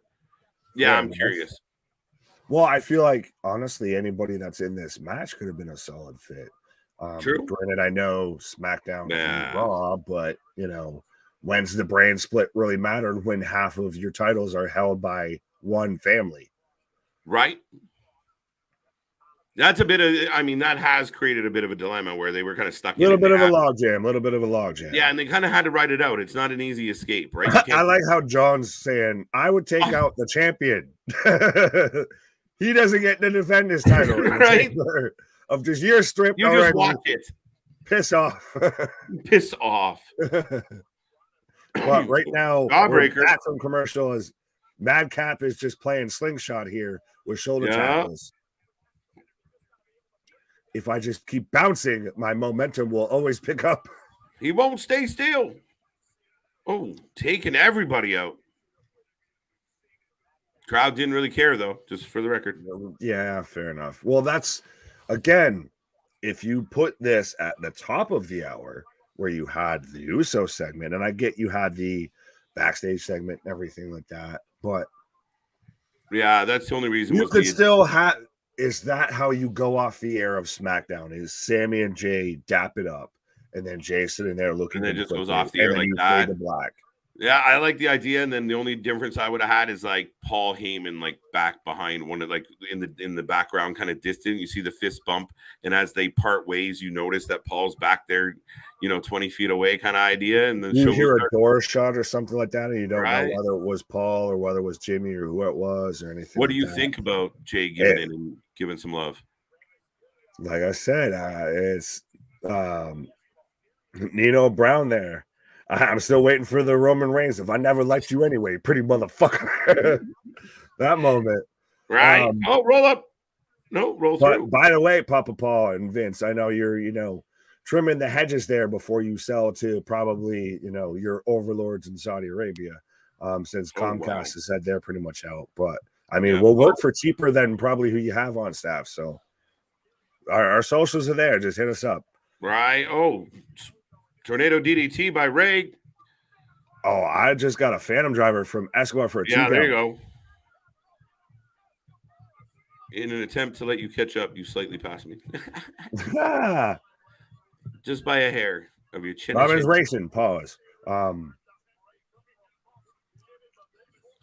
S1: yeah, I'm curious.
S2: Well, I feel like honestly, anybody that's in this match could have been a solid fit.
S1: True.
S2: Granted, I know SmackDown is Raw, but when's the brand split really mattered when half of your titles are held by one family?
S1: Right. That's a bit of, that has created a bit of a dilemma where they were kind of stuck.
S2: A little bit of a logjam.
S1: Yeah, and they kind of had to write it out. It's not an easy escape, right?
S2: I like how John's saying, I would take out the champion. He doesn't get to defend his title.
S1: Right?
S2: Of this year strip.
S1: You just watch it.
S2: Piss off.
S1: Piss off.
S2: But right now,
S1: Jawbreaker.
S2: Back from commercial is Madcap is just playing slingshot here with shoulder tackles. If I just keep bouncing, my momentum will always pick up.
S1: He won't stay still. Oh, taking everybody out. Crowd didn't really care, though, just for the record.
S2: Yeah, fair enough. Well, that's, again, if you put this at the top of the hour where you had the USO segment, and I get you had the backstage segment and everything like that, but
S1: yeah, that's the only reason.
S2: You could still have. Is that how you go off the air of SmackDown? Is Sami and Jay dap it up, and then Jay sitting there looking,
S1: and then just goes off the air like that.
S2: The black.
S1: Yeah, I like the idea, and then the only difference I would have had is like Paul Heyman, like back behind one of like in the background, kind of distant. You see the fist bump, and as they part ways, you notice that Paul's back there, 20 feet away, kind of idea, and the
S2: You
S1: show
S2: hear a
S1: starts.
S2: door shut or something like that, and you don't know
S1: Right?
S2: whether it was Paul or whether it was Jimmy or who it was or anything
S1: What do
S2: like
S1: you
S2: that.
S1: think about Jay giving in and giving some love?
S2: Like I said, it's Nino Brown there. I'm still waiting for the Roman Reigns. If I never liked you anyway, pretty motherfucker. That moment.
S1: Right? Roll up. No, roll
S2: But
S1: through.
S2: by the way, Papa Paul and Vince, I know you're, trimming the hedges there before you sell to probably, your overlords in Saudi Arabia, since Comcast has said they're pretty much out. But I mean, we'll work for cheaper than probably who you have on staff. So our socials are there. Just hit us up.
S1: Right. Oh, Tornado DDT by Ray.
S2: Oh, I just got a Phantom Driver from Escobar for a
S1: Yeah, there you go. In an attempt to let you catch up, you slightly passed me. Just by a hair of your chin.
S2: Robin's racing. Pause.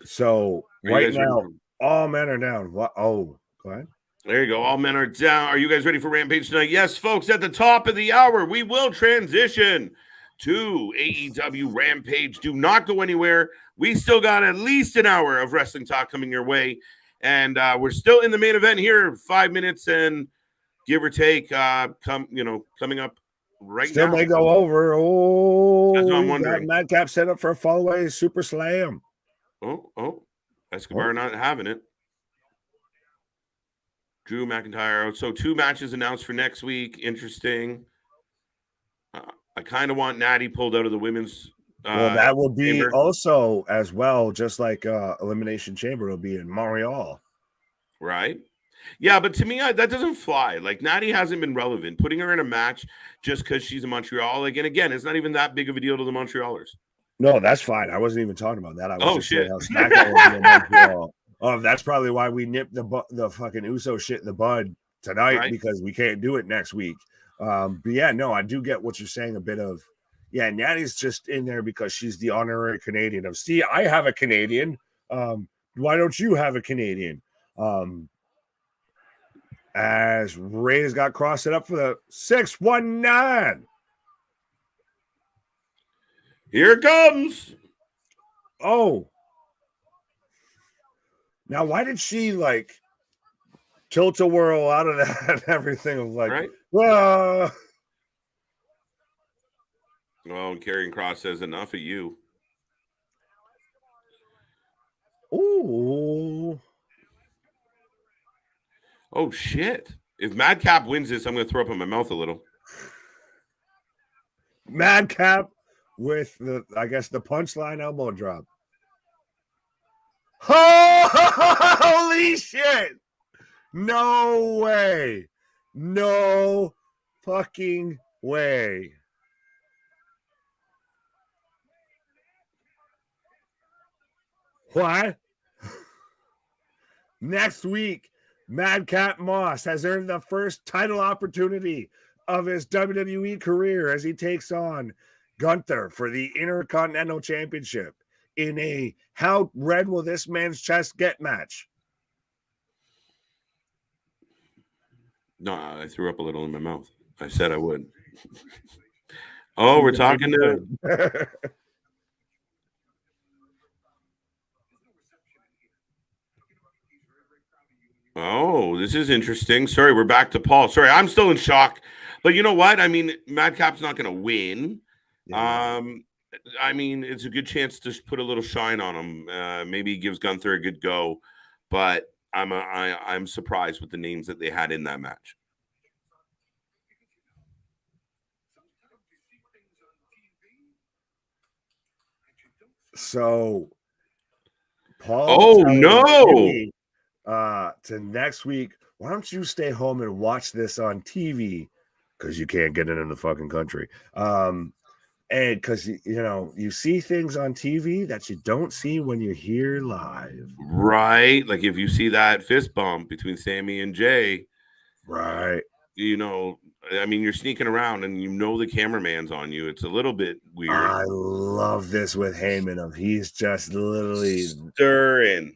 S2: So right now, all men are down. What? Oh, go ahead.
S1: There you go. All men are down. Are you guys ready for Rampage tonight? Yes, folks. At the top of the hour, we will transition to AEW Rampage. Do not go anywhere. We still got at least an hour of wrestling talk coming your way. And we're still in the main event here. 5 minutes and give or take coming up right
S2: still
S1: now.
S2: May go over. Oh,
S1: that's what I'm
S2: we
S1: wondering.
S2: got Madcap set up for a fallaway super slam.
S1: Oh. Escobar not having it. Drew McIntyre. So 2 matches announced for next week. Interesting. I kind of want Natty pulled out of the women's.
S2: Well, that will be
S1: chamber.
S2: Also as well, just like Elimination Chamber will be in Montreal.
S1: Right. Yeah, but to me, that doesn't fly. Like, Natty hasn't been relevant. Putting her in a match just because she's in Montreal, like, and again, it's not even that big of a deal to the Montrealers.
S2: No, that's fine. I wasn't even talking about that. I was
S1: just
S2: saying how SmackDown will be in Montreal. That's probably why we nipped the fucking Uso shit in the bud tonight, right? Because we can't do it next week. But yeah, no, I do get what you're saying. A bit of, yeah, Natty's just in there because she's the honorary Canadian of, see, I have a Canadian. Why don't you have a Canadian? As Ray's got crossed it up for the 619.
S1: Here it comes.
S2: Oh. Now, why did she like tilt-a-whirl out of that and everything of like,
S1: right?
S2: Oh,
S1: and Karrion Kross says enough of you.
S2: Ooh.
S1: Oh, shit. If Madcap wins this, I'm going to throw up in my mouth a little.
S2: Madcap with the punchline elbow drop. Holy shit! No way. No fucking way. What? Next week, Madcap Moss has earned the first title opportunity of his WWE career as he takes on Gunther for the Intercontinental Championship in a how red will this man's chest get match.
S1: No, I threw up a little in my mouth. I said I would. We're talking to... Oh, this is interesting. Sorry, we're back to Paul. Sorry, I'm still in shock. But you know what? I mean, Madcap's not going to win. Yeah. I mean, it's a good chance to put a little shine on him. Maybe he gives Gunther a good go. But I'm surprised with the names that they had in that match.
S2: So, Paul.
S1: Oh, no.
S2: To next week, why don't you stay home and watch this on TV? Because you can't get it in the fucking country. And because, you see things on TV that you don't see when you're here live.
S1: Right. Like if you see that fist bump between Sami and Jay.
S2: Right.
S1: I mean, you're sneaking around and you know the cameraman's on you. It's a little bit weird.
S2: I love this with Heyman. He's just literally
S1: stirring.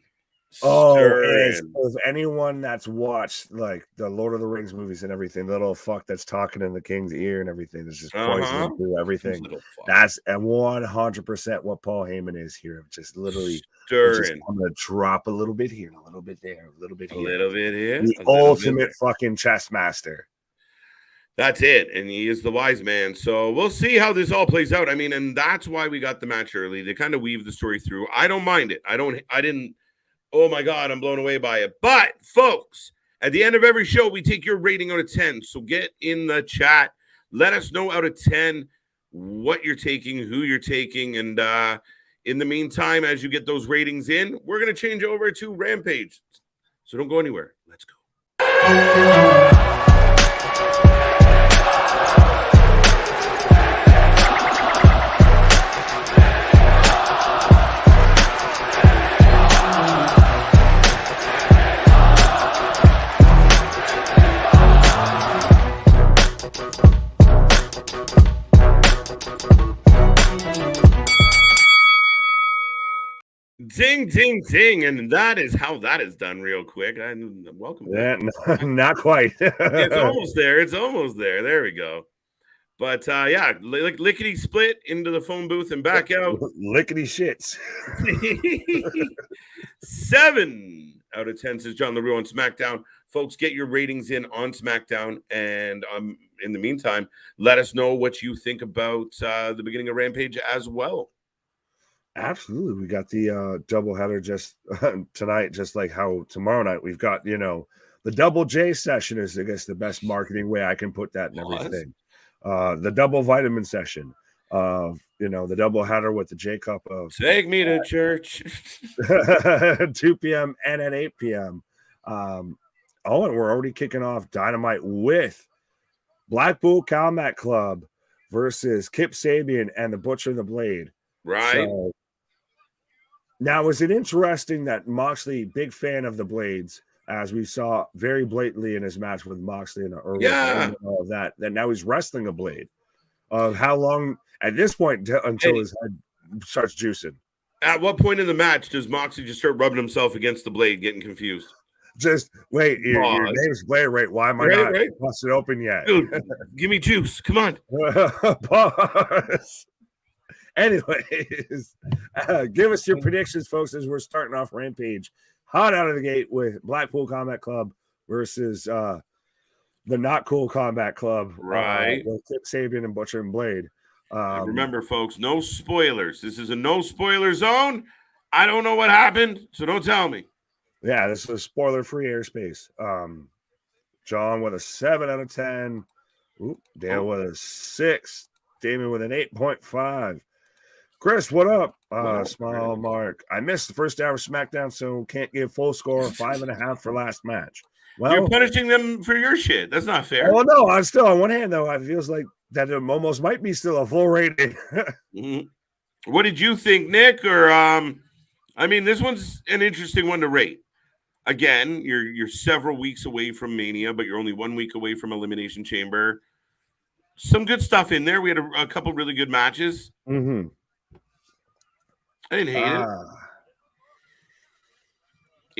S2: Oh, if anyone that's watched like the Lord of the Rings movies and everything, the little fuck that's talking in the king's ear and everything, that's just poisoning through everything. That's 100% what Paul Heyman is here. Just literally
S1: stirring.
S2: I'm gonna drop a little bit here, a little bit there, a little bit here.
S1: A little bit here.
S2: The ultimate fucking chess master.
S1: That's it. And he is the wise man. So we'll see how this all plays out. I mean, and that's why we got the match early. They kind of weave the story through. I don't mind it. I didn't. Oh my God, I'm blown away by it. But folks, at the end of every show, we take your rating out of 10. So get in the chat. Let us know out of 10 what you're taking, who you're taking. And in the meantime, as you get those ratings in, we're going to change over to Rampage. So don't go anywhere. Let's go. Ding, ding, ding. And that is how that is done real quick. Welcome back.
S2: Yeah, not quite.
S1: It's almost there. It's almost there. There we go. But yeah, lickety split into the phone booth and back out.
S2: Lickety shits.
S1: 7 out of 10 says John LaRue on SmackDown. Folks, get your ratings in on SmackDown. And in the meantime, let us know what you think about the beginning of Rampage as well.
S2: Absolutely. We got the doubleheader just tonight, just like how tomorrow night we've got, the double J session is, I guess, the best marketing way I can put that and everything. The double vitamin session, the double header with the J Cup of
S1: Take Me to Church
S2: 2 p.m. and at 8 p.m. And we're already kicking off Dynamite with Blackpool Combat Club versus Kip Sabian and the Butcher and the Blade.
S1: Right.
S2: So, now, is it interesting that Moxley, big fan of the Blades, as we saw very blatantly in his match with Moxley in the early all of that now he's wrestling a Blade. How long at this point until his head starts juicing?
S1: At what point in the match does Moxley just start rubbing himself against the Blade, getting confused?
S2: Just wait, your name's Blade, right? Why am I not busted open yet?
S1: Dude, give me juice. Come on.
S2: Pause. Anyways, give us your predictions, folks, as we're starting off Rampage. Hot out of the gate with Blackpool Combat Club versus the Not Cool Combat Club.
S1: Right.
S2: With Kip Sabian and Butcher and Blade.
S1: Remember, folks, no spoilers. This is a no spoiler zone. I don't know what happened, so don't tell me.
S2: Yeah, this is spoiler-free airspace. John with a 7 out of 10. Dale with a 6. Damon with an 8.5. Chris, what up? Small Mark. I missed the first hour of SmackDown, so can't give full score 5.5 for last match. Well,
S1: you're punishing them for your shit. That's not fair.
S2: Well, no, I'm still on one hand, though. It feels like that it almost might be still a full rating.
S1: What did you think, Nick? Or this one's an interesting one to rate. Again, you're several weeks away from Mania, but you're only 1 week away from Elimination Chamber. Some good stuff in there. We had a couple really good matches.
S2: Mm-hmm.
S1: I didn't hate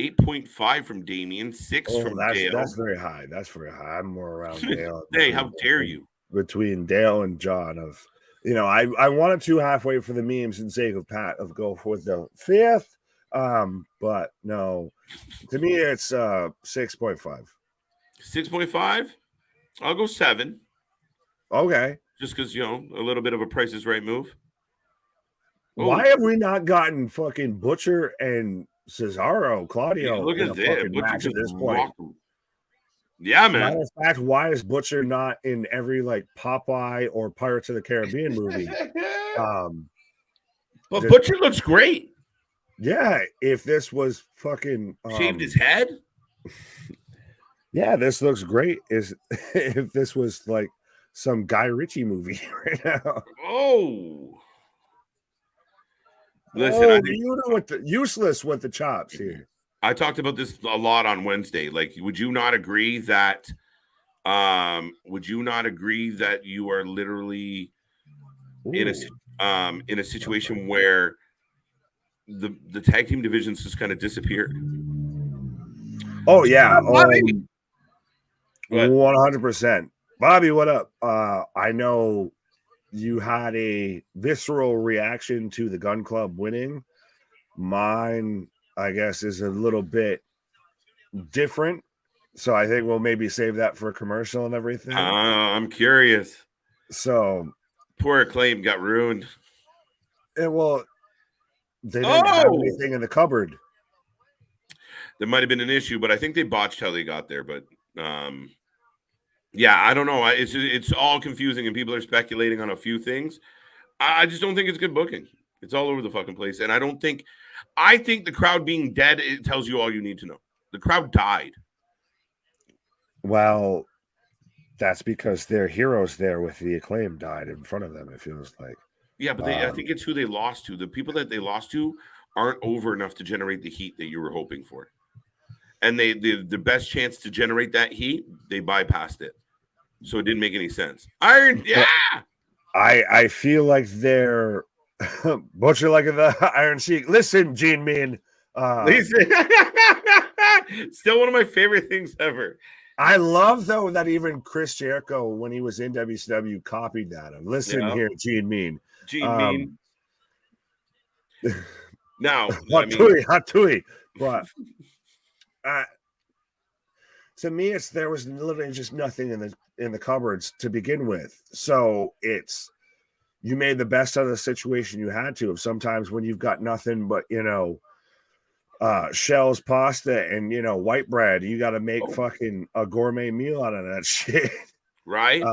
S1: it. 8.5 from Damien, 6 from Dale.
S2: That's very high. That's very high. I'm more around Dale.
S1: Hey, how dare you?
S2: Between Dale and John I wanted to halfway for the memes and sake of Pat of go for the 5th. But no. To me it's 6.5.
S1: 6.5? I'll go 7.
S2: Okay.
S1: Just because, a little bit of a Price is Right move.
S2: Why have we not gotten fucking Butcher and Cesaro, Claudio?
S1: Look at that.
S2: Match at this point.
S1: Yeah, man.
S2: Matter of fact, why is Butcher not in every Popeye or Pirates of the Caribbean movie?
S1: But Butcher looks great.
S2: Yeah, if this was fucking
S1: shaved his head.
S2: Yeah, this looks great. If this was some Guy Ritchie movie right now.
S1: Listen,
S2: useless with the chops here.
S1: I talked about this a lot on Wednesday. Would you not agree that Would you not agree that you are literally in a situation where the tag team divisions just kind of disappeared?
S2: Oh yeah,
S1: Bobby!
S2: 100%. Bobby, what up? I know you had a visceral reaction to the Gun Club winning. Mine, I guess, is a little bit different. So I think we'll maybe save that for a commercial and everything.
S1: I'm curious.
S2: So
S1: Poor Acclaim got ruined.
S2: they didn't have anything in the cupboard.
S1: There might have been an issue, but I think they botched how they got there. But yeah, I don't know. It's all confusing, and people are speculating on a few things. I just don't think it's good booking. It's all over the fucking place, and I think the crowd being dead, it tells you all you need to know. The crowd died.
S2: Well, that's because their heroes there with the Acclaim died in front of them, it feels like.
S1: Yeah, but I think it's who they lost to. The people that they lost to aren't over enough to generate the heat that you were hoping for. And the best chance to generate that heat, they bypassed it. So it didn't make any sense. Iron, yeah.
S2: I feel like they're butcher like the Iron Sheik. Listen, Gene Mean.
S1: Still one of my favorite things ever.
S2: I love though that even Chris Jericho, when he was in WCW, copied that. Listen here, Gene Mean.
S1: Gene Mean. Now,
S2: hot tui. But to me, there was literally just nothing in the cupboards to begin with. So you made the best out of the situation you had to. Sometimes when you've got nothing but shells, pasta, and white bread, you got to make fucking a gourmet meal out of that shit,
S1: right?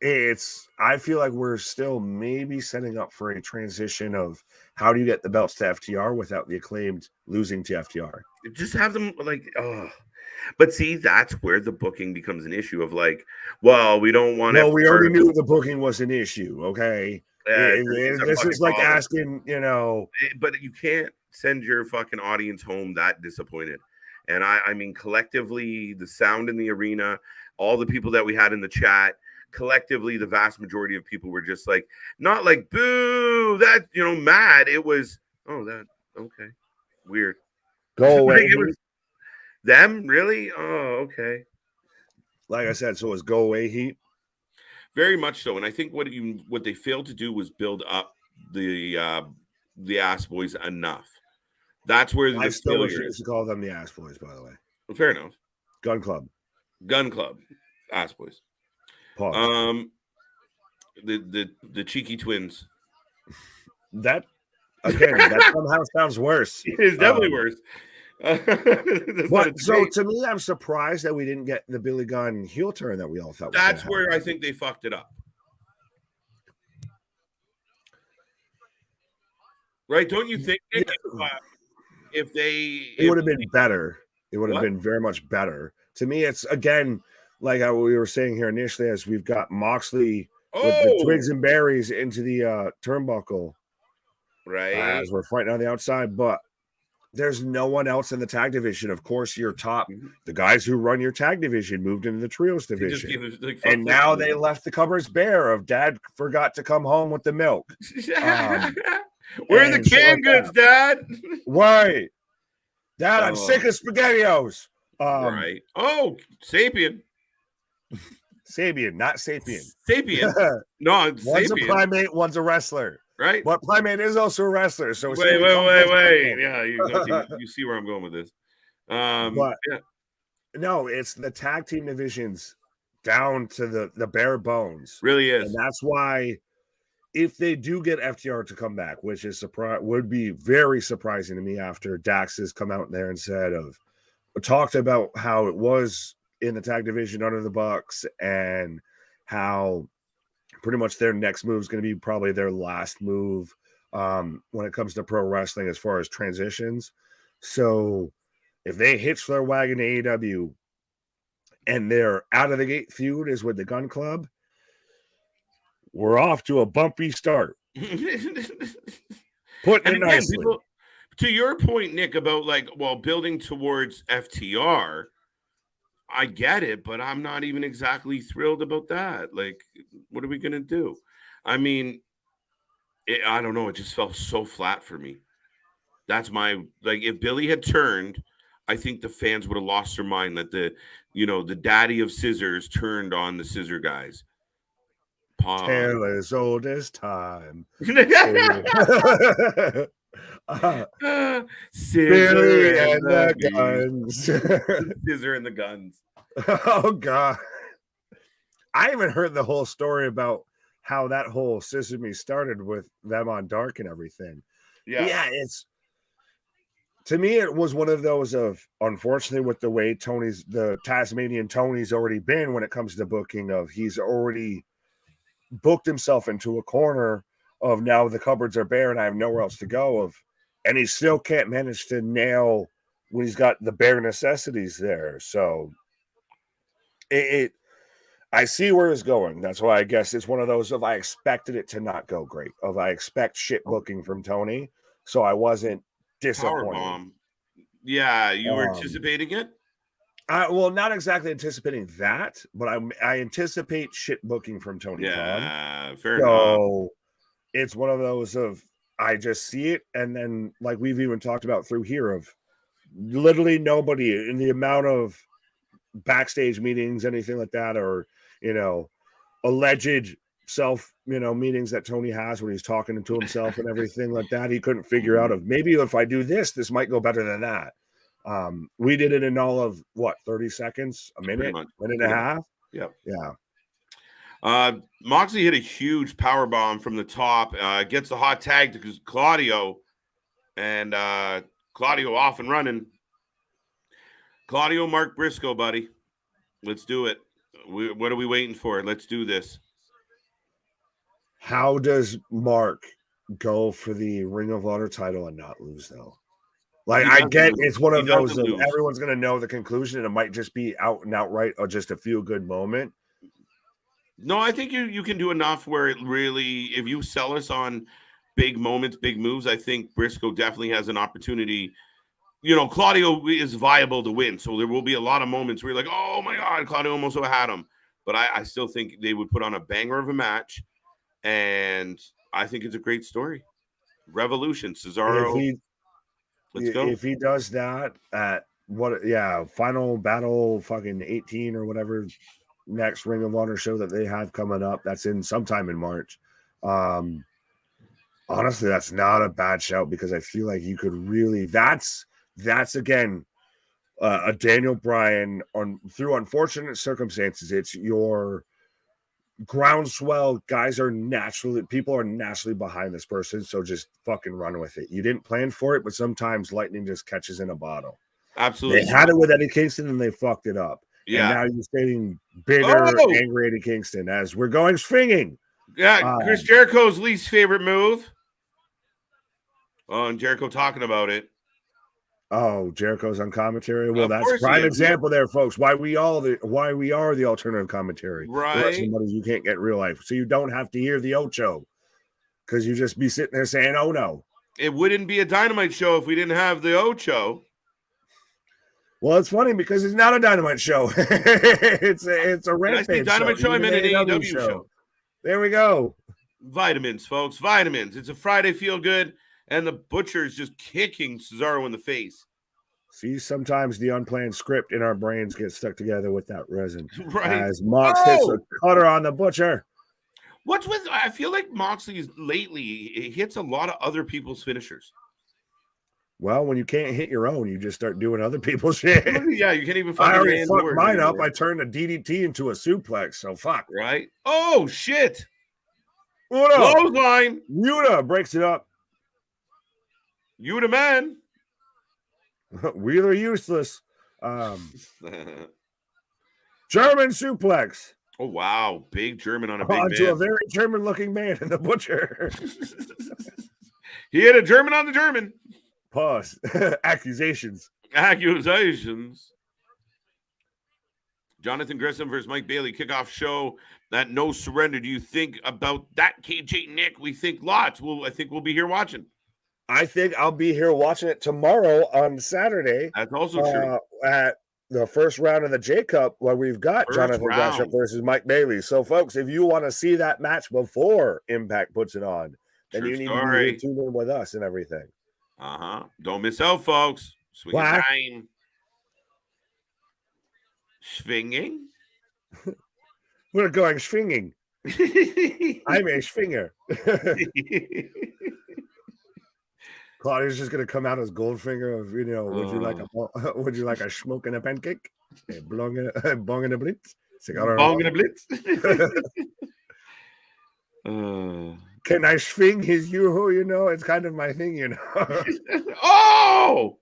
S2: I feel like we're still maybe setting up for a transition of how do you get the belts to FTR without the Acclaimed losing to FTR.
S1: Just have them but see, that's where the booking becomes an issue of we don't want to.
S2: Well, we already knew the booking was an issue. Okay. This is like asking,
S1: but you can't send your fucking audience home that disappointed. And I mean, collectively, the sound in the arena, all the people that we had in the chat, collectively, the vast majority of people were just not like, boo, that, mad. It was, okay, weird.
S2: Go away.
S1: Them, really? Oh, okay.
S2: Like I said, so it was go away heat.
S1: Very much so. And I think what they failed to do was build up the Ass Boys enough. That's where
S2: I still refuse to call them the Ass Boys, by the way.
S1: Well, fair enough.
S2: Gun Club,
S1: Ass Boys.
S2: Pause.
S1: The cheeky twins.
S2: That that somehow sounds worse.
S1: It is definitely worse.
S2: So to me, I'm surprised that we didn't get the Billy Gunn heel turn that we all thought.
S1: That's where I think they fucked it up. Right? Don't you think? If
S2: it would have been better. It would have been very much better. To me, it's again like we were saying here initially, as we've got Moxley with the twigs and berries into the turnbuckle,
S1: right?
S2: As we're fighting on the outside, but there's no one else in the tag division. Of course, your top, the guys who run your tag division moved into the trios division. And now they left the cupboards bare of Dad forgot to come home with the milk.
S1: Where are the canned goods, Dad?
S2: Right. Dad, I'm sick of SpaghettiOs.
S1: Right. Oh, Sapien.
S2: Sabian, not Sapien.
S1: Sapien. No,
S2: one's Sapien. A primate, one's a wrestler.
S1: Right.
S2: But Primate is also a wrestler. So
S1: wait. Yeah, you see where I'm going with this.
S2: No, it's the tag team divisions down to the bare bones.
S1: Really is.
S2: And that's why if they do get FTR to come back, which is would be very surprising to me after Dax has come out there and talked about how it was in the tag division under the Bucks and how pretty much their next move is going to be probably their last move when it comes to pro wrestling as far as transitions. So if they hitch their wagon to AEW and their out of the gate feud is with the Gun Club, we're off to a bumpy start. Putting it nicely.
S1: To your point, Nick, about building towards FTR, I get it, but I'm not even exactly thrilled about that. Like, what are we gonna do? I mean, I don't know. It just felt so flat for me. That's my like. If Billy had turned, I think the fans would have lost their mind that the daddy of scissors turned on the scissor guys.
S2: Tale as old as time.
S1: Scissor
S2: Billy
S1: and
S2: and
S1: the
S2: the guns.
S1: scissor and the guns.
S2: Oh God. I haven't heard the whole story about how that whole Sesame started with them on Dark and everything. Yeah, it's to me, it was one of those of unfortunately with the way the Tasmanian Tony's already been when it comes to booking of he's already booked himself into a corner of now the cupboards are bare and I have nowhere else to go of, and he still can't manage to nail when he's got the bare necessities there. So I see where it's going. That's why I guess it's one of those of I expected it to not go great. Of I expect shit booking from Tony, so I wasn't disappointed.
S1: Powerbomb. Yeah, you were anticipating it?
S2: Well, not exactly anticipating that, but I anticipate shit booking from Tony Khan.
S1: Yeah, fair
S2: So
S1: enough.
S2: it's one of those of I just see it, and then like we've even talked about through here of literally nobody in the amount of backstage meetings, anything like that, or alleged self meetings that Tony has when he's talking to himself and everything like that. He couldn't figure out of maybe if I do this might go better than that. We did it in all of what 30 seconds, a minute, minute and a half.
S1: Yep.
S2: Yeah.
S1: Moxley hit a huge power bomb from the top, gets the hot tag to Claudio, and Claudio off and running. Claudio, Mark Briscoe, buddy. Let's do it. What are we waiting for? Let's do this.
S2: How does Mark go for the Ring of Honor title and not lose, though? Like, I get it's one of those of everyone's going to know the conclusion, and it might just be out and outright or just a feel-good moment.
S1: No, I think you can do enough where it really, if you sell us on big moments, big moves, I think Briscoe definitely has an opportunity. Claudio is viable to win, so there will be a lot of moments where you're like, oh my God, Claudio almost had him. But I still think they would put on a banger of a match, and I think it's a great story. Revolution, Cesaro. Let's go.
S2: If he does that at Final Battle fucking 18 or whatever next Ring of Honor show that they have coming up, that's in sometime in March. Honestly, that's not a bad shout because I feel like you could really that's again a Daniel Bryan through unfortunate circumstances. It's your groundswell. People are naturally behind this person, so just fucking run with it. You didn't plan for it, but sometimes lightning just catches in a bottle.
S1: Absolutely.
S2: They had it with Eddie Kingston and they fucked it up. Yeah. And now you're stating bitter, angry Eddie Kingston as we're going swinging.
S1: Yeah, Chris Jericho's least favorite move. Oh, and Jericho talking about it.
S2: Oh, Jericho's on commentary. Well, that's a prime example there, folks. Why we are the alternative commentary.
S1: Right.
S2: Somebody you can't get real life. So you don't have to hear the Ocho. Because you just be sitting there saying, oh no.
S1: It wouldn't be a Dynamite show if we didn't have the Ocho.
S2: Well, it's funny because it's not a Dynamite show. it's a Rampage
S1: Dynamite show. I meant an AEW show.
S2: There we go.
S1: Vitamins, folks. Vitamins. It's a Friday feel good. And the Butcher is just kicking Cesaro in the face.
S2: See, sometimes the unplanned script in our brains gets stuck together with that resin.
S1: Right.
S2: As Mox hits a cutter on the Butcher.
S1: I feel like Moxley lately, he hits a lot of other people's finishers.
S2: Well, when you can't hit your own, you just start doing other people's shit.
S1: Yeah, you can't even
S2: I already fucked mine up. I turned a DDT into a suplex, so fuck.
S1: Right? Oh, shit.
S2: Clothesline. Yuta breaks it up.
S1: Yuta man.
S2: Wheeler useless. German suplex.
S1: Oh, wow. Big German on a big man.
S2: Onto a very German-looking man in the Butcher.
S1: He hit a German on the German.
S2: Pause. Accusations.
S1: Jonathan Gresham versus Mike Bailey kickoff show. That no surrender. Do you think about that, KJ Nick? We think lots. I think we'll be here watching.
S2: I think I'll be here watching it tomorrow on Saturday.
S1: That's also true.
S2: At the first round of the J Cup where we've got
S1: First
S2: Jonathan Gresham
S1: round.
S2: versus Mike Bailey. So, folks, if you want to see that match before Impact puts it on, then
S1: True
S2: you need to be here
S1: story.
S2: tuned in with us and everything.
S1: Don't miss out, folks. Swinging
S2: Whack.
S1: time. Swinging.
S2: We're going swinging. I'm a swinger. Claudia's just gonna come out as Goldfinger of would you like a smoke and a pancake? A bong and a blitz? Cigar
S1: Bong and a blitz.
S2: Can I swing his yoo-hoo? You know, it's kind of my thing, you know.
S1: Oh!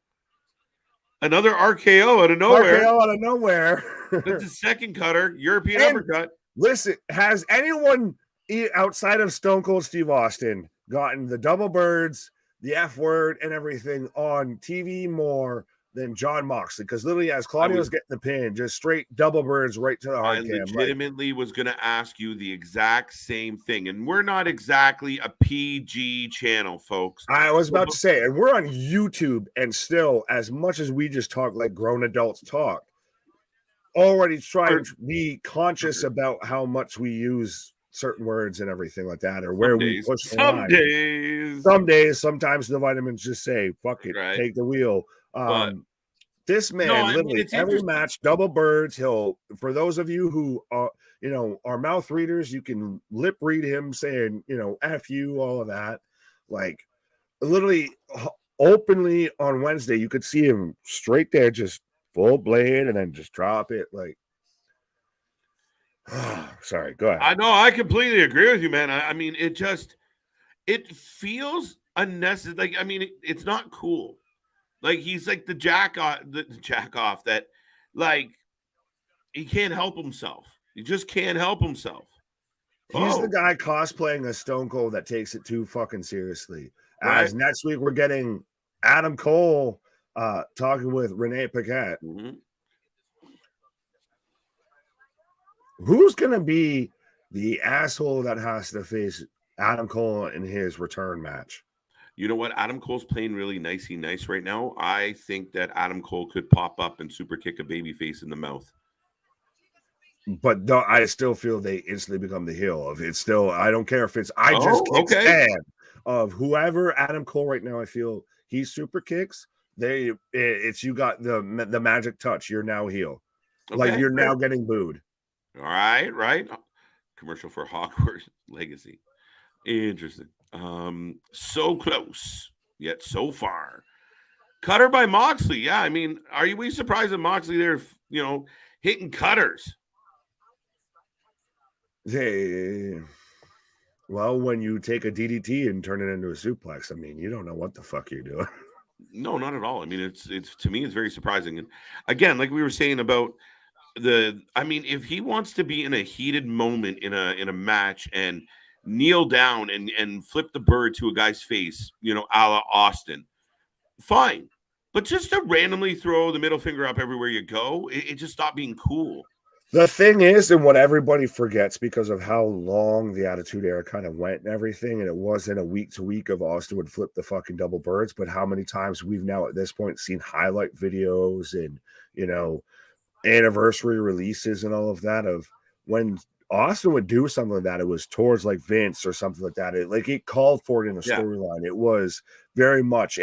S1: Another RKO out of nowhere.
S2: RKO out of nowhere.
S1: That's the second cutter. European uppercut.
S2: Listen, has anyone outside of Stone Cold Steve Austin gotten the double birds, the F word, and everything on TV more than John Moxley? Because literally, as Claudio's getting the pin, just straight double birds right to the hard cam.
S1: I legitimately was going to ask you the exact same thing. And we're not exactly a PG channel, folks.
S2: I was about to say, and we're on YouTube, and still, as much as we just talk like grown adults talk, already trying to be conscious about how much we use certain words and everything like that, or where we push the line. Some days, sometimes the vitamins just say, fuck it, take the wheel. This man, literally every match, double birds. For those of you who are, are mouth readers, you can lip read him saying, F you, all of that. Like, literally openly on Wednesday, you could see him straight there, just full blade, and then just drop it. Like, sorry, go ahead.
S1: I know, I completely agree with you, man. I mean, it feels unnecessary. Like, I mean, it's not cool. Like, he's like the jack off that, like, he can't help himself. He just can't help himself.
S2: He's the guy cosplaying a Stone Cold that takes it too fucking seriously. As next week we're getting Adam Cole talking with Renee Paquette.
S1: Mm-hmm.
S2: Who's gonna be the asshole that has to face Adam Cole in his return match?
S1: You know what? Adam Cole's playing really nice right now. I think that Adam Cole could pop up and super kick a babyface in the mouth.
S2: But I still feel they instantly become the heel of it. Still, I don't care if it's I just can't stand of whoever Adam Cole right now. I feel he super kicks. It's you got the magic touch. You're now heel. Like you're now getting booed.
S1: All right. Commercial for Hogwarts Legacy. Interesting. So close, yet so far. Cutter by Moxley. Yeah, I mean, are we surprised that Moxley there, hitting cutters?
S2: Hey, well, when you take a DDT and turn it into a suplex, I mean, you don't know what the fuck you're doing.
S1: No, not at all. I mean, it's to me, it's very surprising. And again, like we were saying about if he wants to be in a heated moment in a match and kneel down and flip the bird to a guy's face, a la Austin, fine. But just to randomly throw the middle finger up everywhere you go, it just stopped being cool.
S2: The thing is, and what everybody forgets because of how long the Attitude Era kind of went and everything, and it wasn't a week to week of Austin would flip the fucking double birds, but how many times we've now at this point seen highlight videos and, anniversary releases and all of that of when Austin would do something like that, it was towards like Vince or something like that. It called for it in a storyline. It was very much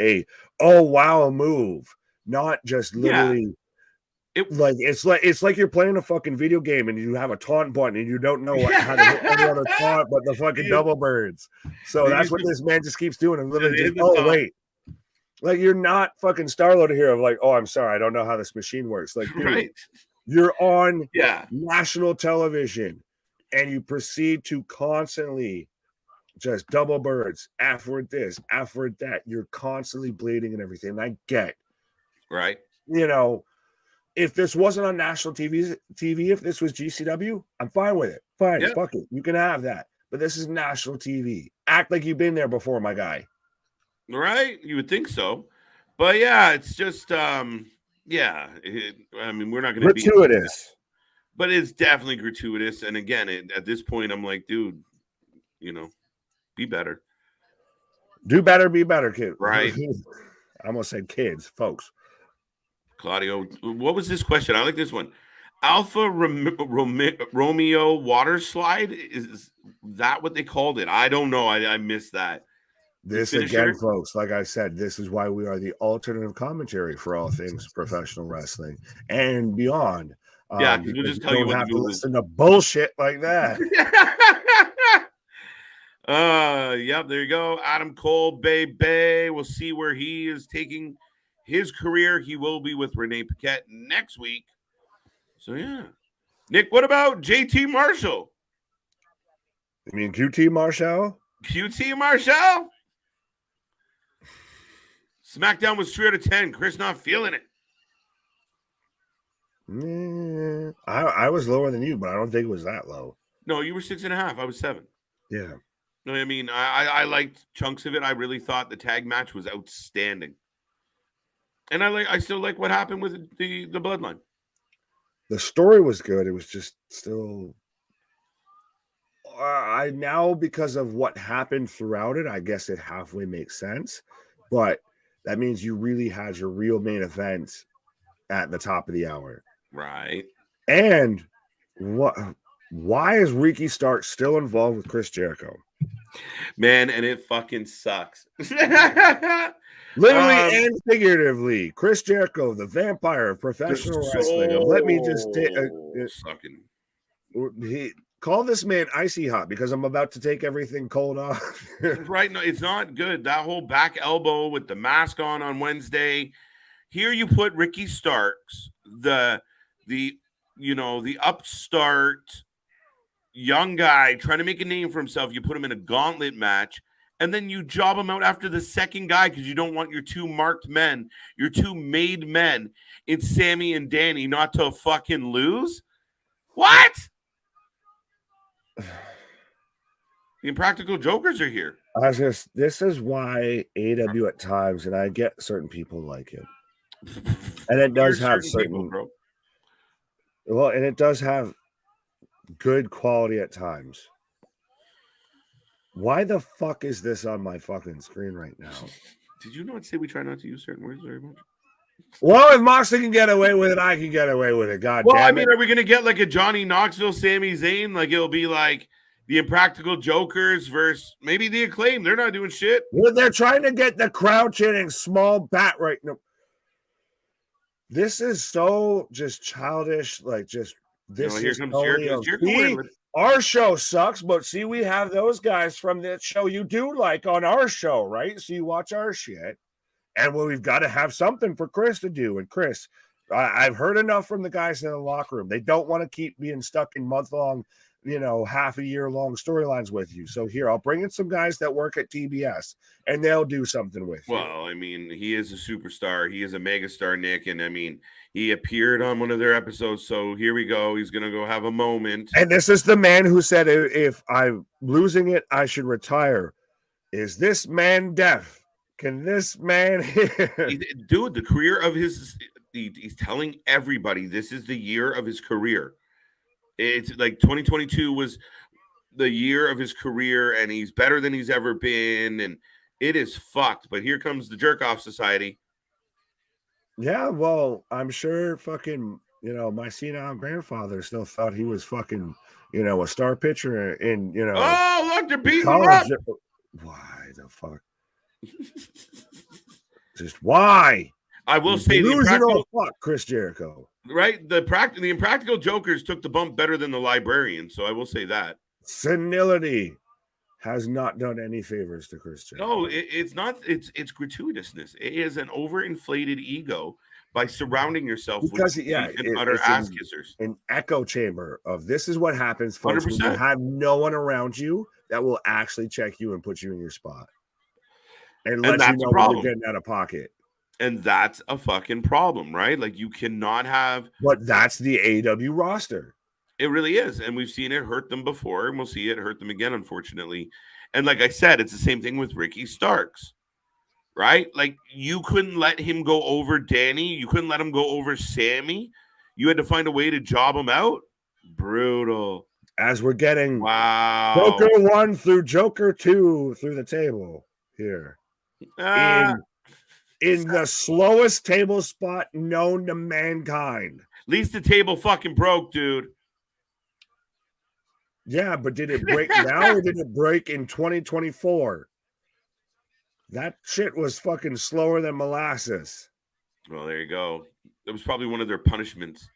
S2: oh wow move, not just literally. It's like you're playing a fucking video game and you have a taunt button and you don't know how to hit any other taunt but the fucking double birds. So that's what this man just keeps doing and literally just wait. Like you're not fucking Star-Lord here of like, oh, I'm sorry, I don't know how this machine works. Like, dude, you're on national television and you proceed to constantly just double birds, after this, after that. You're constantly bleeding and everything. And I get, if this wasn't on national TV, if this was GCW, I'm fine with it. Fine, fuck it. You can have that. But this is national TV. Act like you've been there before, my guy.
S1: Right? You would think so. But yeah, it's just, I mean, we're not going to be
S2: gratuitous.
S1: But it's definitely gratuitous. And again, at this point, I'm like, dude, be better.
S2: Do better, be better, kid.
S1: Right.
S2: I almost said kids, folks.
S1: Claudio, what was this question? I like this one. Alpha Romeo water slide? Is that what they called it? I don't know. I missed that.
S2: This again, folks, like I said, this is why we are the alternative commentary for all things professional wrestling and beyond.
S1: Yeah, because we'll just tell you what
S2: have to listen to bullshit like that.
S1: Yep, there you go. Adam Cole, baby. We'll see where he is taking his career. He will be with Renee Paquette next week. So yeah. Nick, what about JT Marshall?
S2: You mean QT Marshall?
S1: QT Marshall? SmackDown was 3 out of 10. Chris not feeling it.
S2: I was lower than you, but I don't think it was that low.
S1: No, you were 6.5. I was 7.
S2: Yeah.
S1: No, I mean, I liked chunks of it. I really thought the tag match was outstanding. And I still like what happened with the bloodline.
S2: The story was good. It was just still I now, because of what happened throughout it, I guess it halfway makes sense. But that means you really had your real main event at the top of the hour.
S1: Right.
S2: And why is Ricky Starks still involved with Chris Jericho?
S1: Man, and it fucking sucks.
S2: Literally and figuratively, Chris Jericho, the vampire of professional wrestling. Let me just call this man icy hot because I'm about to take everything cold off.
S1: Right? No, it's not good. That whole back elbow with the mask on Wednesday. Here you put Ricky Starks, the upstart young guy trying to make a name for himself. You put him in a gauntlet match. And then you job him out after the second guy because you don't want your two marked men, your two made men in Sami and Danny not to fucking lose? What? The Impractical Jokers are here.
S2: This is why AEW at times, and I get certain people like it. And it does have certain people, bro. Well, and it does have good quality at times. Why the fuck is this on my fucking screen right now?
S1: Did you not say we try not to use certain words very much?
S2: Well, if Moxley can get away with it, I can get away with it. God damn it.
S1: Well, I mean, are we going to get like a Johnny Knoxville, Sami Zayn? Like it'll be like the Impractical Jokers versus maybe the Acclaim. They're not doing shit.
S2: Well, they're trying to get the crowd chanting small bat right now. This is so just childish. Like just this
S1: here
S2: is
S1: comes Jericho.
S2: Our show sucks, but see, we have those guys from that show you do like on our show, right? So you watch our shit. And well, we've got to have something for Chris to do. And Chris, I've heard enough from the guys in the locker room. They don't want to keep being stuck in month-long, half a year-long storylines with you. So here, I'll bring in some guys that work at TBS, and they'll do something with you.
S1: Well, I mean, he is a superstar. He is a megastar, Nick. And, I mean, he appeared on one of their episodes. So here we go. He's going to go have a moment.
S2: And this is the man who said, if I'm losing it, I should retire. Is this man deaf? Can this man
S1: dude, the career of he's telling everybody this is the year of his career. It's like 2022 was the year of his career, and he's better than he's ever been, and it is fucked. But here comes the Jerk Off Society.
S2: Yeah, well, I'm sure fucking, my senile grandfather still thought he was fucking, a star pitcher in,
S1: Oh, look, they're beating him up.
S2: Why the fuck? Just why?
S1: I will say
S2: fuck Chris Jericho.
S1: Right? The Impractical Jokers took the bump better than the Librarian, so I will say that.
S2: Senility has not done any favors to Chris Jericho.
S1: No, it's not. It's gratuitousness. It is an overinflated ego by surrounding yourself with utter ass kissers.
S2: An echo chamber of this is what happens, folks, when you have no one around you that will actually check you and put you in your spot. And let you know when you're getting out of pocket.
S1: And that's a fucking problem, right? Like you cannot have.
S2: But that's the AEW roster.
S1: It really is. And we've seen it hurt them before, and we'll see it hurt them again, unfortunately. And like I said, it's the same thing with Ricky Starks, right? Like you couldn't let him go over Danny. You couldn't let him go over Sami. You had to find a way to job him out. Brutal.
S2: As we're getting Joker 1 through Joker 2 through the table here. in the slowest table spot known to mankind.
S1: At least the table fucking broke, dude.
S2: Yeah, but did it break now or did it break in 2024? That shit was fucking slower than molasses.
S1: Well, there you go. It was probably one of their punishments.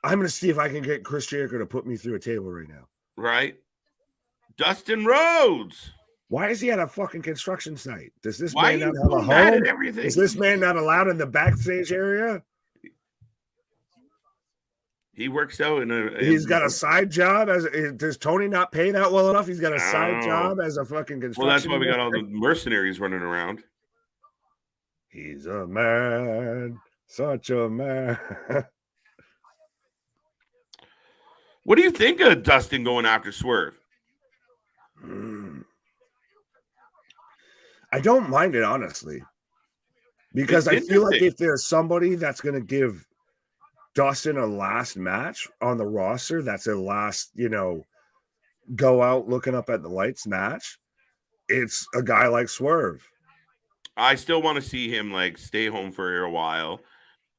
S2: I'm going to see if I can get Chris Jericho to put me through a table right now.
S1: Right? Dustin Rhodes.
S2: Why is he at a fucking construction site? Does this
S1: Why
S2: man
S1: are
S2: not
S1: you
S2: have a
S1: mad
S2: home?
S1: at everything?
S2: Is this man not allowed in the backstage area?
S1: He works out
S2: He's got a side job. Does Tony not pay that well enough? He's got a side job as a fucking construction.
S1: Well, that's why we got all the mercenaries running around.
S2: He's a man, such a man.
S1: What do you think of Dustin going after Swerve?
S2: I don't mind it, honestly, because I feel like if there's somebody that's going to give Dustin a last match on the roster, that's a last, go out looking up at the lights match, it's a guy like Swerve.
S1: I still want to see him stay home for a while,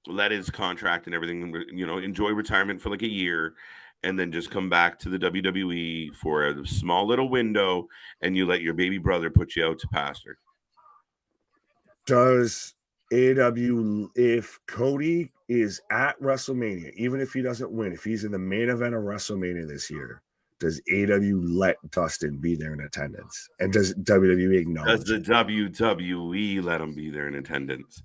S1: let his contract and everything, enjoy retirement for a year, and then just come back to the WWE for a small little window, and you let your baby brother put you out to pasture.
S2: Does AEW, if Cody is at WrestleMania, even if he doesn't win, if he's in the main event of WrestleMania this year, does AEW let Dustin be there in attendance? And does WWE acknowledge
S1: Does the WWE let him be there in attendance?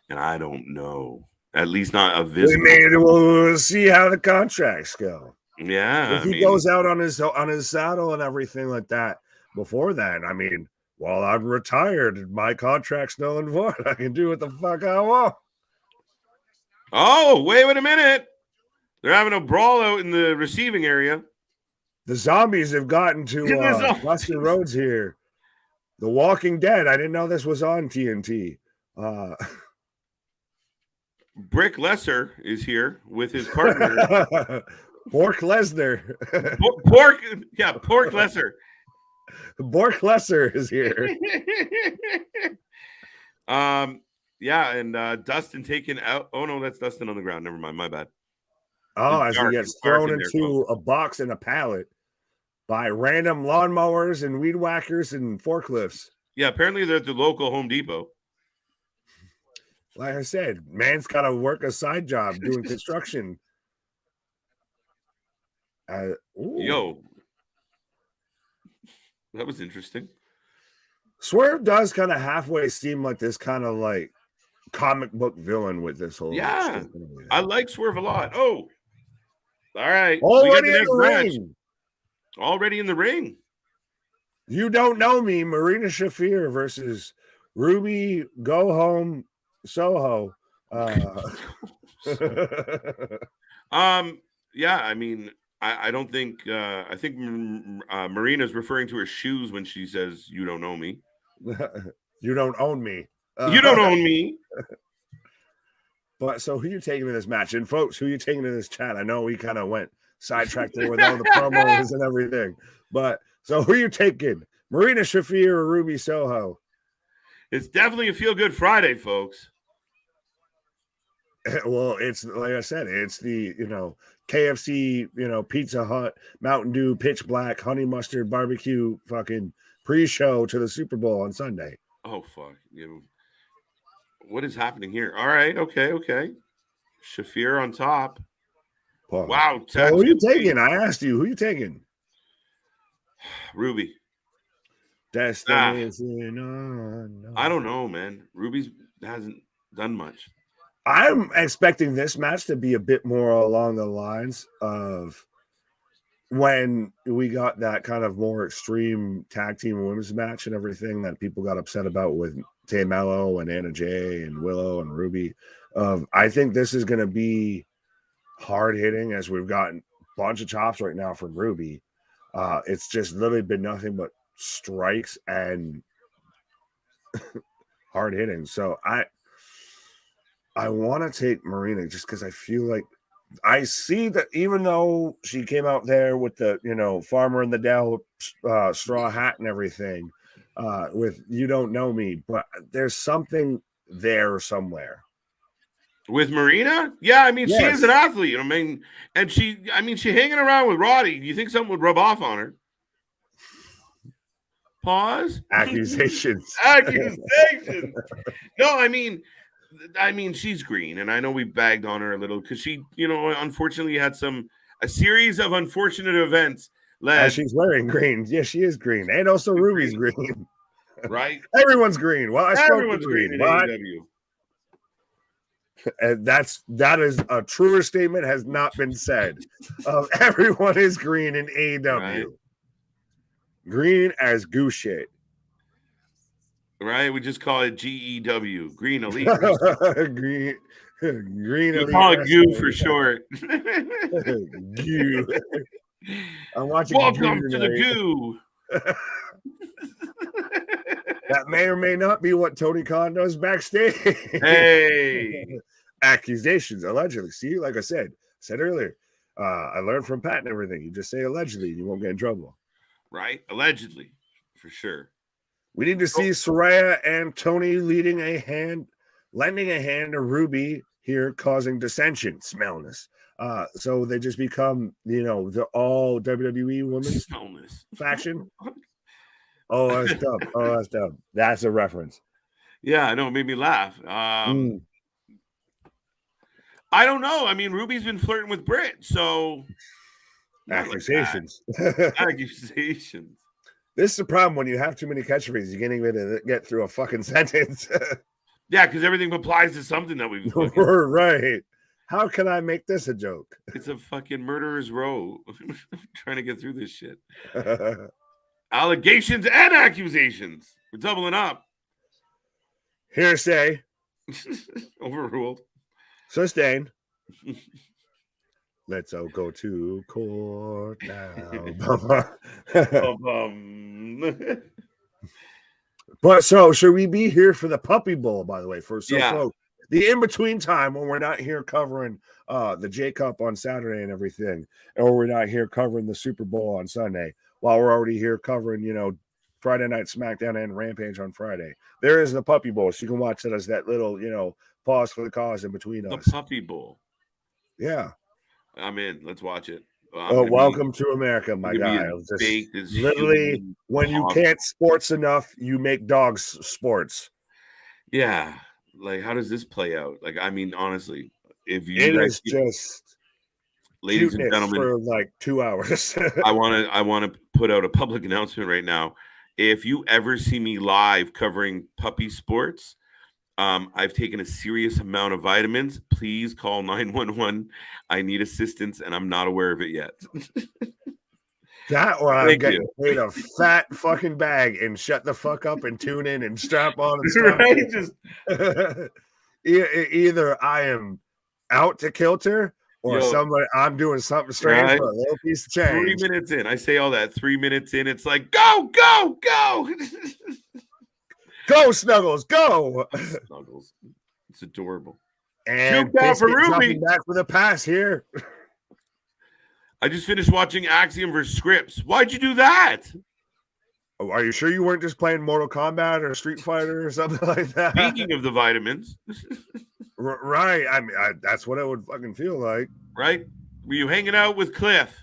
S1: And I don't know. At least not a visible.
S2: We'll see how the contracts go.
S1: Yeah.
S2: If he goes out on his saddle and everything like that before then, while I'm retired, my contract's null and void. I can do what the fuck I want.
S1: Oh, wait a minute. They're having a brawl out in the receiving area.
S2: The zombies have gotten to Dustin Rhodes here. The Walking Dead. I didn't know this was on TNT.
S1: Brick Lesser is here with his partner.
S2: Pork Lesnar.
S1: Pork Lesser.
S2: Bork Lesser is here.
S1: And Dustin taken out. Oh no, that's Dustin on the ground. Never mind, my bad.
S2: Oh, as he gets thrown into a box and a pallet by random lawnmowers and weed whackers and forklifts.
S1: Yeah, apparently they're at the local Home Depot.
S2: Like I said, man's got to work a side job doing construction.
S1: Yo, that was interesting.
S2: Swerve does kind of halfway seem like this kind of comic book villain with this whole.
S1: Yeah, I like Swerve a lot. Oh, all right.
S2: Already in the ring.
S1: Already in the ring.
S2: You don't know me, Marina Shafir versus Ruby Go Home Soho.
S1: Yeah, I don't think I think Marina's referring to her shoes when she says you don't know me.
S2: You don't own me.
S1: You don't own me.
S2: But so who you taking in this match? And folks, who you taking in this chat? I know we kind of went sidetracked there with all the promos and everything. But so who you taking? Marina Shafir or Ruby Soho?
S1: It's definitely a feel-good Friday, folks.
S2: Well, it's like I said, it's the KFC, Pizza Hut, Mountain Dew, Pitch Black, Honey Mustard Barbecue, fucking pre-show to the Super Bowl on Sunday.
S1: Oh fuck! What is happening here? All right, okay. Shafir on top.
S2: Pause.
S1: Wow.
S2: So who are you taking? I asked you. Who are you taking?
S1: Ruby.
S2: Destination.
S1: I don't know, man. Ruby hasn't done much.
S2: I'm expecting this match to be a bit more along the lines of when we got that kind of more extreme tag team women's match and everything that people got upset about with Tay Mello and Anna Jay and Willow and Ruby. I think this is going to be hard hitting, as we've gotten a bunch of chops right now from Ruby. It's just literally been nothing but strikes and hard hitting. So I want to take Marina just because I feel like I see that even though she came out there with the, Farmer in the Dell straw hat and everything, with You Don't Know Me, but there's something there somewhere.
S1: With Marina? Yeah, I mean, she
S2: Yes.
S1: is an athlete. I mean, and she hanging around with Roddy. Do you think something would rub off on her? Pause.
S2: Accusations.
S1: Accusations. No, I mean, she's green, and I know we bagged on her a little because she, unfortunately had a series of unfortunate events led.
S2: She's wearing green. Yeah, she is green, and also Ruby's green.
S1: Right?
S2: Everyone's green. Well,
S1: Everyone's green in AEW.
S2: And that is a truer statement has not been said. Everyone is green in AEW. Right? Green as goose shit.
S1: Right? We just call it GEW, Green Elite.
S2: green
S1: we
S2: Elite.
S1: Call it GU for short.
S2: GU. I'm watching.
S1: Welcome to the GU.
S2: That may or may not be what Tony Khan does backstage.
S1: Hey.
S2: Accusations, allegedly. See, like I said earlier, I learned from Pat and everything. You just say allegedly, you won't get in trouble.
S1: Right? Allegedly, for sure.
S2: We need to see Saraya and Tony lending a hand to Ruby here, causing dissension, smellness. So they just become, the all WWE women's faction. Oh, that's dumb. That's a reference.
S1: Yeah, I know. It made me laugh. I don't know. I mean, Ruby's been flirting with Britt, so
S2: accusations.
S1: Accusations.
S2: This is the problem when you have too many catchphrases. You can't even get through a fucking sentence.
S1: Yeah, because everything applies to something that we've
S2: right. How can I make this a joke?
S1: It's a fucking murderer's row. Trying to get through this shit. Allegations and accusations. We're doubling up.
S2: Hearsay.
S1: Overruled.
S2: Sustained. Let's all go to court now. But so should we be here for the Puppy Bowl, by the way? Folks, the in-between time when we're not here covering the J Cup on Saturday and everything, or we're not here covering the Super Bowl on Sunday, while we're already here covering, Friday Night SmackDown and Rampage on Friday. There is the Puppy Bowl, so you can watch it as that little, pause for the cause in between us.
S1: The Puppy Bowl.
S2: Yeah.
S1: I'm in. Let's watch it.
S2: Welcome to America, my guy. Literally, when you can't sports enough, you make dogs sports.
S1: Yeah. Like, how does this play out? Like, I mean, honestly, if you
S2: is just
S1: ladies and gentlemen,
S2: for like 2 hours.
S1: I want to put out a public announcement right now. If you ever see me live covering puppy sports, I've taken a serious amount of vitamins. Please call 911. I need assistance, and I'm not aware of it yet.
S2: That or I'm getting paid a fat fucking bag and shut the fuck up and tune in and strap on and stuff.
S1: Right? Just
S2: either I am out to kilter or I'm doing something strange for a little piece of change.
S1: 3 minutes in, I say all that. 3 minutes in, it's like go.
S2: Go, Snuggles, go!
S1: Snuggles. It's adorable.
S2: And for Ruby back with a pass here.
S1: I just finished watching Axiom vs. Scripps. Why'd you do that?
S2: Oh, are you sure you weren't just playing Mortal Kombat or Street Fighter or something like that?
S1: Speaking of the vitamins.
S2: Right. I mean, that's what it would fucking feel like.
S1: Right? Were you hanging out with Cliff?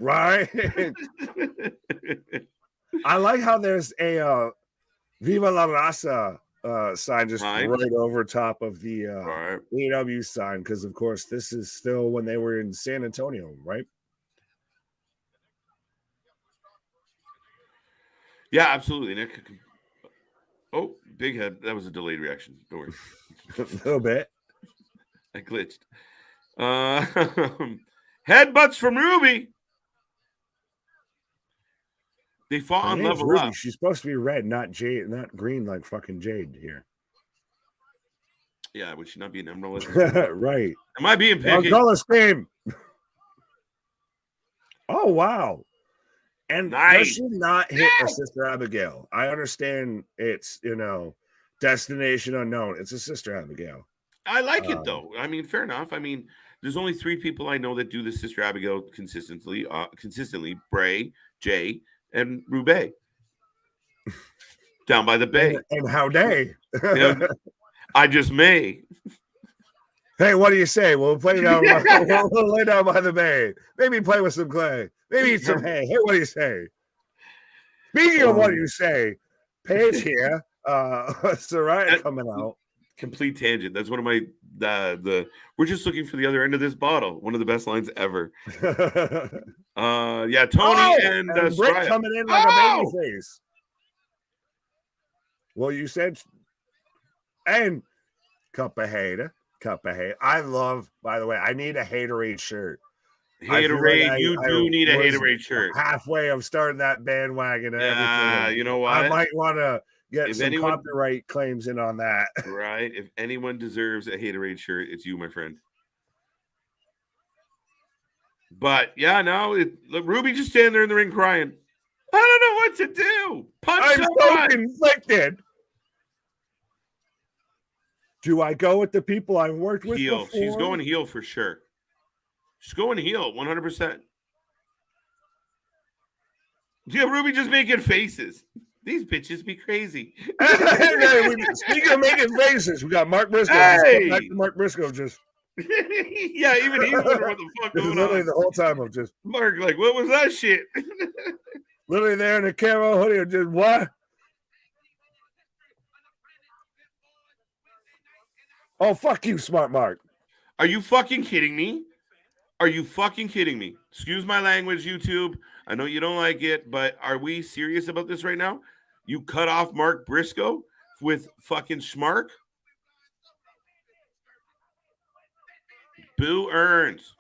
S2: Right. I like how there's a Viva la Raza sign just right over top of the AEW sign, because of course this is still when they were in San Antonio, right?
S1: Yeah, absolutely, Nick. Oh, big head. That was a delayed reaction. Don't worry.
S2: A little bit.
S1: I glitched. Headbutts from Ruby. They fought on level
S2: Ruby.
S1: up.
S2: She's supposed to be red, not jade, not green like fucking Jade here.
S1: Yeah, would she not be an emerald?
S2: Right.
S1: Am I being picky?
S2: Color scheme. Oh wow. And does she not hit her sister Abigail? I understand it's destination unknown. It's a sister Abigail.
S1: I like it though. I mean, fair enough. I mean, there's only 3 people I know that do the sister Abigail consistently. Bray, Jay, and Rube. Down by the bay.
S2: And how day.
S1: I just may.
S2: Hey, what do you say? We'll play down. We'll lay down by the bay. Maybe play with some clay. Maybe eat some hay. Hey, what do you say? Speaking of what do you say, Paige here. Soraya coming out.
S1: Complete tangent. That's one of my we're just looking for the other end of this bottle. One of the best lines ever. Yeah, Tony and
S2: Britt coming in like a baby face. Well, you said, and cup of hater. I love, by the way, I need a haterade shirt.
S1: Haterade, like you do need a haterade shirt.
S2: Halfway of starting that bandwagon and everything.
S1: You know what?
S2: I might want to get some copyright claims in on that.
S1: Right. If anyone deserves a haterade shirt, it's you, my friend. But yeah, no, look, Ruby just standing there in the ring crying. I don't know what to do.
S2: I'm so conflicted. Do I go with the people I've worked with
S1: heel?
S2: Before?
S1: She's going heel for sure. She's going heel 100%. Yeah, Ruby just making faces. These bitches be crazy.
S2: Speaking of making faces, we got Mark Briscoe.
S1: Hey!
S2: Back to Mark Briscoe just.
S1: Yeah, even he wondered what the fuck going
S2: literally
S1: on.
S2: The whole time of just.
S1: Mark, like, what was that shit?
S2: Literally there in a camo hoodie, just what? Oh, fuck you, smart Mark.
S1: Are you fucking kidding me? Are you fucking kidding me? Excuse my language, YouTube. I know you don't like it, but are we serious about this right now? You cut off Mark Briscoe with fucking Schmark? Boo earns.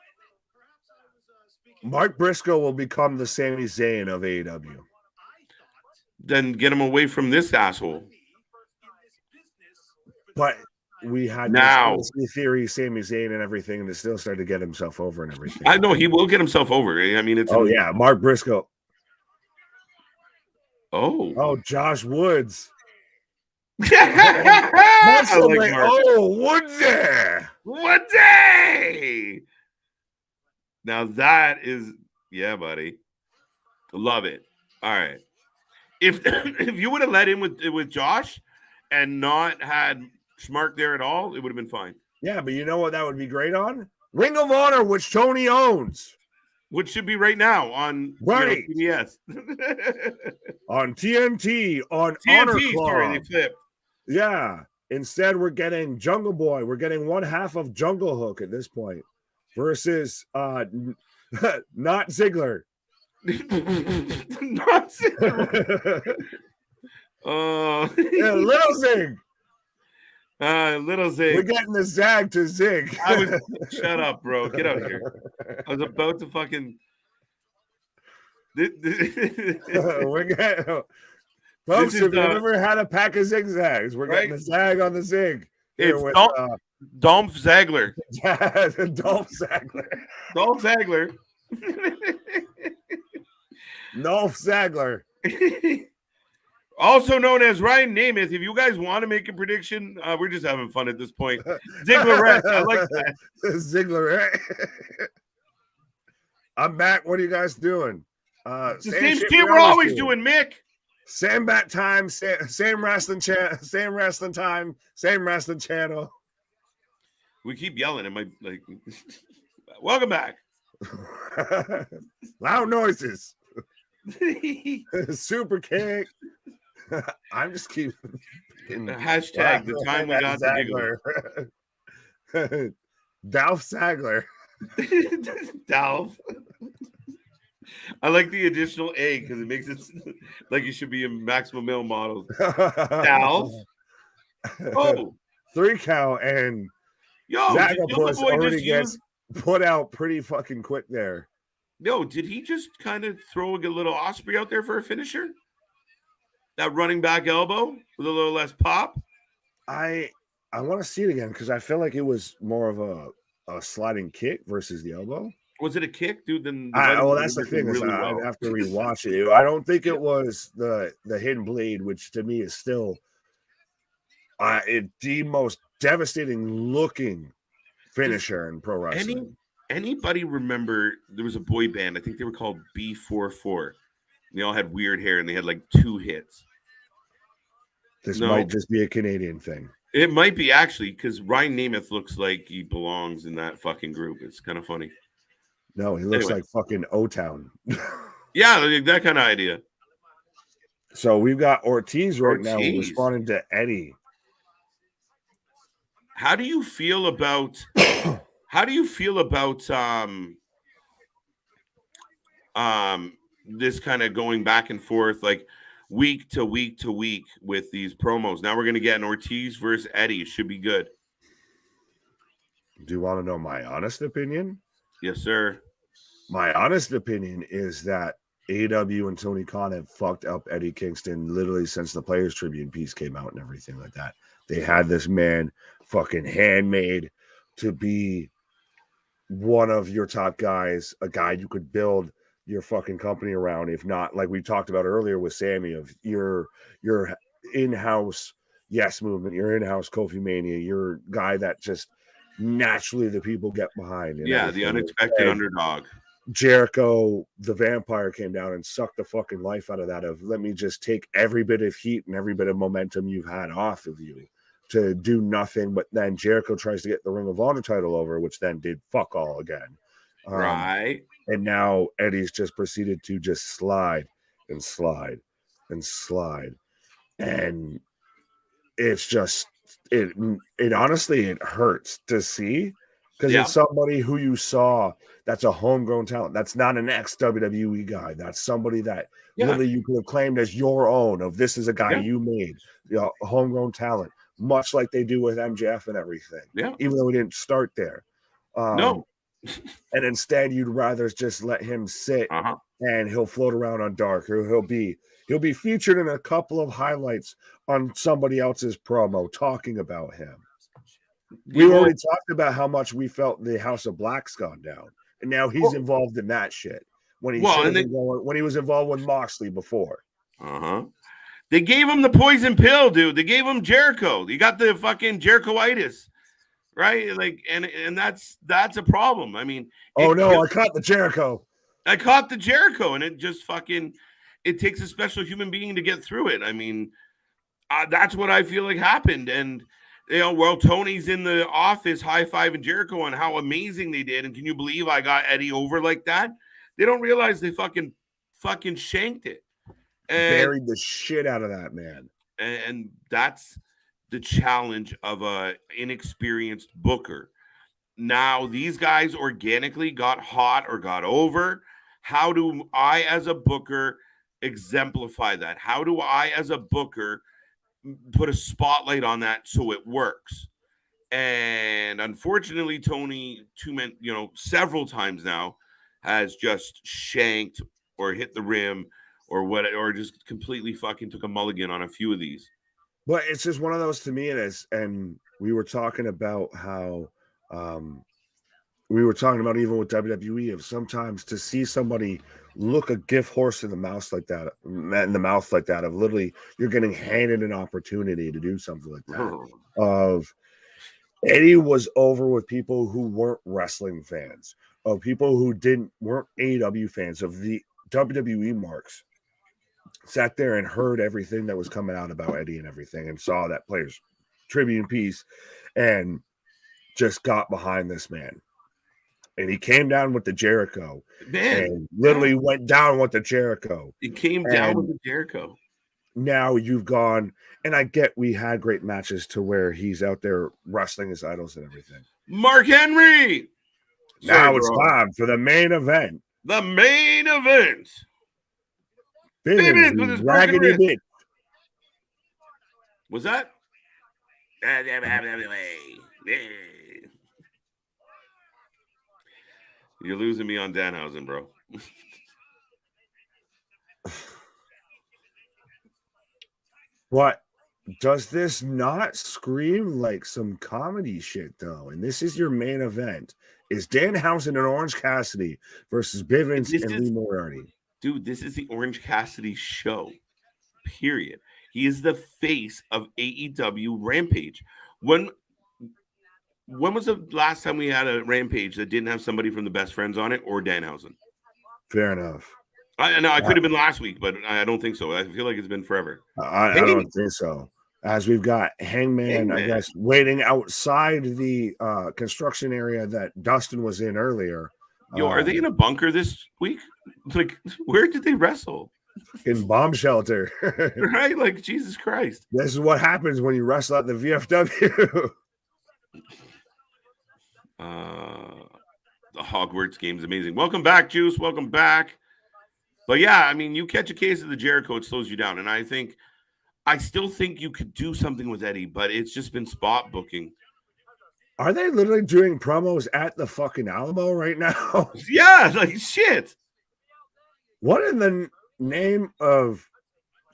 S2: Mark Briscoe will become the Sami Zayn of AEW.
S1: Then get him away from this asshole.
S2: But we had
S1: now
S2: this theory, Sami Zayn and everything, and it still started to get himself over and everything.
S1: I know he will get himself over. I mean, it's
S2: yeah, Mark Briscoe.
S1: Oh,
S2: Josh Woods.
S1: I like Mark.
S2: Woodsy.
S1: Now that is, yeah, buddy. Love it. All right. If you would have let in with Josh and not had Schmark there at all, it would have been fine.
S2: Yeah, but you know what that would be great on? Ring of Honor, which Tony owns.
S1: Which should be right now on PBS.
S2: On TNT, on
S1: TNT,
S2: Honor Club.
S1: Sorry, they flipped.
S2: Yeah. Instead, we're getting Jungle Boy. We're getting one half of Jungle Hook at this point versus not Ziggler.
S1: Not Ziggler.
S2: Yeah, Little Zig.
S1: Little Zig.
S2: We're getting the Zag to Zig.
S1: Shut up, bro. Get out of here. I was about to fucking.
S2: We're getting. Folks, if you've ever had a pack of zigzags, we're getting a zag on the zig.
S1: It's
S2: with,
S1: Dolph Ziggler.
S2: Dolph Ziggler.
S1: Dolph Ziggler.
S2: Dolph Ziggler.
S1: Also known as Ryan Namath. If you guys want to make a prediction, we're just having fun at this point. Ziggler, I like that.
S2: Ziggler. I'm back. What are you guys doing?
S1: Same shit we're always doing, Mick.
S2: Same bat time, same wrestling same wrestling time, same wrestling channel.
S1: We keep yelling. It might like welcome back.
S2: Loud noises. Super kick. I'm just keeping
S1: hashtag the time we got the
S2: Ziggler. Dolph Ziggler.
S1: Dolph. I like the additional A because it makes it like you should be a maximum male model. Dolph. Oh,
S2: 3 count and
S1: Zagapus
S2: already gets put out pretty fucking quick there.
S1: Yo, did he just kind of throw a little Osprey out there for a finisher? That running back elbow with a little less pop.
S2: I want to see it again because I feel like it was more of a sliding kick versus the elbow.
S1: Was it a kick, dude? Then
S2: that's the thing. Really I'd have to rewatch it. I don't think it was the hidden blade, which to me is still the most devastating looking finisher in pro wrestling.
S1: Anybody remember there was a boy band? I think they were called B44. They all had weird hair and they had like 2 hits.
S2: This
S1: No.
S2: might just be a Canadian thing.
S1: It might be actually, because Ryan Nemeth looks like he belongs in that fucking group. It's kind of funny.
S2: No, he looks like fucking O-Town.
S1: Yeah, that kind of idea.
S2: So we've got Ortiz right now responding to Eddie.
S1: How do you feel about this kind of going back and forth, like week to week to week with these promos? Now we're going to get an Ortiz versus Eddie. It should be good.
S2: Do you want to know my honest opinion?
S1: Yes, sir.
S2: My honest opinion is that AEW and Tony Khan have fucked up Eddie Kingston literally since the Players Tribune piece came out and everything like that. They had this man fucking handmade to be one of your top guys, a guy you could build your fucking company around. If not, like we talked about earlier with Sami, of your in-house Yes movement, your in-house Kofi Mania, your guy that just naturally the people get behind.
S1: Yeah, the unexpected underdog.
S2: Jericho, the vampire, came down and sucked the fucking life out of that. Of let me just take every bit of heat and every bit of momentum you've had off of you to do nothing. But then Jericho tries to get the Ring of Honor title over, which then did fuck all again.
S1: Right.
S2: And now Eddie's just proceeded to just slide and slide and slide. And it's just, it honestly, it hurts to see, because it's somebody who you saw that's a homegrown talent. That's not an ex-WWE guy. That's somebody that literally you could have claimed as your own, of this is a guy you made, a homegrown talent, much like they do with MJF and everything. Yeah. Even though we didn't start there.
S1: No.
S2: And instead you'd rather just let him sit and he'll float around on Dark, or he'll be featured in a couple of highlights on somebody else's promo talking about him. We already talked about how much we felt the House of Black's gone down, and now he's involved in that shit when he when he was involved with Moxley before.
S1: They gave him the poison pill, dude. They gave him Jericho. You got the fucking Jericho-itis, right? Like, and that's a problem. I mean,
S2: I caught the Jericho.
S1: I caught the Jericho, and it just fucking, it takes a special human being to get through it. I mean, that's what I feel like happened. And, Tony's in the office high-fiving Jericho on how amazing they did. And can you believe I got Eddie over like that? They don't realize they fucking shanked it. And
S2: buried the shit out of that man.
S1: And that's the challenge of a inexperienced booker. Now, these guys organically got hot or got over. How do I, as a booker, exemplify that? How do I, as a booker, put a spotlight on that so it works? And unfortunately, Tony, several times now, has just shanked or hit the rim or just completely fucking took a mulligan on a few of these.
S2: But it's just one of those to me, and we were talking about how we were talking about even with WWE, of sometimes to see somebody look a gift horse in the mouth like that, of literally you're getting handed an opportunity to do something like that. Of Eddie was over with people who weren't wrestling fans, of people who weren't AEW fans, of the WWE marks, sat there and heard everything that was coming out about Eddie and everything, and saw that Players Tribune piece and just got behind this man. And he came down with the Jericho. Man, and literally went down with the Jericho.
S1: He came down with the Jericho.
S2: Now you've gone, and I get we had great matches to where he's out there wrestling his idols and everything.
S1: Mark Henry.
S2: Now it's time for the main event.
S1: The main event.
S2: Bivens with his raggedy bitch.
S1: Was that? You're losing me on Danhausen, bro.
S2: What? Does this not scream like some comedy shit, though? And this is your main event. Is Danhausen and Orange Cassidy versus Bivens and Lee Moriarty.
S1: Dude, this is the Orange Cassidy show, period. He is the face of AEW Rampage. When was the last time we had a Rampage that didn't have somebody from the Best Friends on it or Danhausen?
S2: Fair enough.
S1: I know it could have been last week, but I don't think so. I feel like it's been forever.
S2: I don't think so. as we've got Hangman, I guess, waiting outside the construction area that Dustin was in earlier.
S1: Yo, are they in a bunker this week? Like, where did they wrestle?
S2: In bomb shelter.
S1: Right? Like, Jesus Christ.
S2: This is what happens when you wrestle at the VFW.
S1: The Hogwarts game is amazing. Welcome back, Juice. Welcome back. But yeah, I mean, you catch a case of the Jericho, it slows you down. And I still think you could do something with Eddie, but it's just been spot booking.
S2: Are they literally doing promos at the fucking Alamo right now?
S1: Yeah, like shit.
S2: What in the name of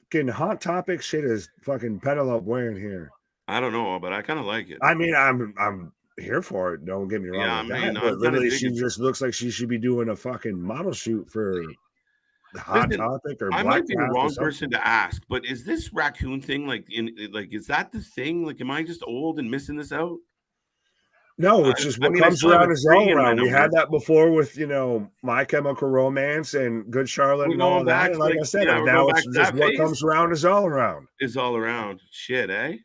S2: fucking Hot Topic shit is fucking Penelope wearing here?
S1: I don't know, but I kind of like it.
S2: I mean, I'm here for it. Don't get me wrong. Yeah, but literally, she just looks like she should be doing a fucking model shoot for Hot Topic or
S1: I
S2: Black
S1: might be the wrong person to ask, but is this raccoon thing is that the thing? Like, am I just old and missing this out?
S2: No, it's just what comes around is all around. We had that before with My Chemical Romance and Good Charlotte and all that. And like I said, now it's just what comes around is all around.
S1: Is all around. Shit, eh?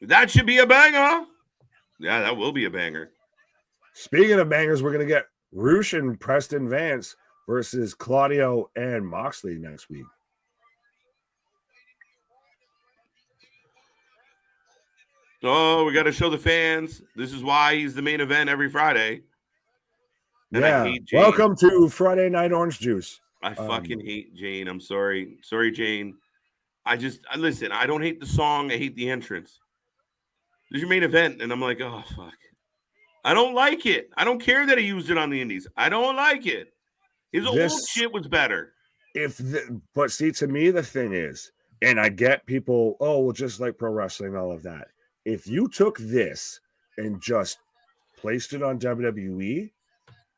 S1: That should be a banger. Yeah, that will be a banger.
S2: Speaking of bangers, we're gonna get Roosh and Preston Vance versus Claudio and Moxley next week.
S1: Oh, we got to show the fans. This is why he's the main event every Friday.
S2: And yeah. I hate Jane. Welcome to Friday Night Orange Juice.
S1: I fucking hate Jane. I'm sorry. Sorry, Jane. Listen, I don't hate the song. I hate the entrance. This is your main event. And I'm like, oh, fuck. I don't like it. I don't care that he used it on the indies. I don't like it. His old shit was better.
S2: But see, to me, the thing is, and I get people, oh, well, just like pro wrestling, all of that. If you took this and just placed it on WWE,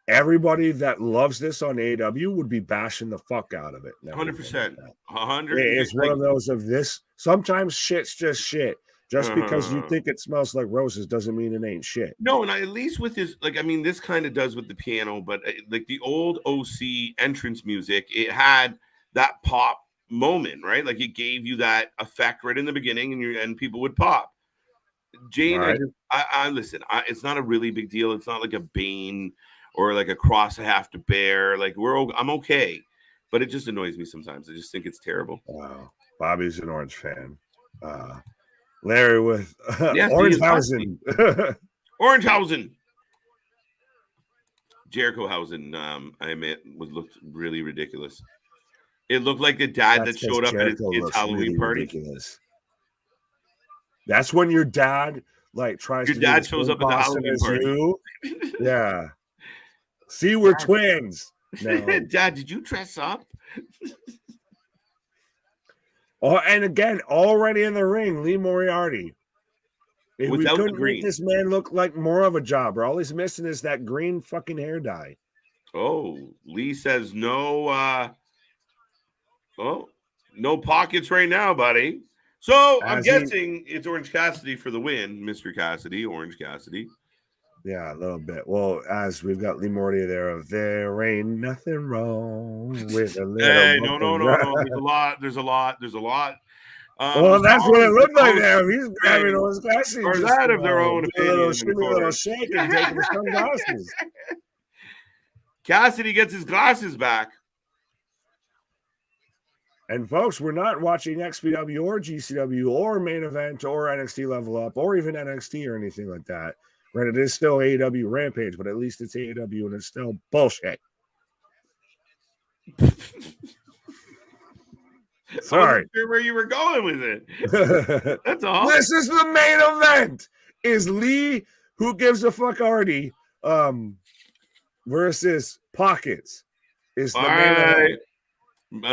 S2: everybody that loves this on AEW would be bashing the fuck out of it.
S1: 100%. 100%.
S2: It's one of those of this. Sometimes shit's just shit. Just because you think it smells like roses doesn't mean it ain't shit.
S1: No, and at least with his, this kind of does with the piano, but like the old OC entrance music, it had that pop moment, right? Like it gave you that effect right in the beginning, and people would pop. Jane, right. I listen. It's not a really big deal. It's not like a Bane or like a cross I have to bear. Like I'm okay, but it just annoys me sometimes. I just think it's terrible.
S2: Wow, Bobby's an Orange fan. Larry with Orangehausen.
S1: Orangehausen. Jerichohausen, I admit, looked really ridiculous. It looked like the dad that showed up at his Halloween party. Ridiculous.
S2: That's when your dad tries
S1: your
S2: to.
S1: Your dad shows up at the Halloween party.
S2: You. Yeah. See, we're twins. No.
S1: Dad, did you dress up?
S2: Oh, and again, already in the ring, Lee Moriarty. We couldn't make this man look like more of a jobber. All he's missing is that green fucking hair dye.
S1: Oh, Lee says no. No pockets right now, buddy. So I'm guessing it's Orange Cassidy for the win, Mr. Cassidy, Orange Cassidy.
S2: Yeah, a little bit. Well, as we've got Lee Moriarty there ain't nothing wrong with a little.
S1: Hey, no. There's a lot.
S2: Well, that's what it looked like now. He's grabbing Orange Cassidy.
S1: Or that of their own opinion.
S2: A little shake and taking his sunglasses.
S1: Cassidy gets his glasses back.
S2: And folks, we're not watching XPW or GCW or Main Event or NXT Level Up or even NXT or anything like that. Right, it is still AEW Rampage, but at least it's AEW and it's still bullshit. Sorry.
S1: I wasn't sure where you were going with it. That's all.
S2: This is the main event. Is Lee, who gives a fuck already, versus Pockets. Is the main event.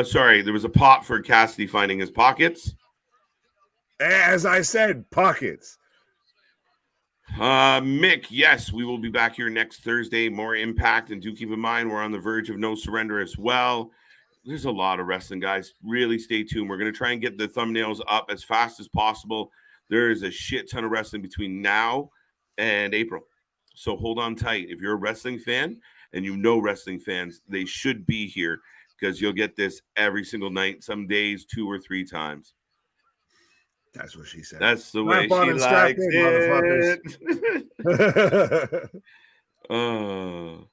S1: Sorry, there was a pop for Cassidy finding his pockets.
S2: As I said, Pockets.
S1: Mick, yes, we will be back here next Thursday. More Impact, and do keep in mind we're on the verge of No Surrender as well. There's a lot of wrestling, guys. Really stay tuned. We're going to try and get the thumbnails up as fast as possible. There is a shit ton of wrestling between now and April, so hold on tight. If you're a wrestling fan and you know wrestling fans, they should be here because you'll get this every single night, some days 2 or 3 times.
S2: That's what she said.
S1: That's the way
S2: Strap on
S1: she
S2: and strap
S1: likes
S2: in,
S1: it. Oh.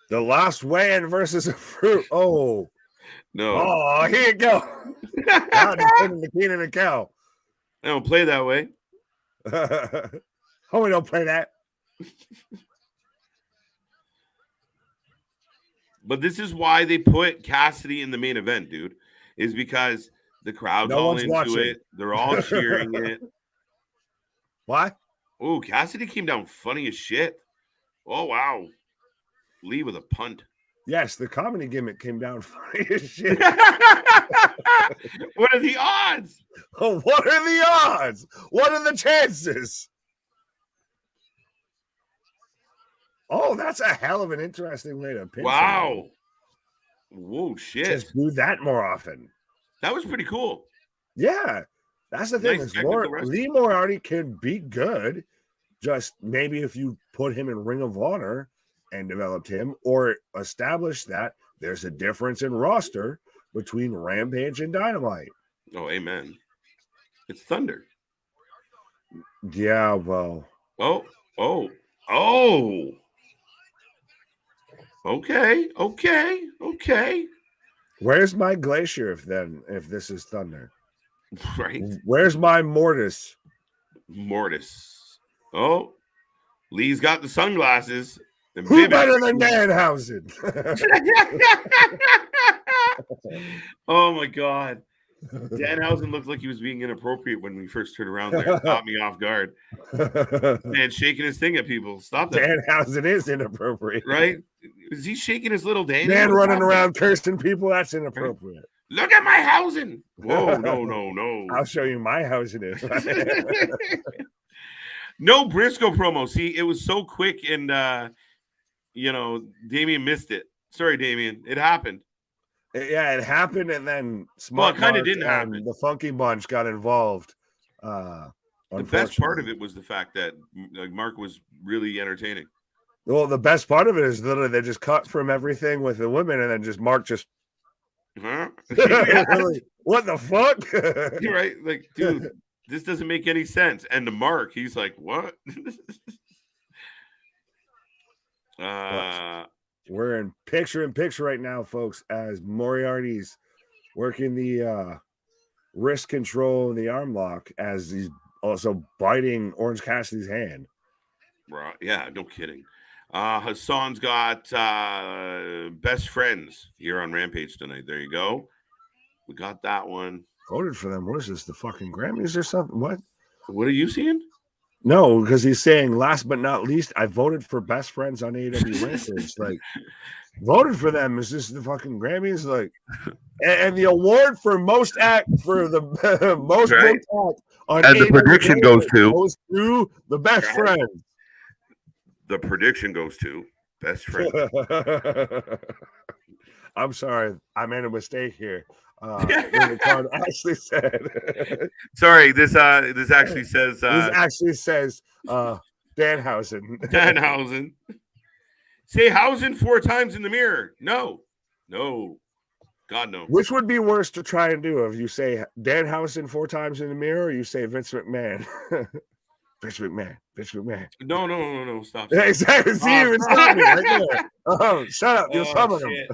S2: The last weigh-in versus a fruit. Oh.
S1: No.
S2: Oh, here you go. Now just putting the key in the cow.
S1: I don't play that way.
S2: Oh, we don't play that.
S1: But this is why they put Cassidy in the main event, dude. Is because the crowd's all into
S2: watching.
S1: it. They're all cheering it.
S2: Why?
S1: Oh, Cassidy came down funny as shit. Oh, wow. Lee with a punt.
S2: Yes, the comedy gimmick came down funny as shit.
S1: What are the odds?
S2: Oh, what are the odds? What are the chances? Oh, that's a hell of an interesting way to pin.
S1: Wow. Whoa, shit.
S2: Just do that more often.
S1: That was pretty cool.
S2: Yeah. That's the thing.
S1: Nice
S2: Lee Moriarty can be good. Just maybe if you put him in Ring of Honor and developed him, or establish that there's a difference in roster between Rampage and Dynamite.
S1: Oh, amen. It's Thunder.
S2: Yeah, well.
S1: Oh. Okay.
S2: Where's my Glacier if this is Thunder?
S1: Right.
S2: Where's my Mortis?
S1: Oh, Lee's got the sunglasses.
S2: Who better than Danhausen?
S1: Oh my God. Danhausen looked like he was being inappropriate when we first turned around there. Caught me off guard. Man, shaking his thing at people. Stop that.
S2: Danhausen is inappropriate.
S1: Right? Is he shaking his little Dan?
S2: Dan running around cursing people? That's inappropriate.
S1: Look at my housing. Whoa, no.
S2: I'll show you my housing is.
S1: No Briscoe promo. See, it was so quick and Damian missed it. Sorry, Damian. It happened.
S2: Yeah, it happened, and then
S1: it kind of didn't happen.
S2: The Funky Bunch got involved.
S1: The best part of it was the fact that Mark was really entertaining.
S2: Well, the best part of it is literally they just cut from everything with the women, and then Mark just.
S1: Huh?
S2: What the fuck?
S1: You're right, like, dude, this doesn't make any sense. And the Mark, he's like, what?
S2: We're in picture right now, folks, as Moriarty's working the wrist control and the arm lock as he's also biting Orange Cassidy's hand.
S1: Right. Yeah, no kidding. Hassan's got best friends here on Rampage tonight. There you go. We got that one.
S2: Voted for them. What is this? The fucking Grammys or something? What
S1: are you seeing?
S2: No, because he's saying last but not least, I voted for best friends on AEW Rampage. Like, voted for them. Is this the fucking Grammys? Like, and the award for most act for the most
S1: right.
S2: act on
S1: and
S2: AEW
S1: the prediction goes
S2: to the best friends.
S1: The prediction goes to best friend.
S2: I'm sorry, I made a mistake here. The card actually said.
S1: Sorry, this actually says.
S2: Danhausen.
S1: Danhausen. Say Hausen 4 times in the mirror. No, God no.
S2: Which would be worse to try and do? If you say Danhausen 4 times in the mirror, or you say Vince McMahon. Vince McMahon.
S1: No. Stop.
S2: Yeah, exactly. See, you stop me right there. Shut up. You're summon him.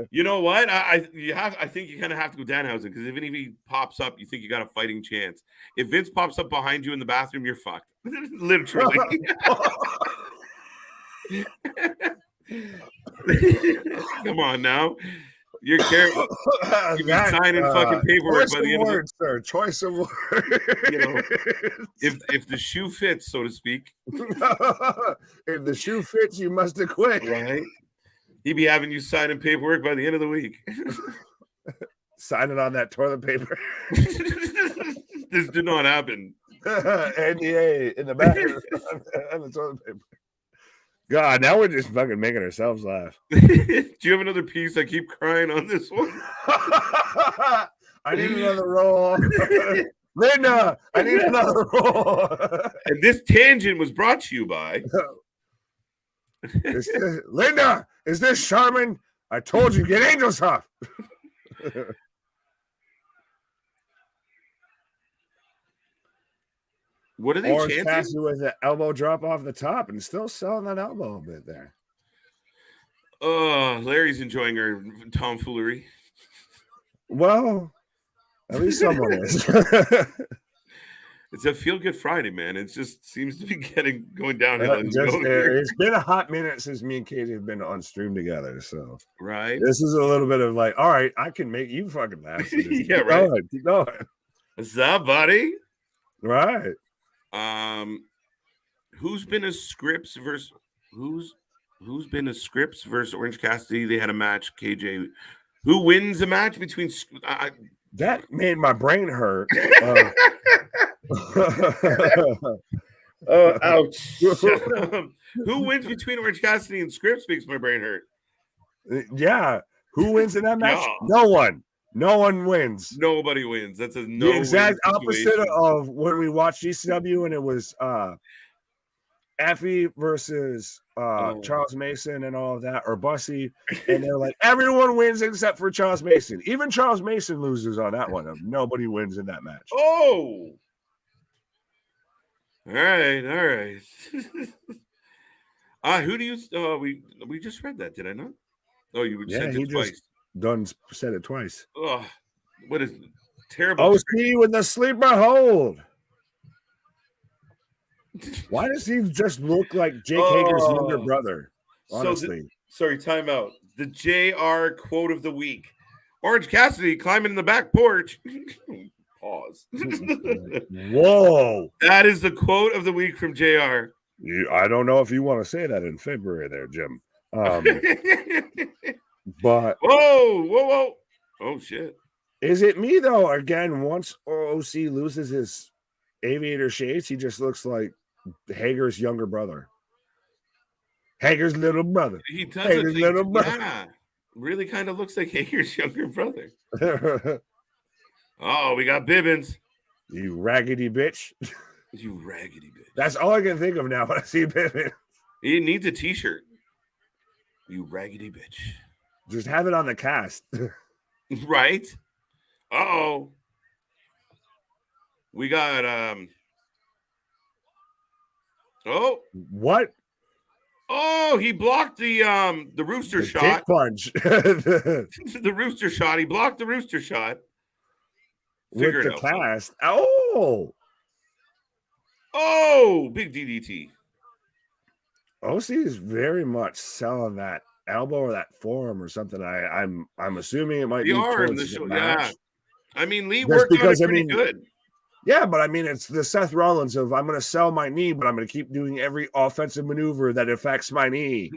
S1: You know what? I think you kind of have to go Danhausen, because even if he pops up, you think you got a fighting chance. If Vince pops up behind you in the bathroom, you're fucked. Literally. Come on now. You're careful. You've been signing fucking paperwork by the end of the
S2: sir. Choice of words.
S1: If the shoe fits, so to speak.
S2: If the shoe fits, you must have quit.
S1: Right. He'd be having you signing paperwork by the end of the week.
S2: Sign it on that toilet paper.
S1: This did not happen.
S2: NDA in the back on the toilet paper. God, now we're just fucking making ourselves laugh.
S1: Do you have another piece? I keep crying on this one.
S2: I need another roll. Linda, I need another roll.
S1: And this tangent was brought to you by
S2: Linda, is this Charmin? I told you, get Angel's off.
S1: What are they
S2: Orange
S1: chanting?
S2: Cassidy with an elbow drop off the top and still selling that elbow a bit there.
S1: Oh, Larry's enjoying her tomfoolery.
S2: Well, at least someone is.
S1: It's a feel good Friday, man. It just seems to be going downhill.
S2: It's been a hot minute since me and Katie have been on stream together. So
S1: right.
S2: This is a little bit of like, all right, I can make you fucking laugh. So
S1: yeah, right.
S2: Keep going.
S1: What's up, buddy?
S2: Right.
S1: Who's been a Scripps versus Orange Cassidy? They had a match. KJ. Who wins a match between?
S2: That made my brain hurt.
S1: Oh, ouch. Who wins between Orange Cassidy and Scripps makes my brain hurt.
S2: Yeah. Who wins in that match? No one. No one wins.
S1: Nobody wins. That's a
S2: the exact opposite of when we watched GCW and it was Effie versus Charles Mason and all of that, or Bussy, and they're like, everyone wins except for Charles Mason. Even Charles Mason loses on that one. Nobody wins in that match.
S1: Oh. All right. Who do you? We just read that, did I not? Oh, you said it twice.
S2: Said it twice.
S1: Oh, what is terrible?
S2: OC with the sleeper hold. Why does he just look like Jake Hager's younger brother? Honestly.
S1: Sorry, time out. The JR quote of the week. Orange Cassidy climbing in the back porch. Pause.
S2: Whoa.
S1: That is the quote of the week from JR.
S2: I don't know if you want to say that in February there, Jim. But
S1: whoa. Oh, shit.
S2: Is it me, though? Again, once OC loses his aviator shades, he just looks like Hager's younger brother. Hager's little brother.
S1: He does. Hager's little brother. Yeah. Really kind of looks like Hager's younger brother. Oh, we got Bibbins.
S2: You raggedy bitch.
S1: You raggedy bitch.
S2: That's all I can think of now when I see Bibbins.
S1: He needs a t-shirt. You raggedy bitch.
S2: Just have it on the cast.
S1: Right? Uh-oh. We got oh.
S2: What?
S1: Oh, he blocked the rooster shot.
S2: Dick punch.
S1: The rooster shot. He blocked the rooster shot.
S2: With the cast. Oh.
S1: Oh, big DDT.
S2: OC is very much selling that elbow or that forearm or something. I'm assuming it might be
S1: arm. Yeah. I mean, Lee worked on it pretty good.
S2: Yeah, but I mean, it's the Seth Rollins of I'm going to sell my knee, but I'm going to keep doing every offensive maneuver that affects my knee.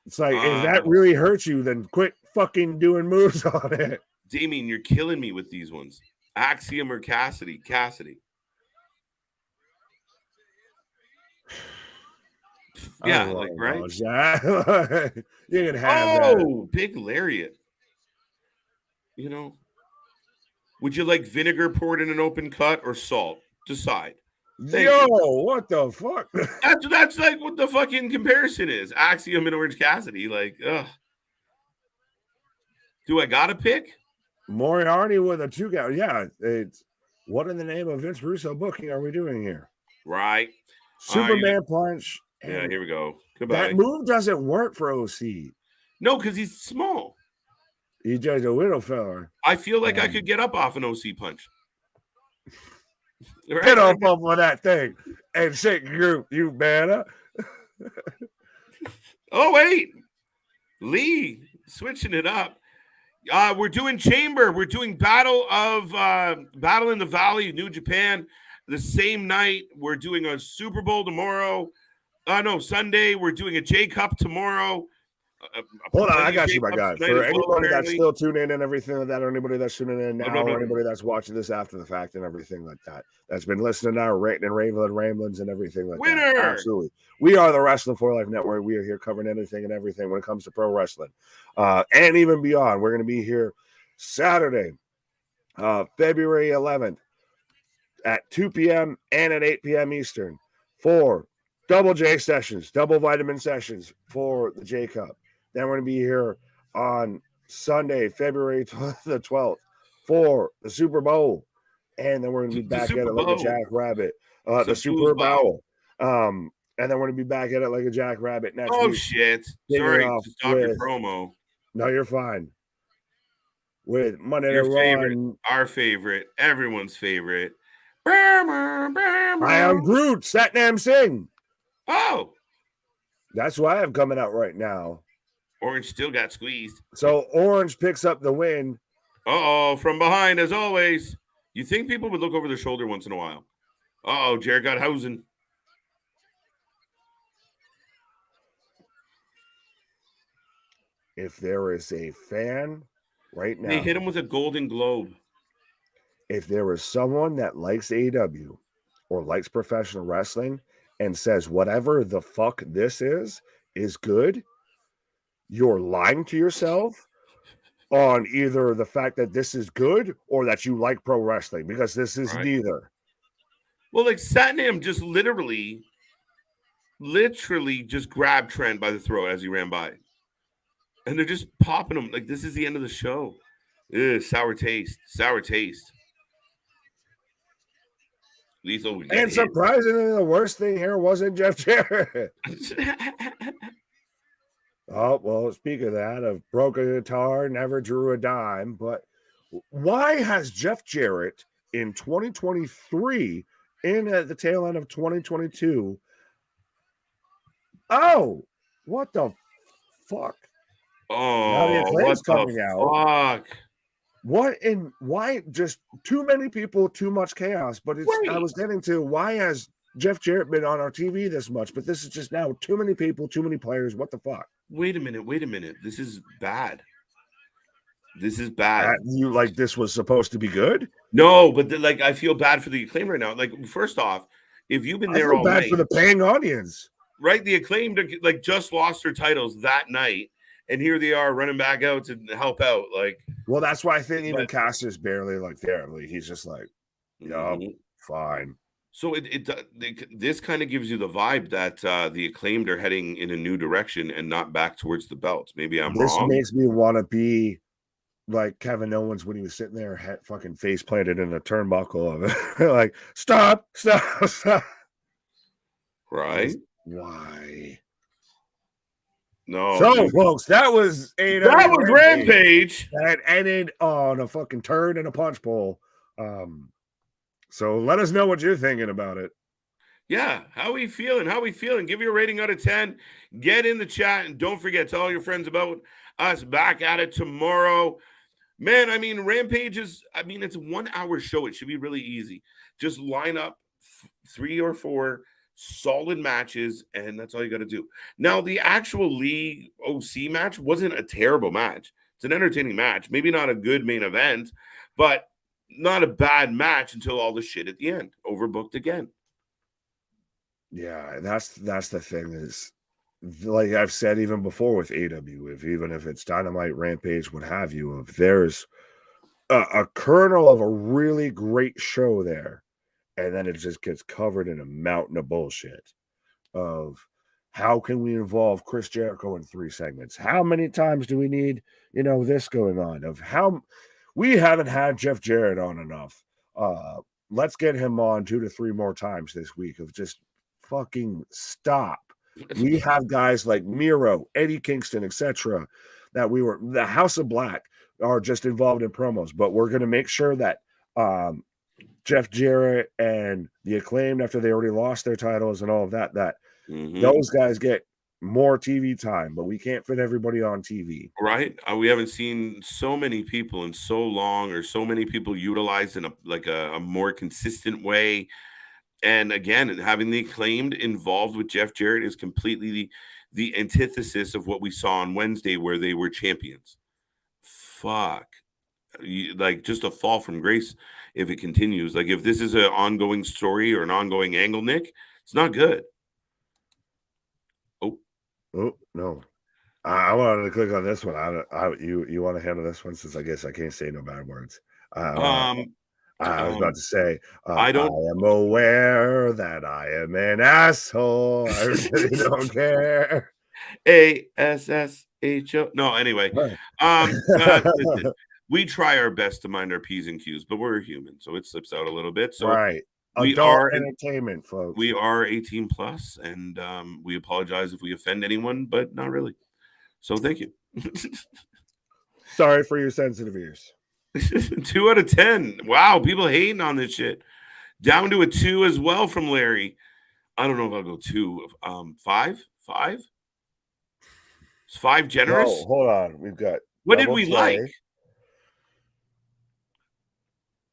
S2: It's like, if that really hurts you, then quit fucking doing moves on it.
S1: Damien, you're killing me with these ones. Axiom or Cassidy? Yeah, like, right?
S2: You can have that.
S1: Big lariat. You know, would you like vinegar poured in an open cut or salt? Decide.
S2: What the fuck?
S1: That's like what the fucking comparison is. Axiom and Orange Cassidy. Like, ugh. Do I gotta pick?
S2: Moriarty with a 2-count. Yeah, it's what in the name of Vince Russo booking are we doing here?
S1: Right.
S2: Superman punch.
S1: Yeah, here we go. Goodbye.
S2: That move doesn't work for OC.
S1: No, because he's small.
S2: He's just a little fella.
S1: I feel like I could get up off an OC punch.
S2: Right? Get up on that thing and shake group, you better.
S1: Oh, wait. Lee switching it up. We're doing Chamber. We're doing Battle in the Valley, New Japan. The same night, we're doing a Super Bowl tomorrow. Sunday. We're doing a J Cup tomorrow.
S2: Hold on, I got you, my guy. For anybody that's still tuning in and everything like that, or anybody that's tuning in now, or anybody that's watching this after the fact and everything like that, that's been listening now, rating and raving and ramblings and everything like that. Absolutely. We are the Wrestling for Life Network. We are here covering anything and everything when it comes to pro wrestling. And even beyond. We're going to be here Saturday, February 11th at 2 p.m. and at 8 p.m. Eastern for double J sessions, double vitamin sessions for the J Cup. Then we're going to be here on Sunday, February the 12th for the Super Bowl. And then we're going to be back at it like a jackrabbit. The Super Bowl. And then we're going to be back at it like a jackrabbit next week.
S1: Oh, shit. Sorry to stop your promo.
S2: No, you're fine. With Monday
S1: Your
S2: Night
S1: favorite,
S2: Raw.
S1: our favorite, everyone's favorite.
S2: I am Groot, Satnam Singh.
S1: Oh.
S2: That's what I have coming out right now.
S1: Orange still got squeezed.
S2: So Orange picks up the win.
S1: Uh-oh, from behind as always. You think people would look over their shoulder once in a while. Uh-oh, Jared got Hausen.
S2: If there is a fan right now.
S1: They hit him with a Golden Globe.
S2: If there is someone that likes AEW or likes professional wrestling and says whatever the fuck this is good, you're lying to yourself on either the fact that this is good or that you like pro wrestling, because this is neither.
S1: Well, like Satnam just literally just grabbed Trent by the throat as he ran by. And they're just popping him like this is the end of the show. Ugh, sour taste. Lethal would get
S2: and surprisingly, the worst thing here wasn't Jeff Jarrett. Oh, well, speak of that, of broke a guitar, never drew a dime. But why has Jeff Jarrett in 2023, in at the tail end of 2022? Oh, what the fuck?
S1: Oh, what coming out? Fuck.
S2: What and why? Just too many people, too much chaos. But it's I was getting to why has Jeff Jarrett been on our TV this much? But this is just now too many people, too many players. What the fuck?
S1: Wait a minute. This is bad.
S2: You like this was supposed to be good?
S1: No, but like I feel bad for the Acclaim right now. Like first off, if you've been there all
S2: bad
S1: night,
S2: for the paying audience,
S1: right? The Acclaimed like just lost their titles that night. And here they are running back out to help out. Like,
S2: well, that's why I think even Cass is barely like there. Like, he's just like, yeah, fine.
S1: So this kind of gives you the vibe that the Acclaimed are heading in a new direction and not back towards the belts. Maybe I'm wrong.
S2: This makes me want to be like Kevin Owens when he was sitting there, fucking face planted in the turnbuckle of it, like stop.
S1: Right?
S2: Why?
S1: No.
S2: So, folks, that was
S1: Rampage.
S2: That ended on a fucking turd and a punch bowl. So let us know what you're thinking about it.
S1: Yeah, how we feeling? Give your rating out of 10. Get in the chat, and don't forget, tell all your friends about us. Back at it tomorrow. Man, I mean, Rampage is, it's a 1 hour show. It should be really easy. Just line up 3 or 4 solid matches, and that's all you got to do. Now, the actual League OC match wasn't a terrible match. It's an entertaining match. Maybe not a good main event, but not a bad match until all the shit at the end. Overbooked again.
S2: Yeah, that's the thing is, like I've said even before with AW, even if it's Dynamite, Rampage, what have you, if there's a kernel of a really great show there, and then it just gets covered in a mountain of bullshit of how can we involve Chris Jericho in 3 segments? How many times do we need, this going on? Of how we haven't had Jeff Jarrett on enough. Let's get him on 2 to 3 more times this week of just fucking stop. We have guys like Miro, Eddie Kingston, etc. that the House of Black are just involved in promos, but we're going to make sure that Jeff Jarrett and the Acclaimed, after they already lost their titles and all of that, those guys get more TV time, but we can't fit everybody on TV.
S1: Right. We haven't seen so many people in so long, or so many people utilized in a more consistent way. And again, having the Acclaimed involved with Jeff Jarrett is completely the antithesis of what we saw on Wednesday, where they were champions. Fuck. Like just a fall from grace if it continues. Like if this is an ongoing story or an ongoing angle, Nick, it's not good.
S2: Oh no. I wanted to click on this one. You want to handle this one, since I guess I can't say no bad words. I was about to say, I am aware that I am an asshole. I really don't care.
S1: ASS H-O. No, anyway.
S2: Right.
S1: Listen, we try our best to mind our P's and Q's, but we're human, so it slips out a little bit. So
S2: Right.
S1: we
S2: Adult
S1: are
S2: entertainment, folks.
S1: we are 18 plus, and we apologize if we offend anyone, but not really. So thank you.
S2: Sorry for your sensitive ears.
S1: 2 out of 10. Wow, people hating on this shit. Down to a 2 as well from Larry. I don't know if I'll go 2. 5? 5? Is 5 generous?
S2: No, hold on. We've got
S1: What did we like?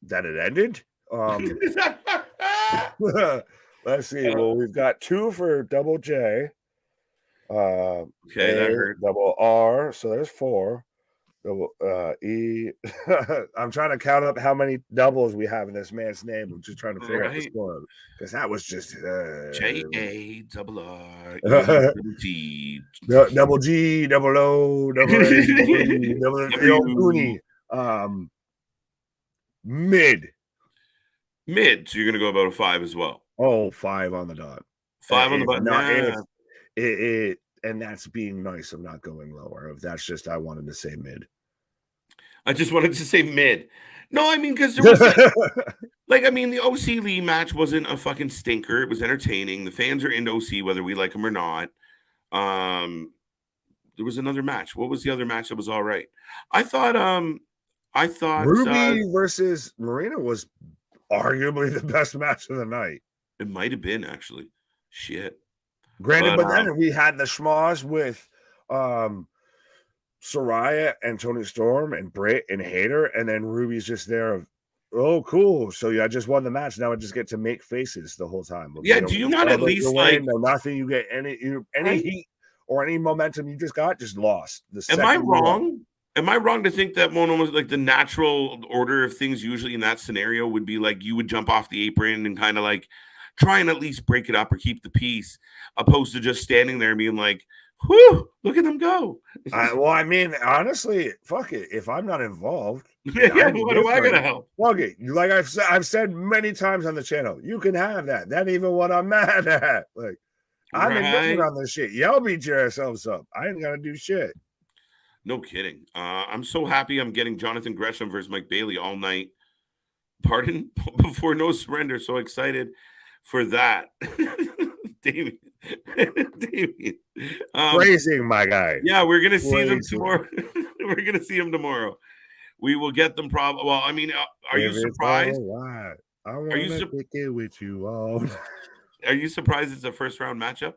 S2: That it ended? Let's see. Well, we've got 2 for Double J.
S1: Okay, that hurt.
S2: Double R. So there's 4. Double E. I'm trying to count up how many doubles we have in this man's name. I'm just trying to figure out the score because that was just
S1: J-A double R T
S2: double G double O double A double E. Mid.
S1: So you're gonna go about a 5 as well.
S2: Oh, 5 on the dot.
S1: 5 on the button.
S2: And that's being nice of not going lower. If that's just I wanted to say mid.
S1: I just wanted to say mid. No, I mean because there was the OC Lee match wasn't a fucking stinker. It was entertaining. The fans are into OC whether we like them or not. There was another match. What was the other match that was all right? I thought
S2: Ruby versus Marina was arguably the best match of the night.
S1: It might have been actually. Shit.
S2: Granted, but then we had the schmoz with Soraya and Tony Storm and Britt and Hayter, and then Ruby's just there of, oh, cool. So I just won the match. Now I just get to make faces the whole time.
S1: Yeah, do you not at least like
S2: nothing? You get any heat or any momentum you just lost.
S1: Am I wrong? Am I wrong to think that one was like the natural order of things usually in that scenario would be like you would jump off the apron and kind of like try and at least break it up or keep the peace, opposed to just standing there and being like, whew, look at them go.
S2: Well, I mean, honestly, fuck it. If I'm not involved,
S1: what am I gonna help?
S2: Fuck it. Like I've said many times on the channel, you can have that. That even what I'm mad at. Like I'm indifferent on this shit. Y'all beat yourselves up. I ain't gonna do shit.
S1: No kidding. I'm so happy I'm getting Jonathan Gresham versus Mike Bailey all night. Pardon? Before No Surrender. So excited for that. Damien.
S2: Praising my guy.
S1: Yeah, we're gonna see them tomorrow. We're gonna see them tomorrow. We will get them probably. Well, I mean, are you surprised?
S2: I want to pick it with you all.
S1: Are you surprised it's a first round matchup?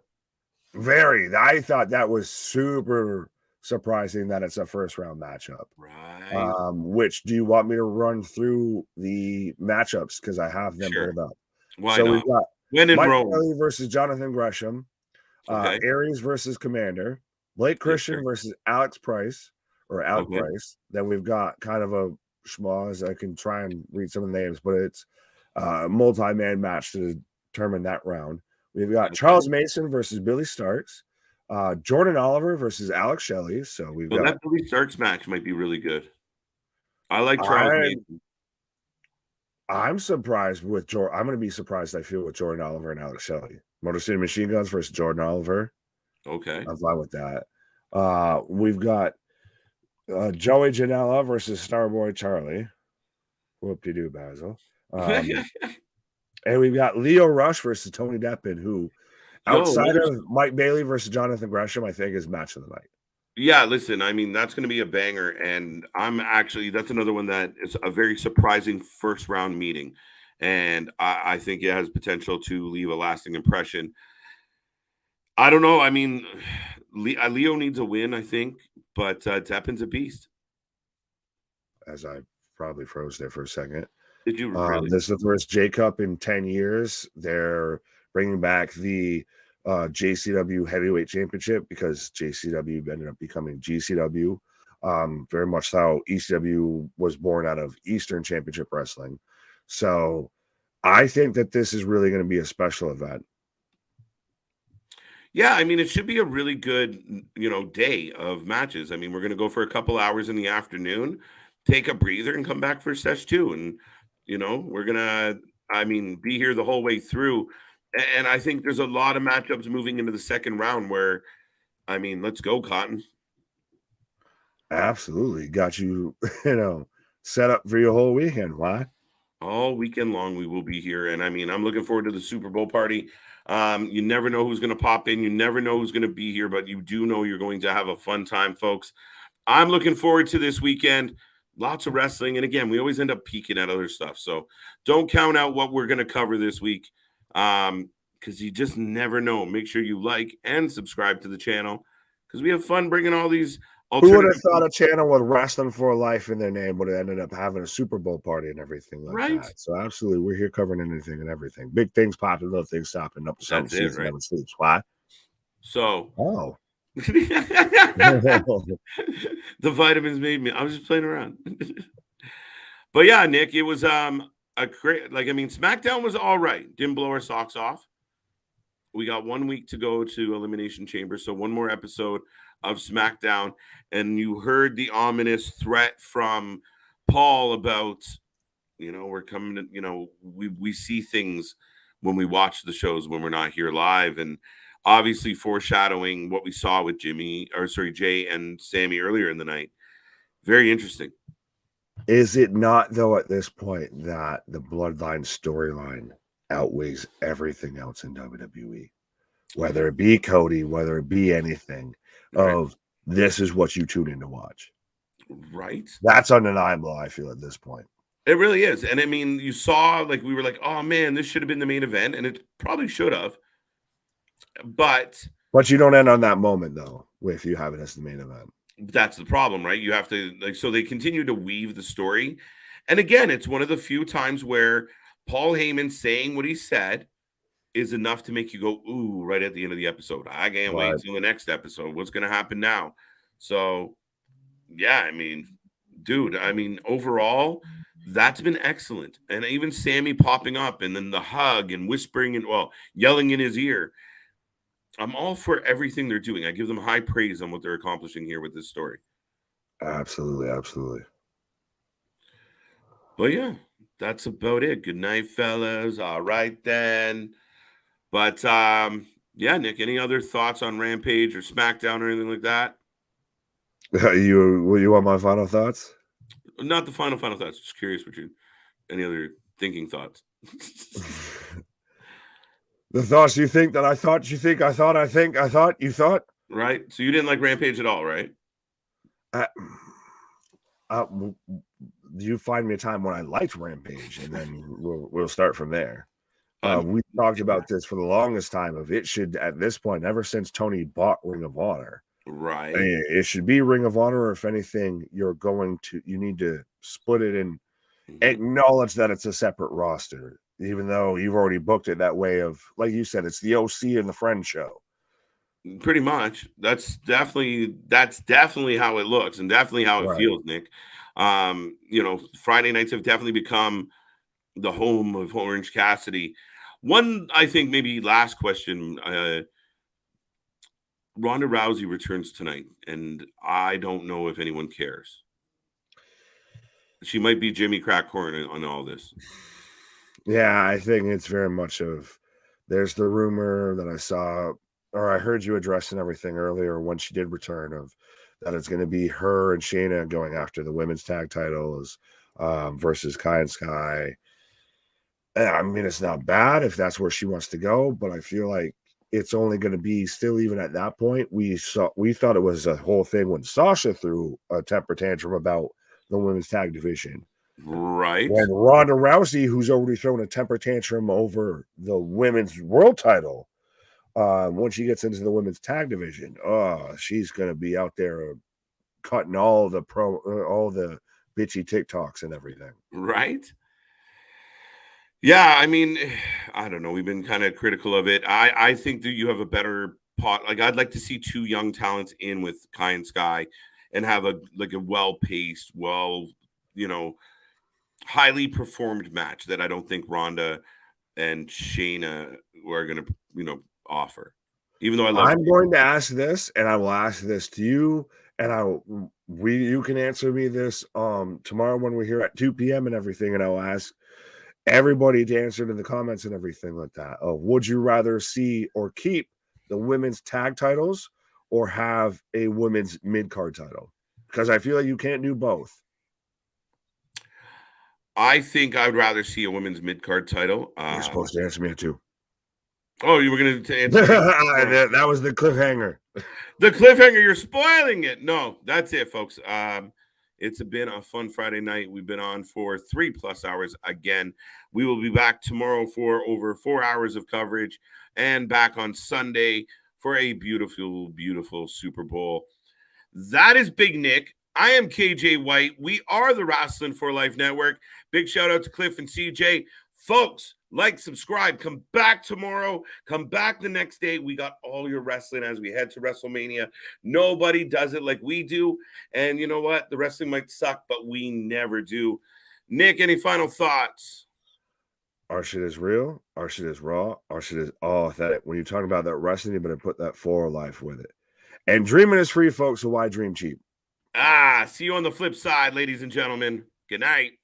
S2: Very. I thought that was super surprising that it's a first round matchup.
S1: Right.
S2: Which do you want me to run through the matchups because I have them pulled up?
S1: Why not?
S2: We've got
S1: when in
S2: Mike
S1: Rome
S2: Bailey versus Jonathan Gresham, Aries versus Commander, Blake Christian versus Alex Price or Alec Price. Then we've got kind of a schmoz. I can try and read some of the names, but it's a multi-man match to determine that round. We've got Charles Mason versus Billy Starks, Jordan Oliver versus Alex Shelley. So we've got
S1: that Billy Starks match might be really good. I like Charles Mason.
S2: I'm surprised with Jordan. I'm going to be surprised, I feel, with Jordan Oliver and Alex Shelley. Motor City Machine Guns versus Jordan Oliver.
S1: Okay.
S2: I'm fine with that. We've got Joey Janela versus Starboy Charlie. Whoop-de-doo, Basil. And we've got Leo Rush versus Tony Deppen, who, outside of Mike Bailey versus Jonathan Gresham, I think is match of the night.
S1: Yeah, listen, I mean, that's going to be a banger. And that's another one that is a very surprising first round meeting. And I think it has potential to leave a lasting impression. I don't know. I mean, Leo needs a win, I think, but Deppen's a beast. As
S2: I probably froze there for a second.
S1: Did you really?
S2: This is the first J Cup in 10 years. They're bringing back the JCW Heavyweight Championship because JCW ended up becoming GCW. Very much how ECW was born out of Eastern Championship Wrestling. So I think that this is really going to be a special event.
S1: Yeah, I mean, it should be a really good, day of matches. I mean, we're going to go for a couple hours in the afternoon, take a breather, and come back for Sesh 2. And, we're going to, be here the whole way through. And I think there's a lot of matchups moving into the second round where, let's go, Cotton.
S2: Absolutely. Got you, set up for your whole weekend. Why?
S1: All weekend long we will be here, and I mean, I'm looking forward to the Super Bowl party. You never know who's going to pop in. You never know who's going to be here, but you do know you're going to have a fun time, folks. I'm looking forward to this weekend. Lots of wrestling, and again, we always end up peeking at other stuff. So don't count out what we're going to cover this week, because you just never know. Make sure you like and subscribe to the channel because we have fun bringing all these
S2: Who would have
S1: alternative.
S2: thought a channel with Wrestling for Life in their name would have ended up having a Super Bowl party and everything like
S1: Right?
S2: that? So absolutely, we're here covering anything and everything. Big things popping, little things stopping, up some
S1: That's it,
S2: season
S1: right?
S2: never sleeps. Why?
S1: So
S2: Oh.
S1: the vitamins made me. I was just playing around. But yeah, Nick, it was a great, like, I mean, SmackDown was all right. Didn't blow our socks off. We got 1 week to go to Elimination Chamber, so one more episode of SmackDown, and you heard the ominous threat from Paul about, we're coming to, we see things when we watch the shows when we're not here live, and obviously foreshadowing what we saw with Jay and Sami earlier in the night. Very interesting.
S2: Is it not, though, at this point that the Bloodline storyline outweighs everything else in WWE? Whether it be Cody, whether it be anything, of this is what you tune in to watch.
S1: Right.
S2: That's undeniable, I feel, at this point.
S1: It really is. And I mean, you saw, like, we were like, oh man, this should have been the main event, and it probably should have. But
S2: you don't end on that moment, though, with you having it as the main event.
S1: That's the problem, right? You have to, like, so they continue to weave the story. And again, it's one of the few times where Paul Heyman saying what he said is enough to make you go, ooh, right at the end of the episode. I can't wait until the next episode. What's going to happen now? So, yeah, I mean, dude, overall, that's been excellent. And even Sami popping up and then the hug and whispering and, well, yelling in his ear. I'm all for everything they're doing. I give them high praise on what they're accomplishing here with this story.
S2: Absolutely, absolutely.
S1: But yeah, that's about it. Good night, fellas. All right then. But yeah, Nick, any other thoughts on Rampage or SmackDown or anything like that?
S2: You want my final thoughts?
S1: Not the final thoughts. Just curious what you any other thinking thoughts.
S2: The thoughts you think that I thought you think I thought I think I thought you thought.
S1: Right. So you didn't like Rampage at all, right?
S2: You find me a time when I liked Rampage, and then we'll start from there. We talked about this for the longest time. Of it should, at this point, ever since Tony bought Ring of Honor,
S1: right?
S2: It should be Ring of Honor. Or if anything, you need to split it and acknowledge that it's a separate roster, even though you've already booked it that way. Of, like you said, it's the OC and the Friend show.
S1: Pretty much. That's definitely how it looks and definitely how it feels, Nick. Friday nights have definitely become the home of Orange Cassidy. One, I think, maybe last question. Ronda Rousey returns tonight, and I don't know if anyone cares. She might be Jimmy Crackcorn on all this.
S2: Yeah, I think it's very much of, there's the rumor that I saw, or I heard you addressing everything earlier when she did return, of that it's going to be her and Shayna going after the women's tag titles versus Kai and Sky. I mean, it's not bad if that's where she wants to go, but I feel like it's only going to be, still even at that point, we thought it was a whole thing when Sasha threw a temper tantrum about the women's tag division.
S1: Right.
S2: When Ronda Rousey, who's already thrown a temper tantrum over the women's world title, when she gets into the women's tag division, she's going to be out there cutting all the bitchy TikToks and everything.
S1: Right. Yeah, I mean, I don't know. We've been kind of critical of it. I think that you have a better pot. Like, I'd like to see two young talents in with Kai and Sky and have a well-paced, highly performed match that I don't think Ronda and Shayna are going to, offer. Even though I'm
S2: going to ask this, and I will ask this to you, and you can answer me this tomorrow when we're here at 2 p.m. and everything, and I'll ask everybody to answer in the comments and everything like that. Would you rather see or keep the women's tag titles or have a women's mid-card title? Because I feel like you can't do both.
S1: I think I would rather see a women's mid-card title.
S2: You're supposed to answer me too.
S1: Oh, you were going to answer me.
S2: That was the cliffhanger.
S1: The cliffhanger, you're spoiling it. No, that's it, folks. It's been a fun Friday night. We've been on for 3+ hours again. We will be back tomorrow for over 4 hours of coverage and back on Sunday for a beautiful, beautiful Super Bowl. That is Big Nick. I am KJ White. We are the Wrasslin for Life Network. Big shout out to Cliff and CJ. Folks, like, subscribe. Come back tomorrow. Come back the next day. We got all your wrestling as we head to WrestleMania. Nobody does it like we do. And you know what? The wrestling might suck, but we never do. Nick, any final thoughts?
S2: Our shit is real. Our shit is raw. Our shit is all authentic. When you're talking about that wrestling, you better put that for life with it. And dreaming is free, folks, so why dream cheap?
S1: See you on the flip side, ladies and gentlemen. Good night.